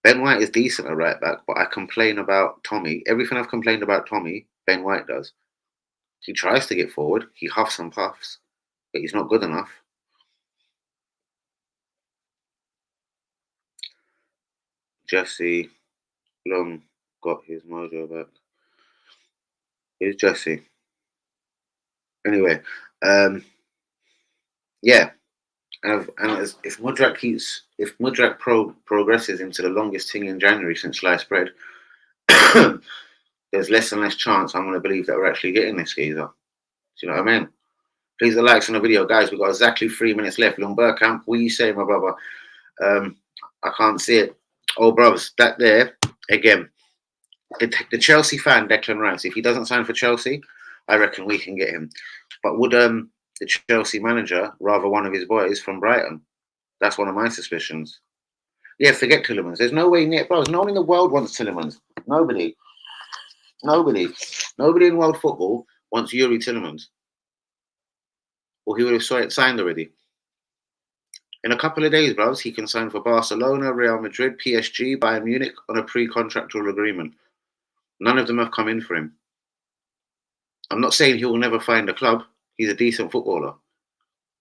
[SPEAKER 1] Ben White is decent at right back, but I complain about Tommy. Everything I've complained about Tommy, Ben White does. He tries to get forward. He huffs and puffs, but he's not good enough. Jesse Long got his mojo back. Here's Jesse. Anyway, yeah. And if Mudryk progresses into the longest thing in January since sliced bread, there's less and less chance I'm going to believe that we're actually getting this geezer. Do you know what I mean? Please the likes on the video, guys. We've got exactly 3 minutes left. Long Burkamp, what are you saying, my brother? I can't see it. Oh, brothers, that there again. The Chelsea fan, Declan Rice. If he doesn't sign for Chelsea, I reckon we can get him. But would the Chelsea manager rather one of his boys from Brighton? That's one of my suspicions. Yeah, forget Tielemans. There's no way near, bros. No one in the world wants Tielemans. Nobody in world football wants Yuri Tielemans. Or he would have signed already. In a couple of days, bros, he can sign for Barcelona, Real Madrid, PSG, Bayern Munich on a pre-contractual agreement. None of them have come in for him. I'm not saying he will never find a club. He's a decent footballer.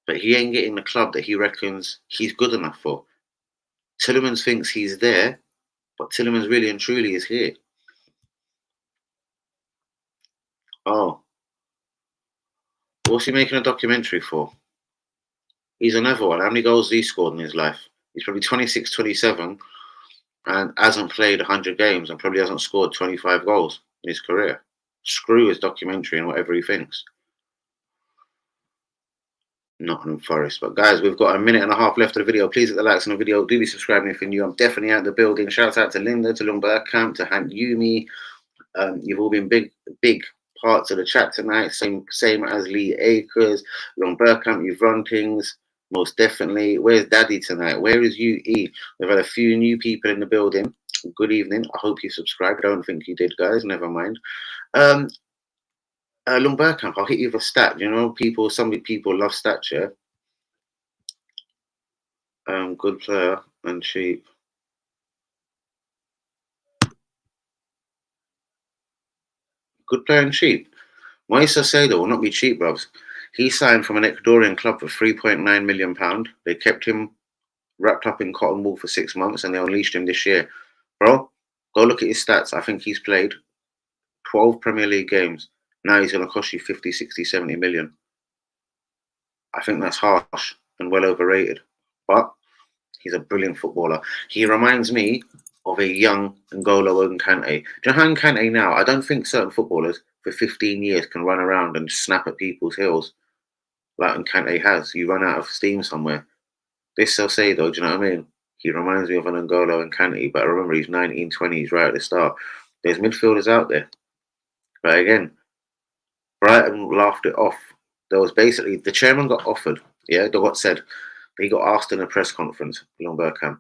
[SPEAKER 1] But he ain't getting the club that he reckons he's good enough for. Tielemans thinks he's there, but Tielemans really and truly is here. Oh. What's he making a documentary for? He's another one. How many goals has he scored in his life? He's probably 26, 27 and hasn't played 100 games and probably hasn't scored 25 goals in his career. Screw his documentary and whatever he thinks. Nottingham Forest. But guys, we've got a minute and a half left of the video. Please hit the likes on the video. Do be subscribing if you're new. I'm definitely out the building. Shout out to Linda, to Lumber Camp, to Hank Yumi. You've all been big parts of the chat tonight. Same as Lee Akers, Long Burkamp. You've run things most definitely. Where's Daddy tonight? Where is UE? We've had a few new people in the building. Good evening. I hope you subscribed. I don't think you did, guys. Never mind. Long Burkamp, I'll hit you with a stat. You know, some people love stats, yeah? Good player and cheap. Good player and cheap. Moisa Seda will not be cheap, bruv. He signed from an Ecuadorian club for £3.9 million. They kept him wrapped up in cotton wool for 6 months and they unleashed him this year. Bro, go look at his stats. I think he's played 12 Premier League games. Now he's going to cost you 50, 60, 70 million. I think that's harsh and well overrated. But he's a brilliant footballer. He reminds me of a young N'Golo Kante. Do you know how Kante now? I don't think certain footballers for 15 years can run around and snap at people's heels like Kante has. You run out of steam somewhere. This Salcedo, do you know what I mean? He reminds me of an N'Golo Kante, but I remember he's 19, 20, he's right at the start. There's midfielders out there. But again, Brighton laughed it off. There was basically, the chairman got offered, yeah, the what said, he got asked in a press conference, Long Bergkamp.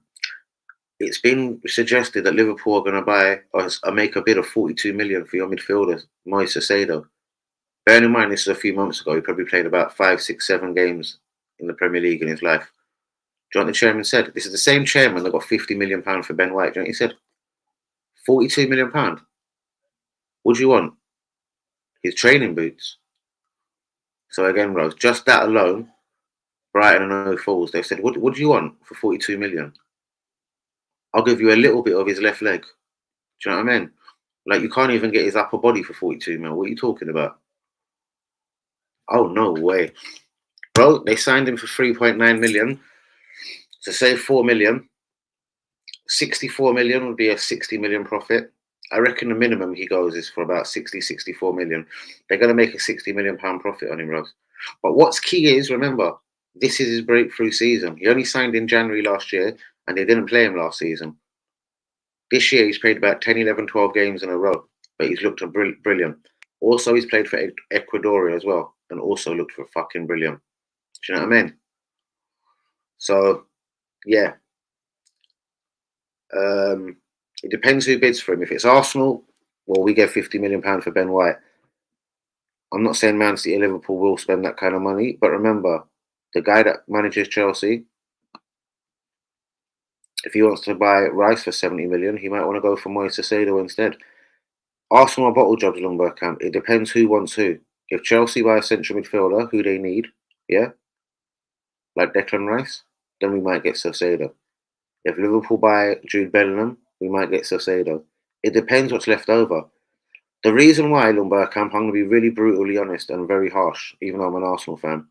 [SPEAKER 1] It's been suggested that Liverpool are going to buy or make a bid of 42 million for your midfielder, Moise Caicedo. Bearing in mind, this is a few months ago. He probably played about 5, 6, 7 games in the Premier League in his life. Do you know what the chairman said? This is the same chairman that got £50 million for Ben White. Do you know what he said? £42 million. What do you want? His training boots. So again, Rose, just that alone, Brighton are no fools. They said, what do you want for 42 million? I'll give you a little bit of his left leg. Do you know what I mean? Like, you can't even get his upper body for 42 mil. What are you talking about? Oh, no way. Bro, they signed him for 3.9 million. So say 4 million. 64 million would be a 60 million profit. I reckon the minimum he goes is for about 60, 64 million. They're going to make a £60 million profit on him, Rose. But what's key is, remember, this is his breakthrough season. He only signed in January last year, and they didn't play him last season. This year, he's played about 10, 11, 12 games in a row, but he's looked brilliant. Also, he's played for Ecuador as well, and also looked for fucking brilliant. Do you know what I mean? So, yeah. It depends who bids for him. If it's Arsenal, well, we get £50 million for Ben White. I'm not saying Man City or Liverpool will spend that kind of money, but remember, the guy that manages Chelsea, if he wants to buy Rice for 70 million, he might want to go for Moise Caicedo instead. Arsenal are bottle jobs, Long Bergkamp. It depends who wants who. If Chelsea buy a central midfielder, who they need, yeah, like Declan Rice, then we might get Caicedo. If Liverpool buy Jude Bellingham, we might get Caicedo. It depends what's left over. The reason why, Long Bergkamp, I'm going to be really brutally honest and very harsh, even though I'm an Arsenal fan.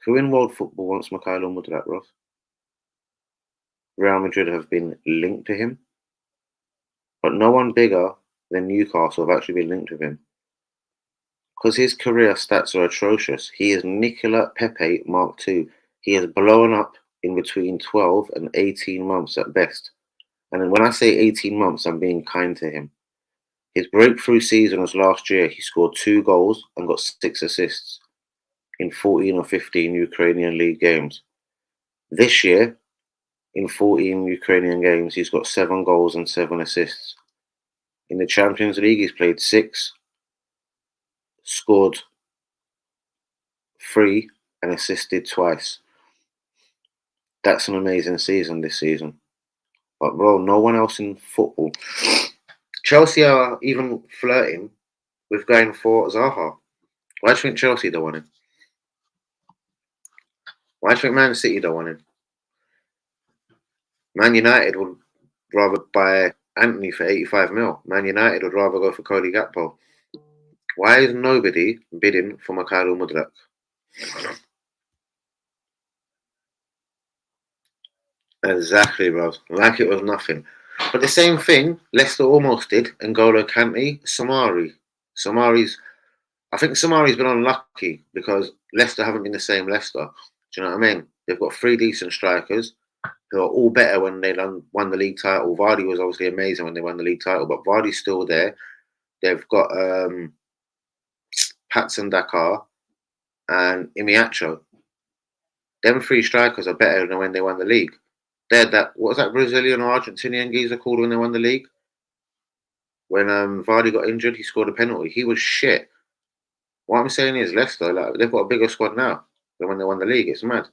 [SPEAKER 1] Who in world football wants Mikhailo Mudryk, Ross? Real Madrid have been linked to him, but no one bigger than Newcastle have actually been linked with him. Because his career stats are atrocious. He is Nicola Pepe Mark II. He has blown up in between 12 and 18 months at best. And when I say 18 months, I'm being kind to him. His breakthrough season was last year. He scored 2 goals and got 6 assists in 14 or 15 Ukrainian league games. This year, in 14 Ukrainian games, he's got 7 goals and 7 assists. In the Champions League, he's played 6, scored 3, and assisted twice. That's an amazing season this season. But bro, no one else in football. Chelsea are even flirting with going for Zaha. Why do you think Chelsea don't want him? Why do you think Man City don't want him? Man United would rather buy Anthony for 85 mil. Man United would rather go for Cody Gakpo. Why is nobody bidding for Mikhailo Mudryk? Exactly, bro. Like it was nothing. But the same thing Leicester almost did. N'Golo Kante, Samari. I think Samari's been unlucky because Leicester haven't been the same Leicester. Do you know what I mean? They've got 3 decent strikers who are all better when they won the league title. Vardy was obviously amazing when they won the league title, but Vardy's still there. They've got Patson Dakar and Imiacho. Them 3 strikers are better than when they won the league. They're that, what was that Brazilian or Argentinian geezer called when they won the league? When Vardy got injured, he scored a penalty. He was shit. What I'm saying is Leicester, like, they've got a bigger squad now than when they won the league. It's mad.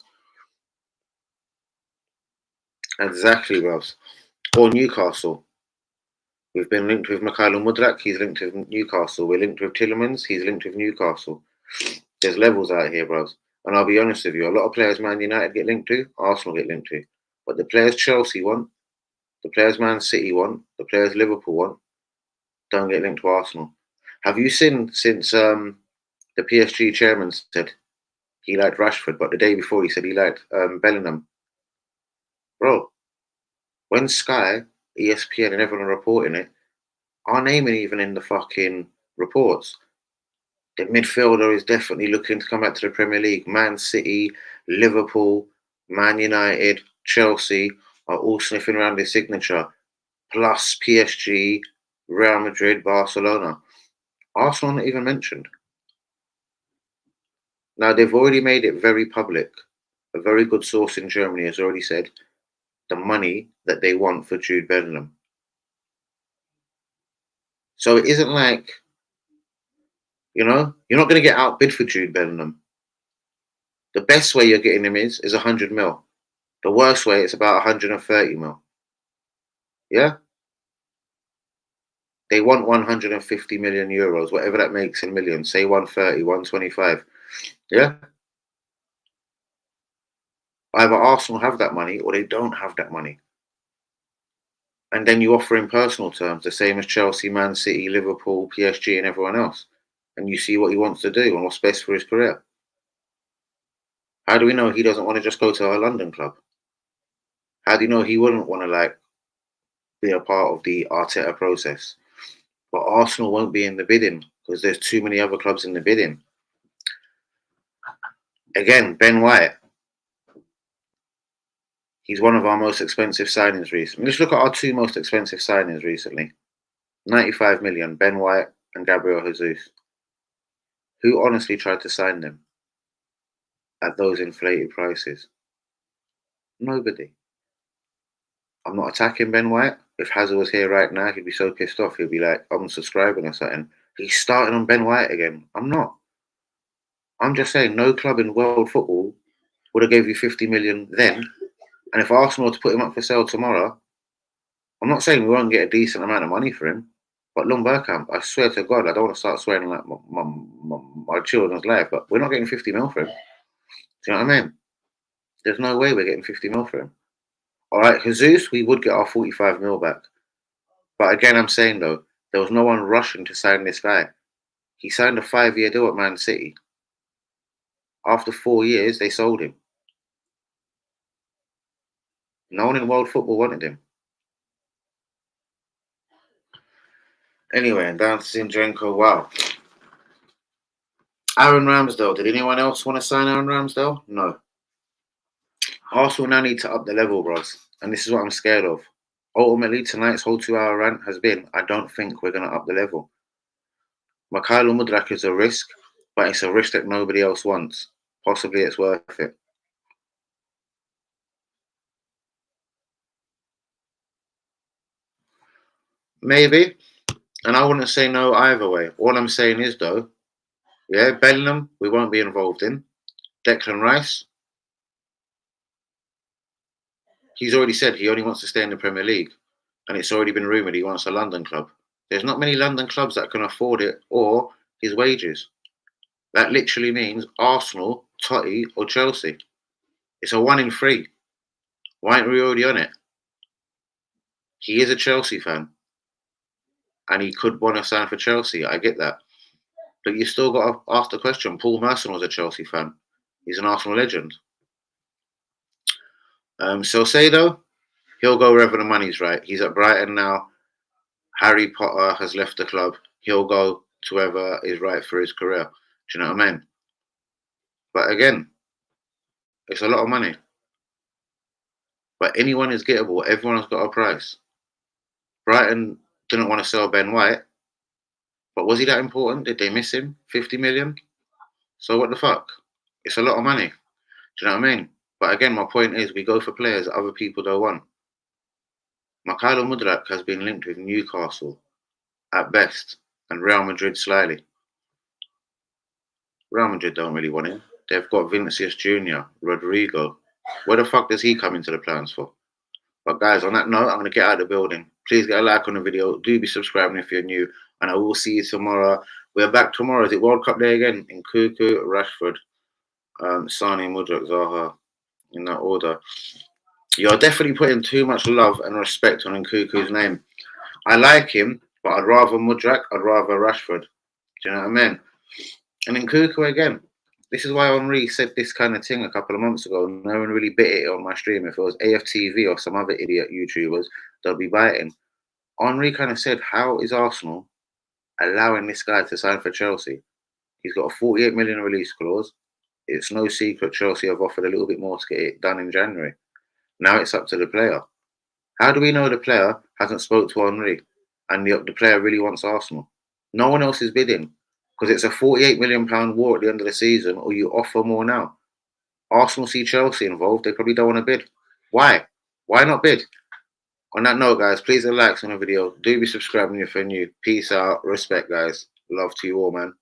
[SPEAKER 1] Exactly, Ross. Or Newcastle. We've been linked with Mikhailo Mudryk. He's linked with Newcastle. We're linked with Tillemans. He's linked with Newcastle. There's levels out here, bros. And I'll be honest with you, a lot of players Man United get linked to, Arsenal get linked to. But the players Chelsea want, the players Man City want, the players Liverpool want, don't get linked to Arsenal. Have you seen since the PSG chairman said he liked Rashford, but the day before he said he liked Bellingham? Bro, when Sky ESPN and everyone reporting it. Our name ain't even in the fucking reports. The midfielder is definitely looking to come back to the Premier League. Man City, Liverpool, Man United, Chelsea are all sniffing around his signature. Plus PSG, Real Madrid, Barcelona. Arsenal not even mentioned. Now they've already made it very public. A very good source in Germany has already said the money that they want for Jude Bellingham. So it isn't like, you're not going to get outbid for Jude Bellingham. The best way you're getting him is 100 mil. The worst way it's about 130 mil. Yeah? They want 150 million euros, whatever that makes in millions. Say 130, 125. Yeah? Either Arsenal have that money or they don't have that money. And then you offer in personal terms, the same as Chelsea, Man City, Liverpool, PSG, and everyone else. And you see what he wants to do and what's best for his career. How do we know he doesn't want to just go to a London club? How do you know he wouldn't want to be a part of the Arteta process? But Arsenal won't be in the bidding because there's too many other clubs in the bidding. Again, Ben White. He's one of our most expensive signings recently. Let's look at our two most expensive signings recently. 95 million, Ben White and Gabriel Jesus. Who honestly tried to sign them at those inflated prices? Nobody. I'm not attacking Ben White. If Hazard was here right now, he'd be so pissed off. He'd be like, unsubscribing or something. He's starting on Ben White again. I'm not. I'm just saying no club in world football would have gave you 50 million then. And if Arsenal were to put him up for sale tomorrow, I'm not saying we won't get a decent amount of money for him. But Lund Bergkamp, I swear to God, I don't want to start swearing like my children's life, but we're not getting 50 mil for him. Do you know what I mean? There's no way we're getting 50 mil for him. All right, Jesus, we would get our 45 mil back. But again, I'm saying though, there was no one rushing to sign this guy. He signed a 5-year deal at Man City. After 4 years, they sold him. No one in world football wanted him. Anyway, and down to Zinchenko. Wow. Aaron Ramsdale. Did anyone else want to sign Aaron Ramsdale? No. Arsenal now need to up the level, bros. And this is what I'm scared of. Ultimately, tonight's whole 2-hour rant has been, I don't think we're going to up the level. Mikhailo Mudryk is a risk, but it's a risk that nobody else wants. Possibly it's worth it. Maybe. And I wouldn't say no either way. All I'm saying is, though, yeah, Bellingham, we won't be involved in. Declan Rice, he's already said he only wants to stay in the Premier League. And it's already been rumoured he wants a London club. There's not many London clubs that can afford it or his wages. That literally means Arsenal, Totti, or Chelsea. It's a 1 in 3. Why aren't we already on it? He is a Chelsea fan. And he could want to sign for Chelsea. I get that. But you still got to ask the question. Paul Merson was a Chelsea fan. He's an Arsenal legend. Salcedo, he'll go wherever the money's right. He's at Brighton now. Harry Potter has left the club. He'll go to whoever is right for his career. Do you know what I mean? But again, it's a lot of money. But anyone is gettable. Everyone has got a price. Brighton didn't want to sell Ben White. But was he that important? Did they miss him? 50 million? So what the fuck? It's a lot of money. Do you know what I mean? But again, my point is we go for players that other people don't want. Mikhailo Mudryk has been linked with Newcastle at best and Real Madrid slyly. Real Madrid don't really want him. They've got Vinicius Jr., Rodrigo. Where the fuck does he come into the plans for? But guys, on that note, I'm going to get out of the building. Please get a like on the video. Do be subscribing if you're new. And I will see you tomorrow. We're back tomorrow. Is it World Cup Day again? In Nkunku, Rashford, Sane, Mudryk, Zaha. In that order. You're definitely putting too much love and respect on Nkunku's name. I like him, but I'd rather Mudryk, I'd rather Rashford. Do you know what I mean? And Nkunku again. This is why Henri said this kind of thing a couple of months ago. No one really bit it on my stream. If it was AFTV or some other idiot YouTubers, they'll be biting. Henri kind of said, how is Arsenal allowing this guy to sign for Chelsea? He's got a 48 million release clause. It's no secret Chelsea have offered a little bit more to get it done in January. Now it's up to the player. How do we know the player hasn't spoke to Henri and the player really wants Arsenal? No one else is bidding because it's a 48 million pound war at the end of the season, or you offer more now. Arsenal see Chelsea involved, they probably don't want to bid. Why? Why not bid? On that note, guys, please hit likes on the video. Do be subscribing if you're new. Peace out. Respect, guys. Love to you all, man.